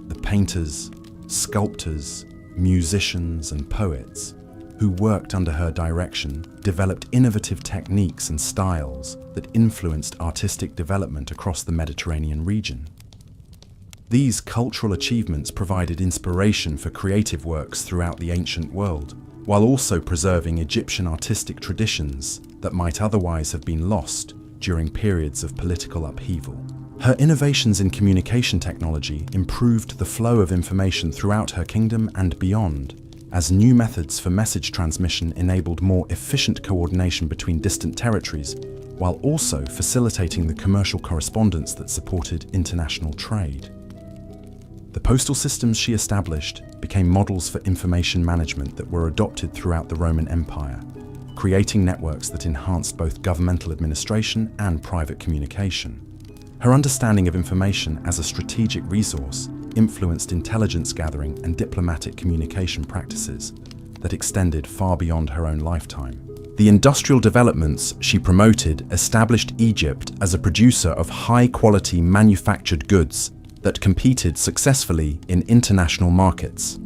S1: The painters, sculptors, musicians, and poets who worked under her direction developed innovative techniques and styles that influenced artistic development across the Mediterranean region. These cultural achievements provided inspiration for creative works throughout the ancient world, while also preserving Egyptian artistic traditions that might otherwise have been lost during periods of political upheaval. Her innovations in communication technology improved the flow of information throughout her kingdom and beyond, as new methods for message transmission enabled more efficient coordination between distant territories, while also facilitating the commercial correspondence that supported international trade. The postal systems she established became models for information management that were adopted throughout the Roman Empire, creating networks that enhanced both governmental administration and private communication. Her understanding of information as a strategic resource influenced intelligence gathering and diplomatic communication practices that extended far beyond her own lifetime. The industrial developments she promoted established Egypt as a producer of high-quality manufactured goods that competed successfully in international markets.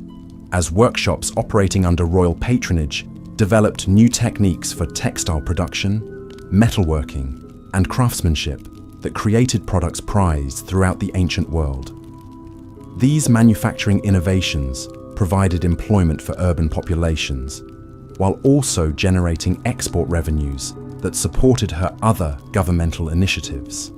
S1: as workshops operating under royal patronage developed new techniques for textile production, metalworking, and craftsmanship that created products prized throughout the ancient world. These manufacturing innovations provided employment for urban populations, while also generating export revenues that supported her other governmental initiatives.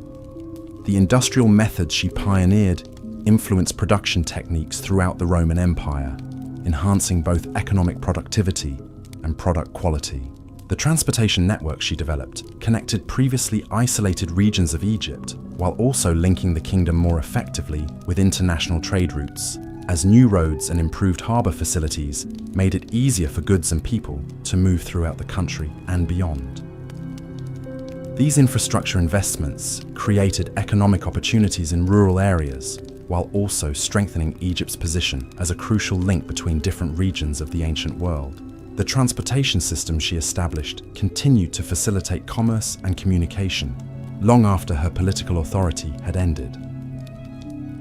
S1: The industrial methods she pioneered influenced production techniques throughout the Roman Empire, enhancing both economic productivity and product quality. The transportation network she developed connected previously isolated regions of Egypt, while also linking the kingdom more effectively with international trade routes, as new roads and improved harbour facilities made it easier for goods and people to move throughout the country and beyond. These infrastructure investments created economic opportunities in rural areas, while also strengthening Egypt's position as a crucial link between different regions of the ancient world. The transportation system she established continued to facilitate commerce and communication long after her political authority had ended.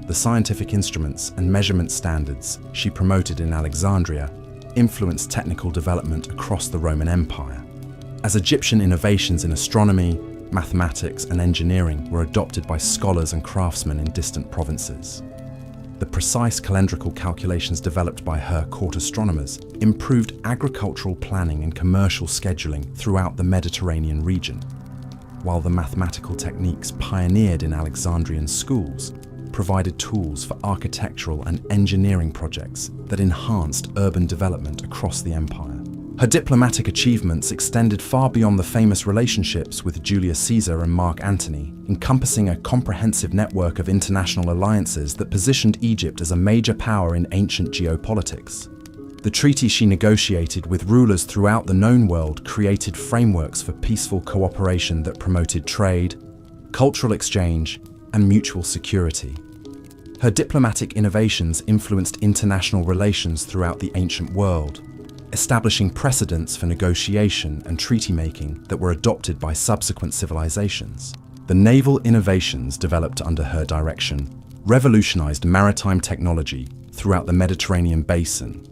S1: The scientific instruments and measurement standards she promoted in Alexandria influenced technical development across the Roman Empire, as Egyptian innovations in astronomy, mathematics, and engineering were adopted by scholars and craftsmen in distant provinces. The precise calendrical calculations developed by her court astronomers improved agricultural planning and commercial scheduling throughout the Mediterranean region, while the mathematical techniques pioneered in Alexandrian schools provided tools for architectural and engineering projects that enhanced urban development across the empire. Her diplomatic achievements extended far beyond the famous relationships with Julius Caesar and Mark Antony, encompassing a comprehensive network of international alliances that positioned Egypt as a major power in ancient geopolitics. The treaties she negotiated with rulers throughout the known world created frameworks for peaceful cooperation that promoted trade, cultural exchange, and mutual security. Her diplomatic innovations influenced international relations throughout the ancient world, establishing precedents for negotiation and treaty-making that were adopted by subsequent civilizations. The naval innovations developed under her direction revolutionized maritime technology throughout the Mediterranean basin,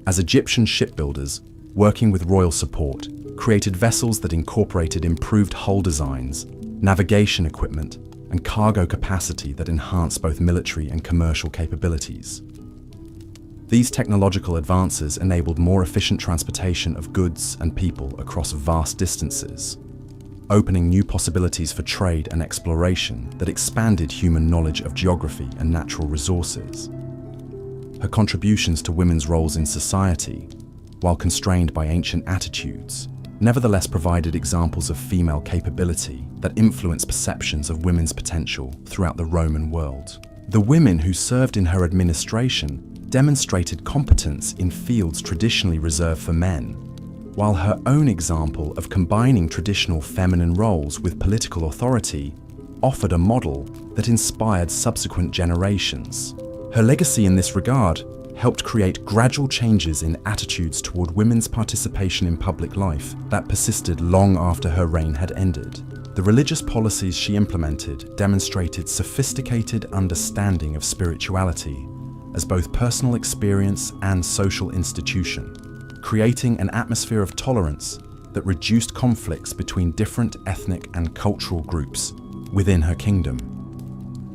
S1: as Egyptian shipbuilders, working with royal support, created vessels that incorporated improved hull designs, navigation equipment, and cargo capacity that enhanced both military and commercial capabilities. These technological advances enabled more efficient transportation of goods and people across vast distances, opening new possibilities for trade and exploration that expanded human knowledge of geography and natural resources. Her contributions to women's roles in society, while constrained by ancient attitudes, nevertheless provided examples of female capability that influenced perceptions of women's potential throughout the Roman world. The women who served in her administration demonstrated competence in fields traditionally reserved for men, while her own example of combining traditional feminine roles with political authority offered a model that inspired subsequent generations. Her legacy in this regard helped create gradual changes in attitudes toward women's participation in public life that persisted long after her reign had ended. The religious policies she implemented demonstrated sophisticated understanding of spirituality as both personal experience and social institution, creating an atmosphere of tolerance that reduced conflicts between different ethnic and cultural groups within her kingdom.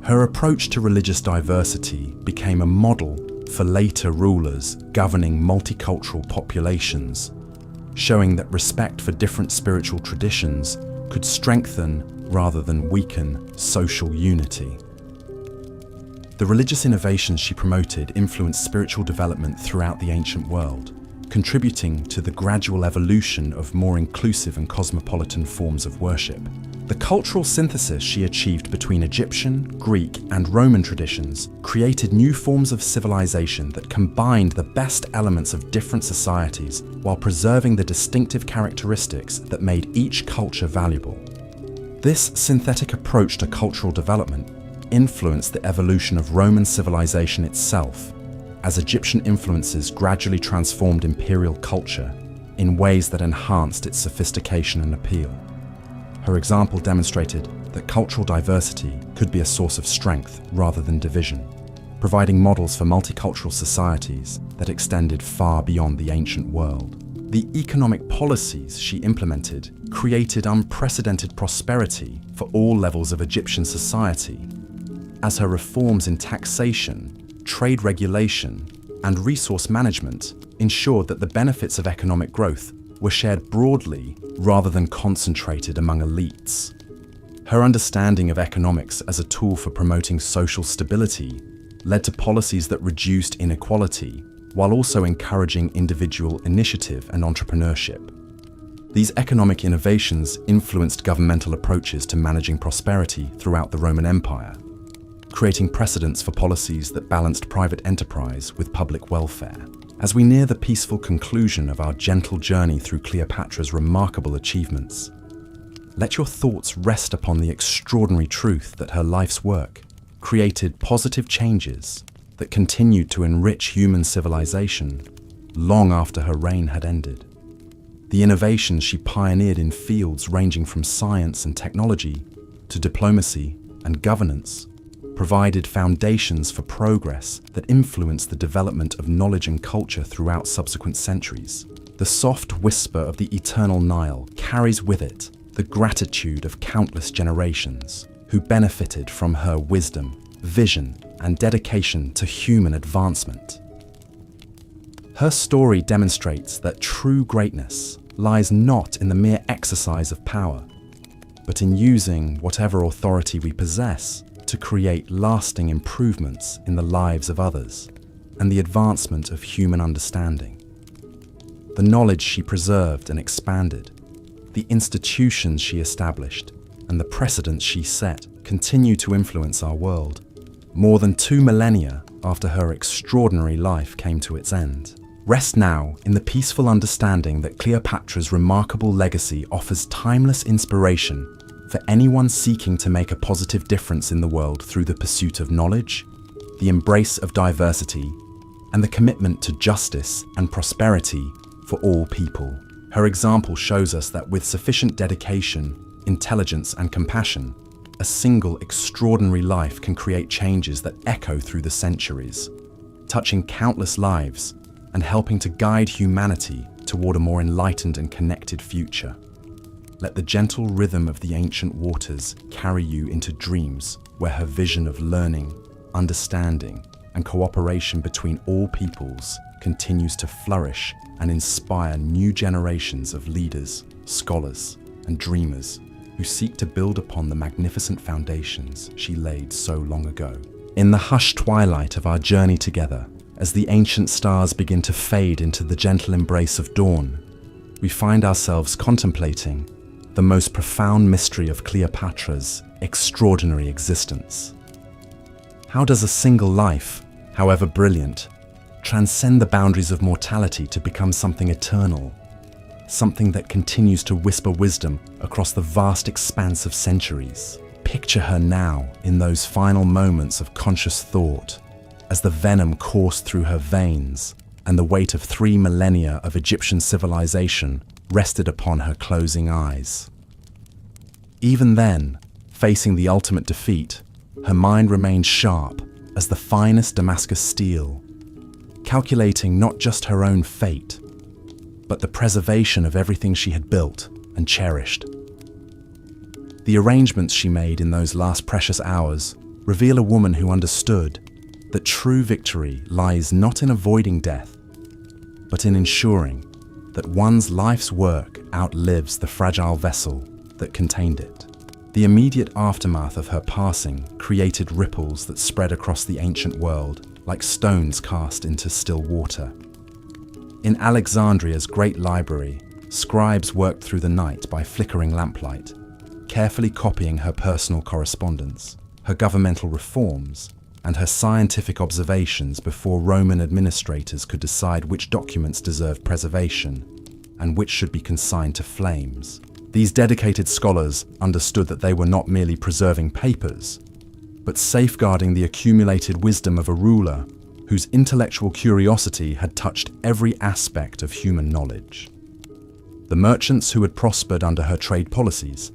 S1: Her approach to religious diversity became a model for later rulers governing multicultural populations, showing that respect for different spiritual traditions could strengthen rather than weaken social unity. The religious innovations she promoted influenced spiritual development throughout the ancient world, contributing to the gradual evolution of more inclusive and cosmopolitan forms of worship. The cultural synthesis she achieved between Egyptian, Greek, and Roman traditions created new forms of civilization that combined the best elements of different societies while preserving the distinctive characteristics that made each culture valuable. This synthetic approach to cultural development influenced the evolution of Roman civilization itself, as Egyptian influences gradually transformed imperial culture in ways that enhanced its sophistication and appeal. Her example demonstrated that cultural diversity could be a source of strength rather than division. providing models for multicultural societies that extended far beyond the ancient world. The economic policies she implemented created unprecedented prosperity for all levels of Egyptian society, as her reforms in taxation, trade regulation, and resource management ensured that the benefits of economic growth were shared broadly rather than concentrated among elites. Her understanding of economics as a tool for promoting social stability led to policies that reduced inequality while also encouraging individual initiative and entrepreneurship. These economic innovations influenced governmental approaches to managing prosperity throughout the Roman Empire, creating precedents for policies that balanced private enterprise with public welfare. As we near the peaceful conclusion of our gentle journey through Cleopatra's remarkable achievements, let your thoughts rest upon the extraordinary truth that her life's work created positive changes that continued to enrich human civilization long after her reign had ended. The innovations she pioneered in fields ranging from science and technology to diplomacy and governance provided foundations for progress that influenced the development of knowledge and culture throughout subsequent centuries. The soft whisper of the eternal Nile carries with it the gratitude of countless generations who benefited from her wisdom, vision, and dedication to human advancement. Her story demonstrates that true greatness lies not in the mere exercise of power, but in using whatever authority we possess to create lasting improvements in the lives of others and the advancement of human understanding. The knowledge she preserved and expanded, the institutions she established, and the precedents she set continue to influence our world, more than 2 millennia after her extraordinary life came to its end. Rest now in the peaceful understanding that Cleopatra's remarkable legacy offers timeless inspiration for anyone seeking to make a positive difference in the world through the pursuit of knowledge, the embrace of diversity, and the commitment to justice and prosperity for all people. Her example shows us that with sufficient dedication, intelligence, and compassion, a single extraordinary life can create changes that echo through the centuries, touching countless lives and helping to guide humanity toward a more enlightened and connected future. Let the gentle rhythm of the ancient waters carry you into dreams where her vision of learning, understanding, and cooperation between all peoples continues to flourish and inspire new generations of leaders, scholars, and dreamers who seek to build upon the magnificent foundations she laid so long ago. In the hushed twilight of our journey together, as the ancient stars begin to fade into the gentle embrace of dawn, we find ourselves contemplating the most profound mystery of Cleopatra's extraordinary existence. How does a single life, however brilliant, transcend the boundaries of mortality to become something eternal, something that continues to whisper wisdom across the vast expanse of centuries? Picture her now in those final moments of conscious thought, as the venom coursed through her veins and the weight of 3 millennia of Egyptian civilization rested upon her closing eyes. Even then, facing the ultimate defeat, her mind remained sharp as the finest Damascus steel, calculating not just her own fate, but the preservation of everything she had built and cherished. The arrangements she made in those last precious hours reveal a woman who understood that true victory lies not in avoiding death, but in ensuring that one's life's work outlives the fragile vessel that contained it. The immediate aftermath of her passing created ripples that spread across the ancient world like stones cast into still water. In Alexandria's great library, scribes worked through the night by flickering lamplight, carefully copying her personal correspondence, her governmental reforms, and her scientific observations before Roman administrators could decide which documents deserved preservation and which should be consigned to flames. These dedicated scholars understood that they were not merely preserving papers, but safeguarding the accumulated wisdom of a ruler whose intellectual curiosity had touched every aspect of human knowledge. The merchants who had prospered under her trade policies,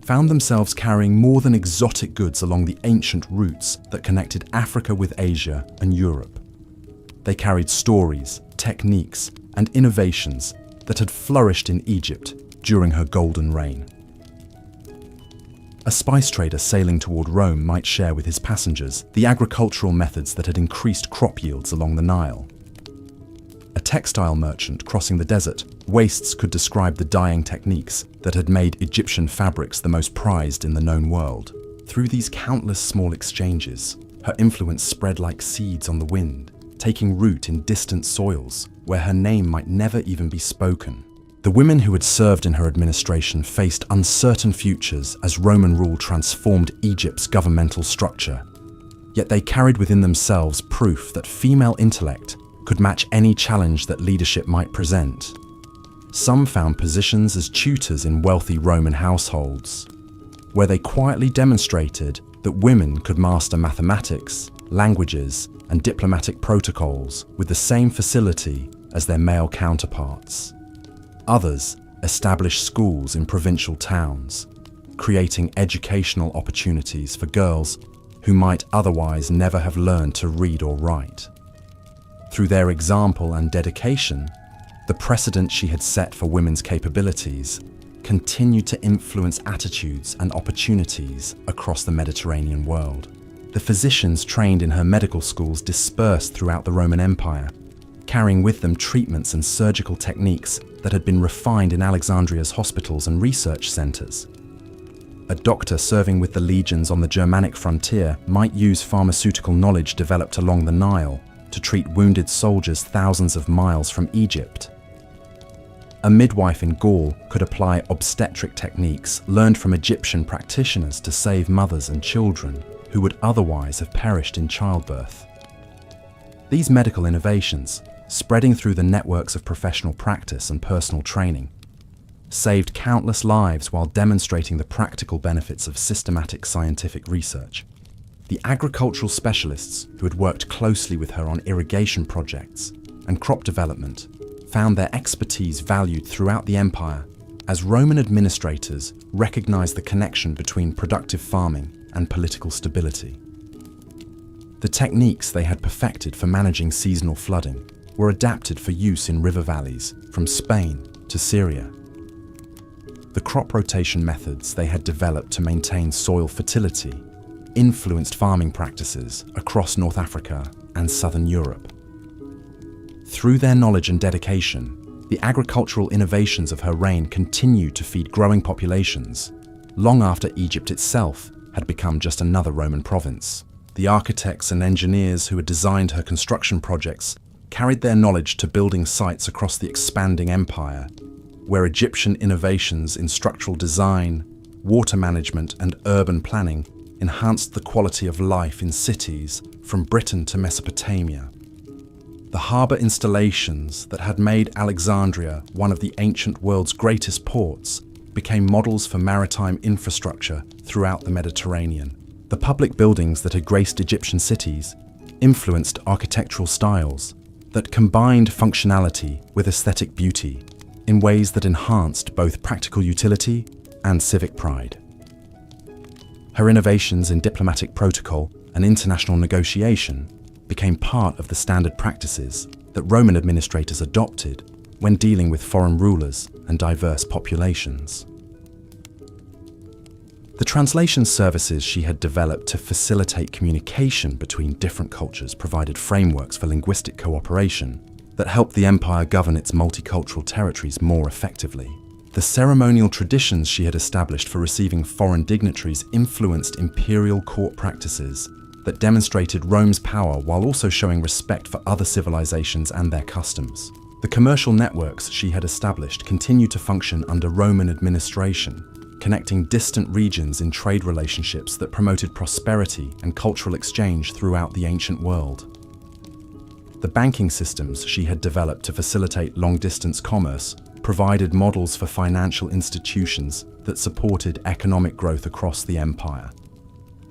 S1: found themselves carrying more than exotic goods along the ancient routes that connected Africa with Asia and Europe. They carried stories, techniques, and innovations that had flourished in Egypt during her golden reign. A spice trader sailing toward Rome might share with his passengers the agricultural methods that had increased crop yields along the Nile. A textile merchant crossing the desert wastes could describe the dyeing techniques that had made Egyptian fabrics the most prized in the known world. Through these countless small exchanges, her influence spread like seeds on the wind, taking root in distant soils where her name might never even be spoken. The women who had served in her administration faced uncertain futures as Roman rule transformed Egypt's governmental structure. Yet they carried within themselves proof that female intellect could match any challenge that leadership might present. Some found positions as tutors in wealthy Roman households, where they quietly demonstrated that women could master mathematics, languages, and diplomatic protocols with the same facility as their male counterparts. Others established schools in provincial towns, creating educational opportunities for girls who might otherwise never have learned to read or write. Through their example and dedication, the precedent she had set for women's capabilities continued to influence attitudes and opportunities across the Mediterranean world. The physicians trained in her medical schools dispersed throughout the Roman Empire, carrying with them treatments and surgical techniques that had been refined in Alexandria's hospitals and research centers. A doctor serving with the legions on the Germanic frontier might use pharmaceutical knowledge developed along the Nile to treat wounded soldiers thousands of miles from Egypt. A midwife in Gaul could apply obstetric techniques learned from Egyptian practitioners to save mothers and children who would otherwise have perished in childbirth. These medical innovations, spreading through the networks of professional practice and personal training, saved countless lives while demonstrating the practical benefits of systematic scientific research. The agricultural specialists who had worked closely with her on irrigation projects and crop development found their expertise valued throughout the empire as Roman administrators recognized the connection between productive farming and political stability. The techniques they had perfected for managing seasonal flooding were adapted for use in river valleys from Spain to Syria. The crop rotation methods they had developed to maintain soil fertility influenced farming practices across North Africa and Southern Europe. Through their knowledge and dedication, the agricultural innovations of her reign continued to feed growing populations long after Egypt itself had become just another Roman province. The architects and engineers who had designed her construction projects carried their knowledge to building sites across the expanding empire, where Egyptian innovations in structural design, water management, and urban planning enhanced the quality of life in cities from Britain to Mesopotamia. The harbour installations that had made Alexandria one of the ancient world's greatest ports became models for maritime infrastructure throughout the Mediterranean. The public buildings that had graced Egyptian cities influenced architectural styles that combined functionality with aesthetic beauty in ways that enhanced both practical utility and civic pride. Her innovations in diplomatic protocol and international negotiation became part of the standard practices that Roman administrators adopted when dealing with foreign rulers and diverse populations. The translation services she had developed to facilitate communication between different cultures provided frameworks for linguistic cooperation that helped the empire govern its multicultural territories more effectively. The ceremonial traditions she had established for receiving foreign dignitaries influenced imperial court practices that demonstrated Rome's power while also showing respect for other civilizations and their customs. The commercial networks she had established continued to function under Roman administration, connecting distant regions in trade relationships that promoted prosperity and cultural exchange throughout the ancient world. The banking systems she had developed to facilitate long-distance commerce provided models for financial institutions that supported economic growth across the empire.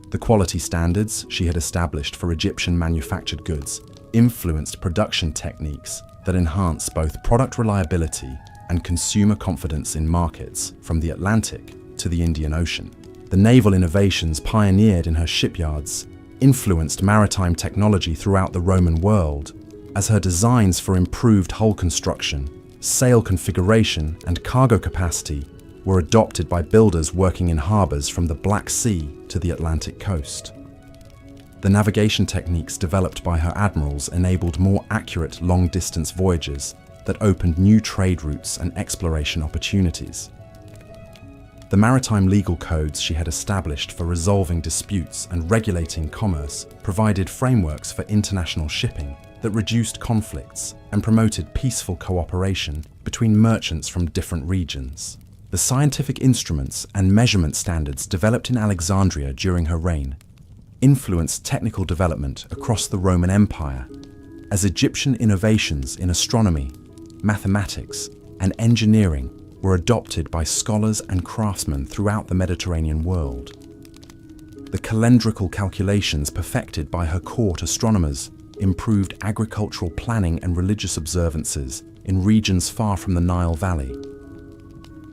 S1: The quality standards she had established for Egyptian manufactured goods influenced production techniques that enhanced both product reliability and consumer confidence in markets from the Atlantic to the Indian Ocean. The naval innovations pioneered in her shipyards influenced maritime technology throughout the Roman world, as her designs for improved hull construction, sail configuration, and cargo capacity were adopted by builders working in harbors from the Black Sea to the Atlantic coast. The navigation techniques developed by her admirals enabled more accurate long-distance voyages that opened new trade routes and exploration opportunities. The maritime legal codes she had established for resolving disputes and regulating commerce provided frameworks for international shipping that reduced conflicts and promoted peaceful cooperation between merchants from different regions. The scientific instruments and measurement standards developed in Alexandria during her reign influenced technical development across the Roman Empire, as Egyptian innovations in astronomy, mathematics, and engineering were adopted by scholars and craftsmen throughout the Mediterranean world. The calendrical calculations perfected by her court astronomers improved agricultural planning and religious observances in regions far from the Nile Valley.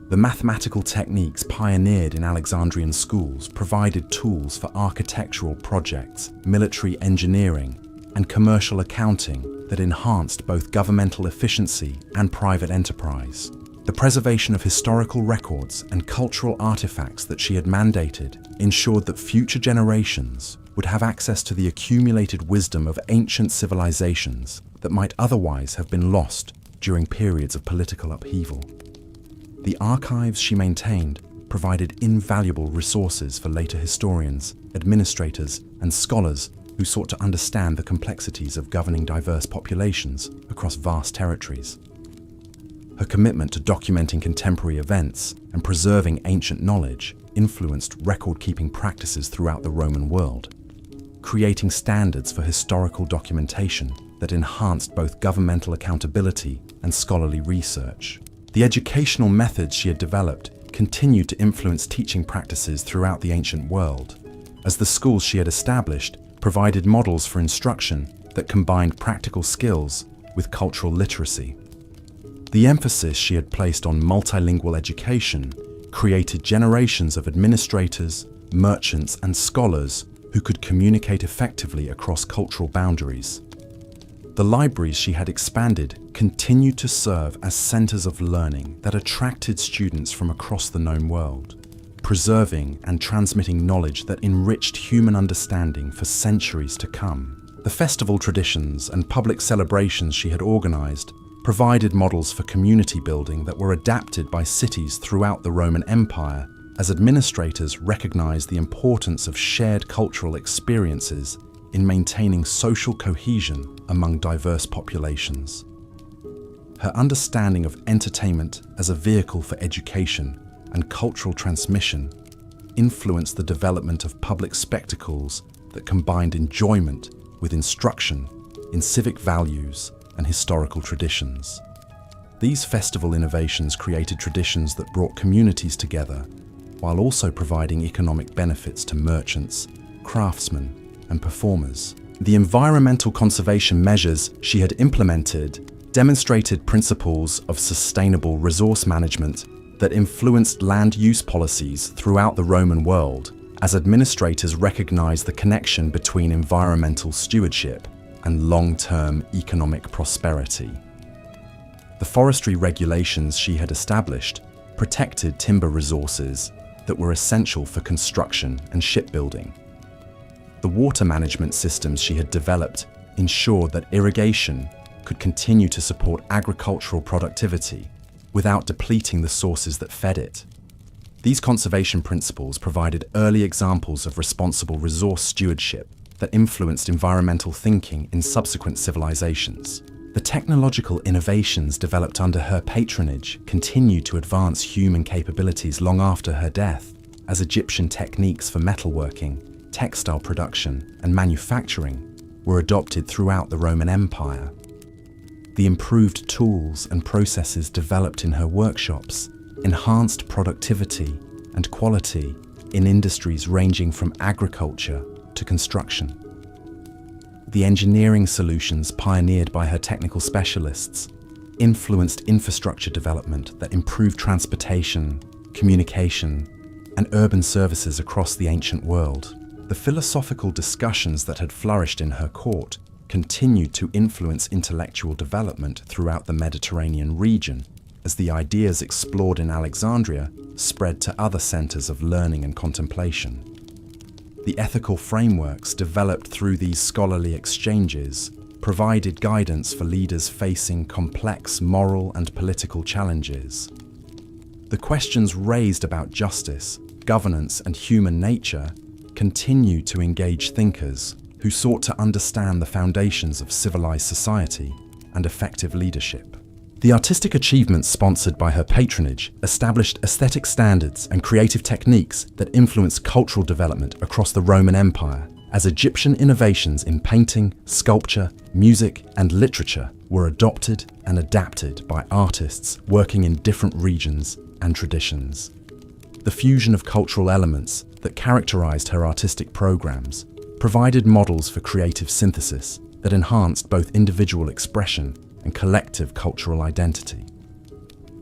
S1: The mathematical techniques pioneered in Alexandrian schools provided tools for architectural projects, military engineering, and commercial accounting that enhanced both governmental efficiency and private enterprise. The preservation of historical records and cultural artifacts that she had mandated ensured that future generations would have access to the accumulated wisdom of ancient civilizations that might otherwise have been lost during periods of political upheaval. The archives she maintained provided invaluable resources for later historians, administrators, and scholars who sought to understand the complexities of governing diverse populations across vast territories. Her commitment to documenting contemporary events and preserving ancient knowledge influenced record-keeping practices throughout the Roman world, creating standards for historical documentation that enhanced both governmental accountability and scholarly research. The educational methods she had developed continued to influence teaching practices throughout the ancient world, as the schools she had established provided models for instruction that combined practical skills with cultural literacy. The emphasis she had placed on multilingual education created generations of administrators, merchants, and scholars who could communicate effectively across cultural boundaries. The libraries she had expanded continued to serve as centers of learning that attracted students from across the known world, preserving and transmitting knowledge that enriched human understanding for centuries to come. The festival traditions and public celebrations she had organized provided models for community building that were adapted by cities throughout the Roman Empire, as administrators recognized the importance of shared cultural experiences in maintaining social cohesion among diverse populations. Her understanding of entertainment as a vehicle for education and cultural transmission influenced the development of public spectacles that combined enjoyment with instruction in civic values and historical traditions. These festival innovations created traditions that brought communities together while also providing economic benefits to merchants, craftsmen, and performers. The environmental conservation measures she had implemented demonstrated principles of sustainable resource management that influenced land use policies throughout the Roman world, as administrators recognized the connection between environmental stewardship and long-term economic prosperity. The forestry regulations she had established protected timber resources that were essential for construction and shipbuilding. The water management systems she had developed ensured that irrigation could continue to support agricultural productivity without depleting the sources that fed it. These conservation principles provided early examples of responsible resource stewardship that influenced environmental thinking in subsequent civilizations. The technological innovations developed under her patronage continued to advance human capabilities long after her death, as Egyptian techniques for metalworking, textile production, and manufacturing were adopted throughout the Roman Empire. The improved tools and processes developed in her workshops enhanced productivity and quality in industries ranging from agriculture to construction. The engineering solutions pioneered by her technical specialists influenced infrastructure development that improved transportation, communication, and urban services across the ancient world. The philosophical discussions that had flourished in her court continued to influence intellectual development throughout the Mediterranean region, as the ideas explored in Alexandria spread to other centers of learning and contemplation. The ethical frameworks developed through these scholarly exchanges provided guidance for leaders facing complex moral and political challenges. The questions raised about justice, governance, and human nature continued to engage thinkers who sought to understand the foundations of civilized society and effective leadership. The artistic achievements sponsored by her patronage established aesthetic standards and creative techniques that influenced cultural development across the Roman Empire, as Egyptian innovations in painting, sculpture, music, and literature were adopted and adapted by artists working in different regions and traditions. The fusion of cultural elements that characterized her artistic programs provided models for creative synthesis that enhanced both individual expression and collective cultural identity.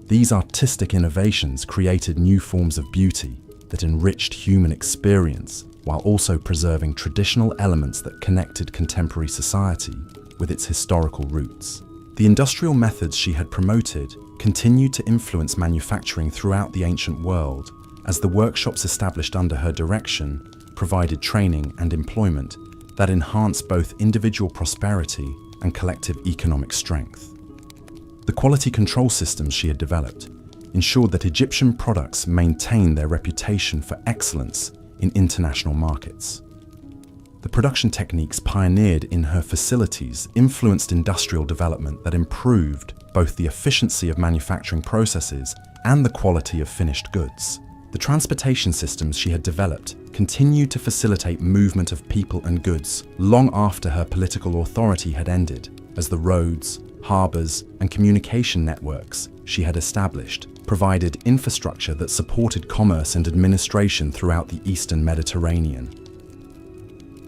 S1: These artistic innovations created new forms of beauty that enriched human experience while also preserving traditional elements that connected contemporary society with its historical roots. The industrial methods she had promoted continued to influence manufacturing throughout the ancient world, as the workshops established under her direction provided training and employment that enhanced both individual prosperity and collective economic strength. The quality control systems she had developed ensured that Egyptian products maintained their reputation for excellence in international markets. The production techniques pioneered in her facilities influenced industrial development that improved both the efficiency of manufacturing processes and the quality of finished goods. The transportation systems she had developed continued to facilitate movement of people and goods long after her political authority had ended, as the roads, harbors, and communication networks she had established provided infrastructure that supported commerce and administration throughout the Eastern Mediterranean.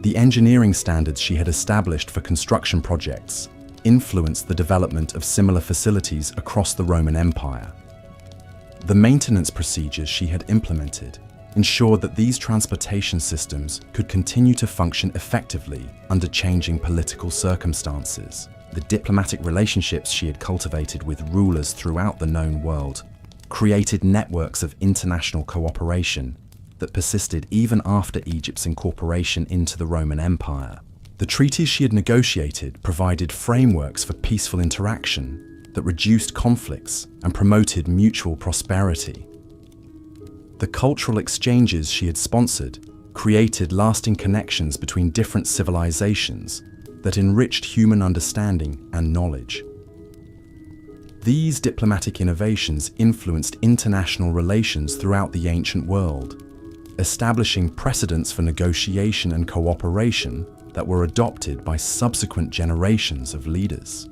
S1: The engineering standards she had established for construction projects influenced the development of similar facilities across the Roman Empire. The maintenance procedures she had implemented ensured that these transportation systems could continue to function effectively under changing political circumstances. The diplomatic relationships she had cultivated with rulers throughout the known world created networks of international cooperation that persisted even after Egypt's incorporation into the Roman Empire. The treaties she had negotiated provided frameworks for peaceful interaction that reduced conflicts and promoted mutual prosperity. The cultural exchanges she had sponsored created lasting connections between different civilizations that enriched human understanding and knowledge. These diplomatic innovations influenced international relations throughout the ancient world, establishing precedents for negotiation and cooperation that were adopted by subsequent generations of leaders.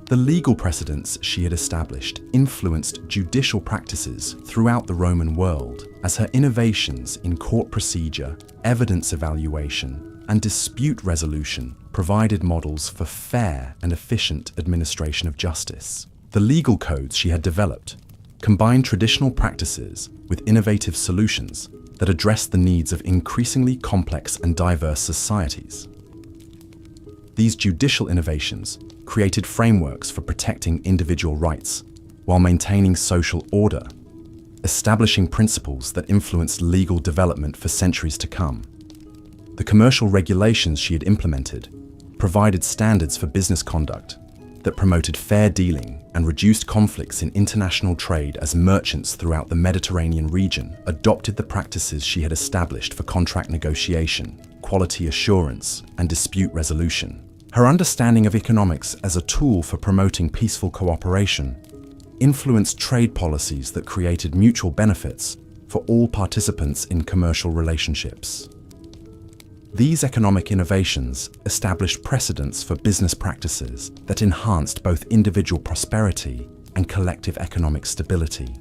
S1: The legal precedents she had established influenced judicial practices throughout the Roman world, as her innovations in court procedure, evidence evaluation, and dispute resolution provided models for fair and efficient administration of justice. The legal codes she had developed combined traditional practices with innovative solutions that addressed the needs of increasingly complex and diverse societies. These judicial innovations created frameworks for protecting individual rights while maintaining social order, establishing principles that influenced legal development for centuries to come. The commercial regulations she had implemented provided standards for business conduct that promoted fair dealing and reduced conflicts in international trade, as merchants throughout the Mediterranean region adopted the practices she had established for contract negotiation, quality assurance, and dispute resolution. Her understanding of economics as a tool for promoting peaceful cooperation influenced trade policies that created mutual benefits for all participants in commercial relationships. These economic innovations established precedents for business practices that enhanced both individual prosperity and collective economic stability.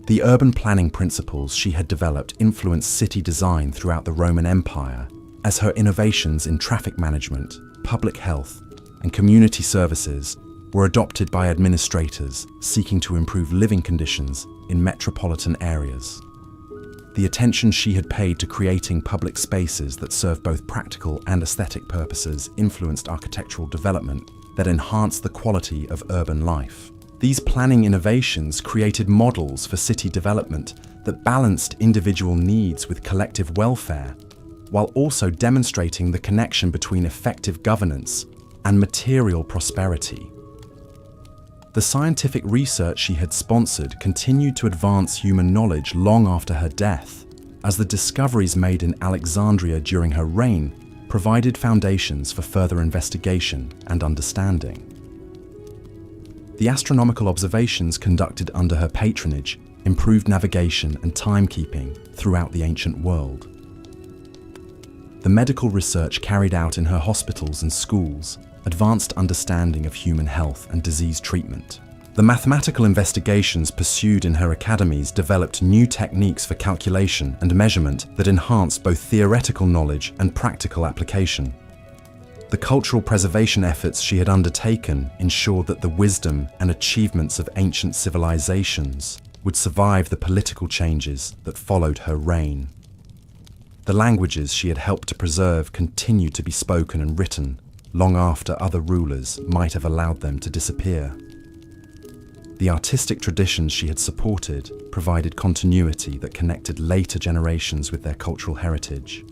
S1: The urban planning principles she had developed influenced city design throughout the Roman Empire, as her innovations in traffic management, public health, and community services were adopted by administrators seeking to improve living conditions in metropolitan areas. The attention she had paid to creating public spaces that serve both practical and aesthetic purposes influenced architectural development that enhanced the quality of urban life. These planning innovations created models for city development that balanced individual needs with collective welfare, while also demonstrating the connection between effective governance and material prosperity. The scientific research she had sponsored continued to advance human knowledge long after her death, as the discoveries made in Alexandria during her reign provided foundations for further investigation and understanding. The astronomical observations conducted under her patronage improved navigation and timekeeping throughout the ancient world. The medical research carried out in her hospitals and schools advanced understanding of human health and disease treatment. The mathematical investigations pursued in her academies developed new techniques for calculation and measurement that enhanced both theoretical knowledge and practical application. The cultural preservation efforts she had undertaken ensured that the wisdom and achievements of ancient civilizations would survive the political changes that followed her reign. The languages she had helped to preserve continued to be spoken and written long after other rulers might have allowed them to disappear. The artistic traditions she had supported provided continuity that connected later generations with their cultural heritage.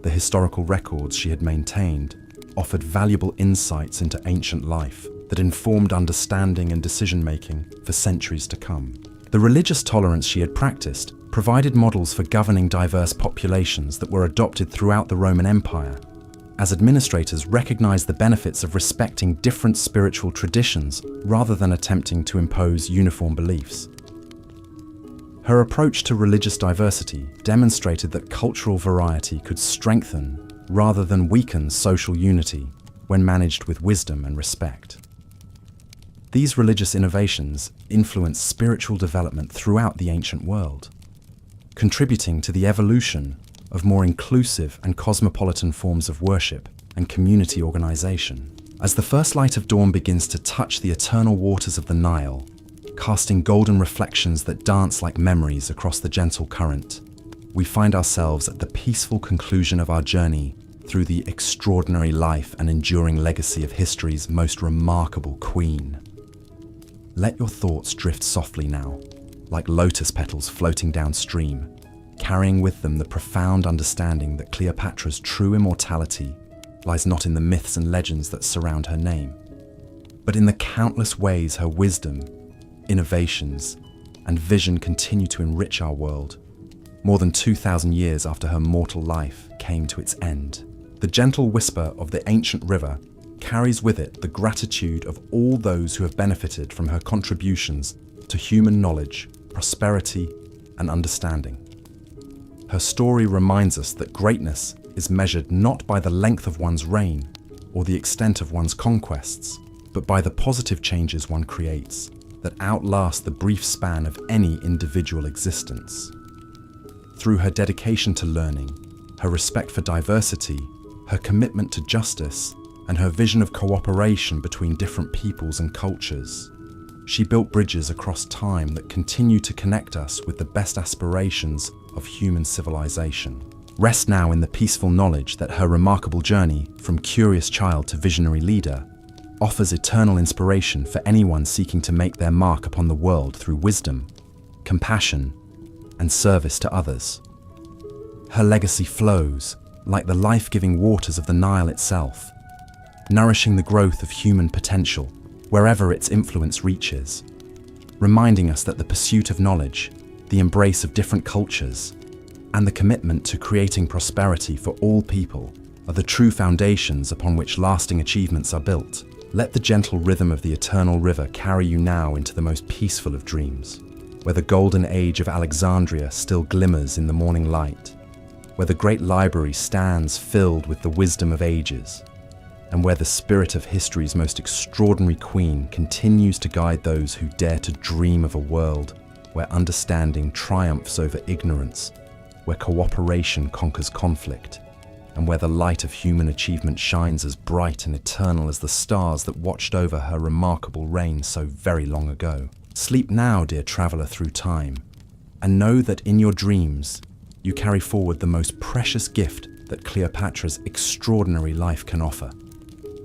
S1: The historical records she had maintained offered valuable insights into ancient life that informed understanding and decision-making for centuries to come. The religious tolerance she had practiced provided models for governing diverse populations that were adopted throughout the Roman Empire, as administrators recognized the benefits of respecting different spiritual traditions rather than attempting to impose uniform beliefs. Her approach to religious diversity demonstrated that cultural variety could strengthen rather than weaken social unity when managed with wisdom and respect. These religious innovations influenced spiritual development throughout the ancient world, contributing to the evolution of more inclusive and cosmopolitan forms of worship and community organization. As the first light of dawn begins to touch the eternal waters of the Nile, casting golden reflections that dance like memories across the gentle current, we find ourselves at the peaceful conclusion of our journey through the extraordinary life and enduring legacy of history's most remarkable queen. Let your thoughts drift softly now, like lotus petals floating downstream, carrying with them the profound understanding that Cleopatra's true immortality lies not in the myths and legends that surround her name, but in the countless ways her wisdom, innovations, and vision continue to enrich our world, more than 2,000 years after her mortal life came to its end. The gentle whisper of the ancient river carries with it the gratitude of all those who have benefited from her contributions to human knowledge, prosperity, and understanding. Her story reminds us that greatness is measured not by the length of one's reign or the extent of one's conquests, but by the positive changes one creates that outlast the brief span of any individual existence. Through her dedication to learning, her respect for diversity, her commitment to justice, and her vision of cooperation between different peoples and cultures, she built bridges across time that continue to connect us with the best aspirations of human civilization. Rest now in the peaceful knowledge that her remarkable journey from curious child to visionary leader offers eternal inspiration for anyone seeking to make their mark upon the world through wisdom, compassion, and service to others. Her legacy flows like the life-giving waters of the Nile itself, nourishing the growth of human potential wherever its influence reaches, reminding us that the pursuit of knowledge, the embrace of different cultures, and the commitment to creating prosperity for all people are the true foundations upon which lasting achievements are built. Let the gentle rhythm of the eternal river carry you now into the most peaceful of dreams, where the golden age of Alexandria still glimmers in the morning light, where the great library stands filled with the wisdom of ages, and where the spirit of history's most extraordinary queen continues to guide those who dare to dream of a world where understanding triumphs over ignorance, where cooperation conquers conflict, and where the light of human achievement shines as bright and eternal as the stars that watched over her remarkable reign so very long ago. Sleep now, dear traveller through time, and know that in your dreams, you carry forward the most precious gift that Cleopatra's extraordinary life can offer.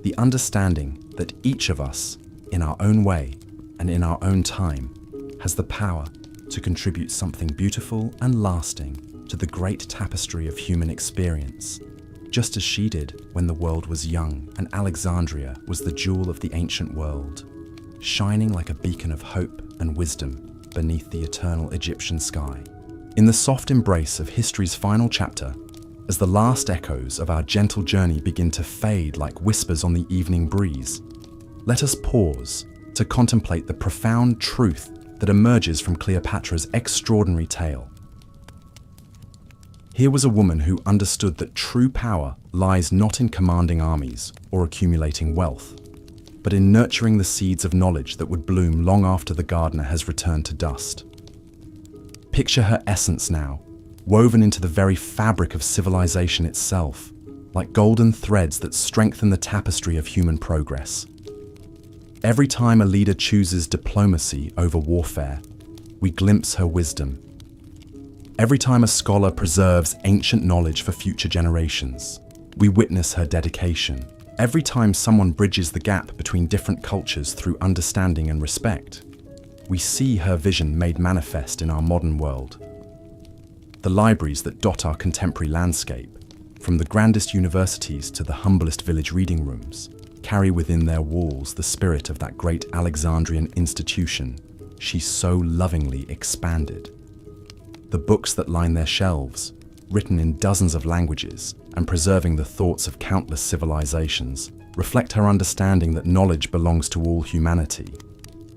S1: The understanding that each of us, in our own way and in our own time, has the power to contribute something beautiful and lasting to the great tapestry of human experience, just as she did when the world was young and Alexandria was the jewel of the ancient world, shining like a beacon of hope and wisdom beneath the eternal Egyptian sky. In the soft embrace of history's final chapter, as the last echoes of our gentle journey begin to fade like whispers on the evening breeze, let us pause to contemplate the profound truth that emerges from Cleopatra's extraordinary tale. Here was a woman who understood that true power lies not in commanding armies or accumulating wealth, but in nurturing the seeds of knowledge that would bloom long after the gardener has returned to dust. Picture her essence now, woven into the very fabric of civilization itself, like golden threads that strengthen the tapestry of human progress. Every time a leader chooses diplomacy over warfare, we glimpse her wisdom. Every time a scholar preserves ancient knowledge for future generations, we witness her dedication. Every time someone bridges the gap between different cultures through understanding and respect, we see her vision made manifest in our modern world. The libraries that dot our contemporary landscape, from the grandest universities to the humblest village reading rooms, carry within their walls the spirit of that great Alexandrian institution she so lovingly expanded. The books that line their shelves, written in dozens of languages and preserving the thoughts of countless civilizations, reflect her understanding that knowledge belongs to all humanity,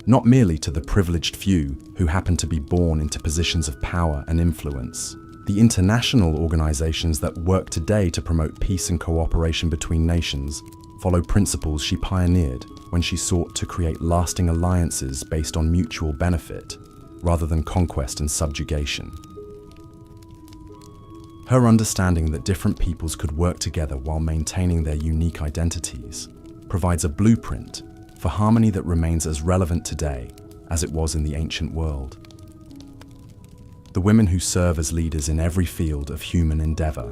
S1: not merely to the privileged few who happen to be born into positions of power and influence. The international organizations that work today to promote peace and cooperation between nations follow principles she pioneered when she sought to create lasting alliances based on mutual benefit, rather than conquest and subjugation. Her understanding that different peoples could work together while maintaining their unique identities provides a blueprint for harmony that remains as relevant today as it was in the ancient world. The women who serve as leaders in every field of human endeavor,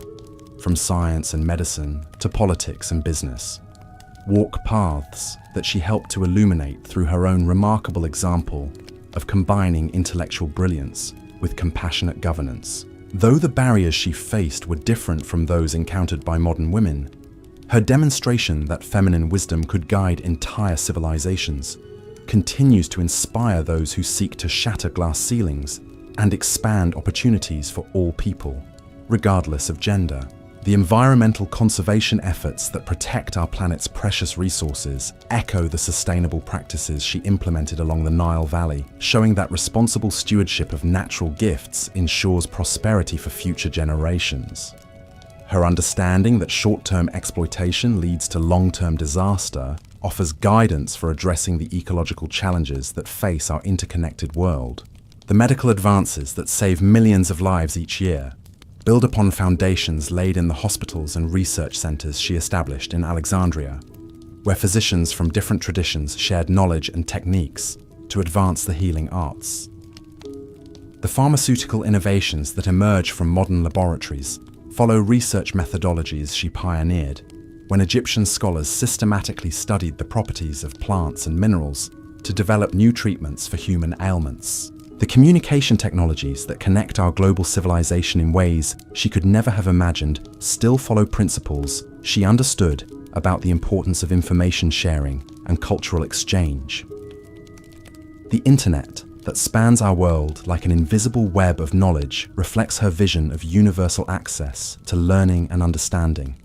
S1: from science and medicine to politics and business, walk paths that she helped to illuminate through her own remarkable example of combining intellectual brilliance with compassionate governance. Though the barriers she faced were different from those encountered by modern women, her demonstration that feminine wisdom could guide entire civilizations continues to inspire those who seek to shatter glass ceilings and expand opportunities for all people, regardless of gender. The environmental conservation efforts that protect our planet's precious resources echo the sustainable practices she implemented along the Nile Valley, showing that responsible stewardship of natural gifts ensures prosperity for future generations. Her understanding that short-term exploitation leads to long-term disaster offers guidance for addressing the ecological challenges that face our interconnected world. The medical advances that save millions of lives each year build upon foundations laid in the hospitals and research centers she established in Alexandria, where physicians from different traditions shared knowledge and techniques to advance the healing arts. The pharmaceutical innovations that emerge from modern laboratories follow research methodologies she pioneered when Egyptian scholars systematically studied the properties of plants and minerals to develop new treatments for human ailments. The communication technologies that connect our global civilization in ways she could never have imagined still follow principles she understood about the importance of information sharing and cultural exchange. The internet that spans our world like an invisible web of knowledge reflects her vision of universal access to learning and understanding,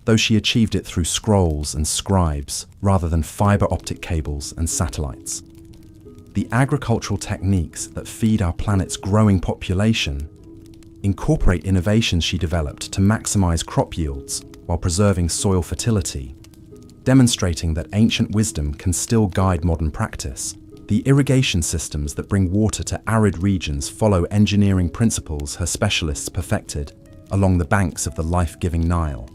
S1: though she achieved it through scrolls and scribes rather than fiber optic cables and satellites. The agricultural techniques that feed our planet's growing population incorporate innovations she developed to maximize crop yields while preserving soil fertility, demonstrating that ancient wisdom can still guide modern practice. The irrigation systems that bring water to arid regions follow engineering principles her specialists perfected along the banks of the life-giving Nile.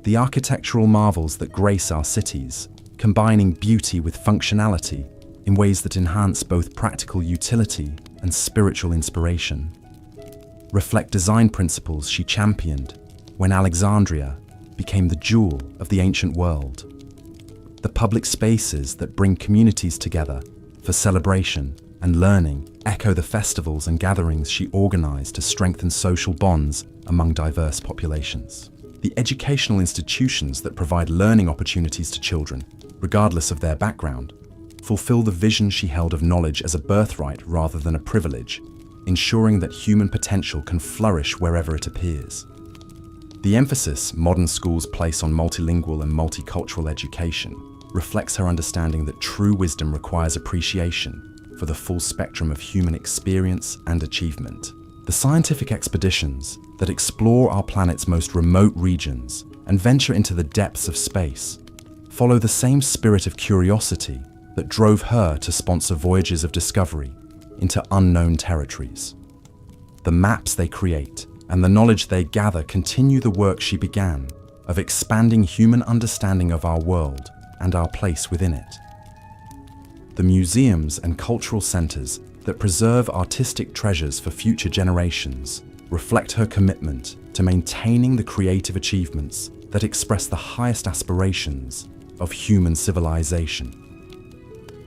S1: The architectural marvels that grace our cities, combining beauty with functionality in ways that enhance both practical utility and spiritual inspiration, reflect design principles she championed when Alexandria became the jewel of the ancient world. The public spaces that bring communities together for celebration and learning echo the festivals and gatherings she organized to strengthen social bonds among diverse populations. The educational institutions that provide learning opportunities to children, regardless of their background, fulfill the vision she held of knowledge as a birthright rather than a privilege, ensuring that human potential can flourish wherever it appears. The emphasis modern schools place on multilingual and multicultural education reflects her understanding that true wisdom requires appreciation for the full spectrum of human experience and achievement. The scientific expeditions that explore our planet's most remote regions and venture into the depths of space follow the same spirit of curiosity that drove her to sponsor voyages of discovery into unknown territories. The maps they create and the knowledge they gather continue the work she began of expanding human understanding of our world and our place within it. The museums and cultural centers that preserve artistic treasures for future generations reflect her commitment to maintaining the creative achievements that express the highest aspirations of human civilization.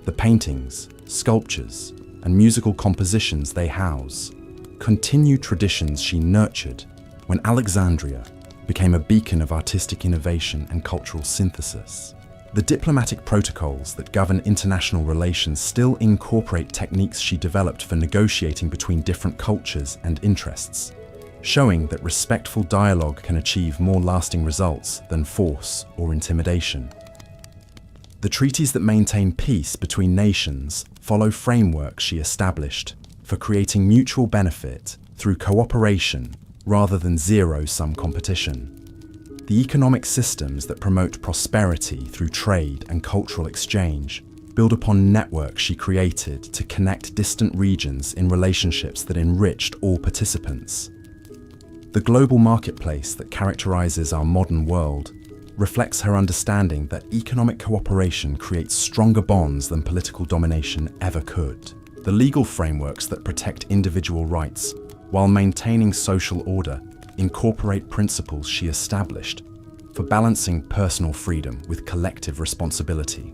S1: The paintings, sculptures, and musical compositions they house continue traditions she nurtured when Alexandria became a beacon of artistic innovation and cultural synthesis. The diplomatic protocols that govern international relations still incorporate techniques she developed for negotiating between different cultures and interests, showing that respectful dialogue can achieve more lasting results than force or intimidation. The treaties that maintain peace between nations follow frameworks she established for creating mutual benefit through cooperation rather than zero-sum competition. The economic systems that promote prosperity through trade and cultural exchange build upon networks she created to connect distant regions in relationships that enriched all participants. The global marketplace that characterizes our modern world reflects her understanding that economic cooperation creates stronger bonds than political domination ever could. The legal frameworks that protect individual rights while maintaining social order incorporate principles she established for balancing personal freedom with collective responsibility.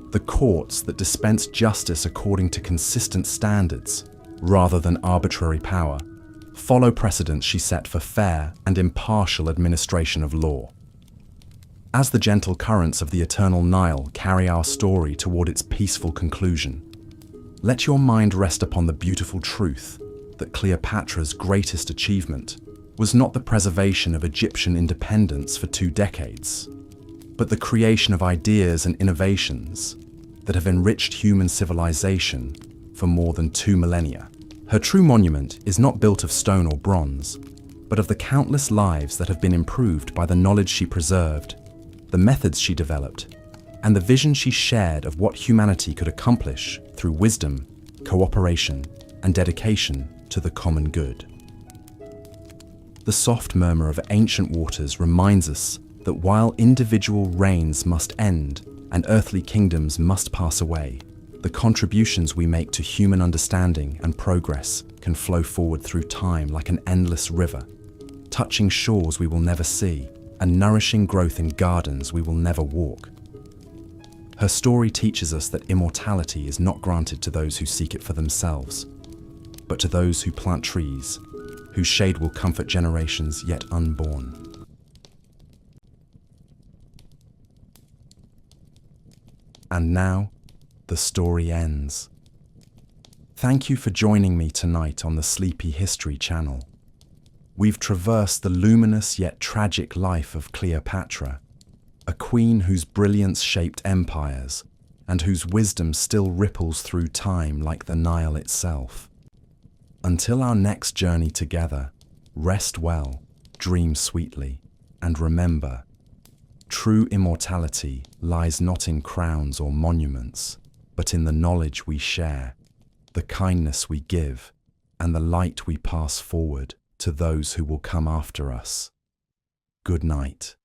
S1: The courts that dispense justice according to consistent standards rather than arbitrary power follow precedents she set for fair and impartial administration of law. As the gentle currents of the eternal Nile carry our story toward its peaceful conclusion, let your mind rest upon the beautiful truth that Cleopatra's greatest achievement was not the preservation of Egyptian independence for 2 decades, but the creation of ideas and innovations that have enriched human civilization for more than 2 millennia. Her true monument is not built of stone or bronze, but of the countless lives that have been improved by the knowledge she preserved, the methods she developed, and the vision she shared of what humanity could accomplish through wisdom, cooperation, and dedication to the common good. The soft murmur of ancient waters reminds us that while individual reigns must end and earthly kingdoms must pass away, the contributions we make to human understanding and progress can flow forward through time like an endless river, touching shores we will never see and nourishing growth in gardens we will never walk. Her story teaches us that immortality is not granted to those who seek it for themselves, but to those who plant trees, whose shade will comfort generations yet unborn. And now, the story ends. Thank you for joining me tonight on the Sleepy History channel. We've traversed the luminous yet tragic life of Cleopatra, a queen whose brilliance shaped empires and whose wisdom still ripples through time like the Nile itself. Until our next journey together, rest well, dream sweetly, and remember, true immortality lies not in crowns or monuments, but in the knowledge we share, the kindness we give, and the light we pass forward to those who will come after us. Good night.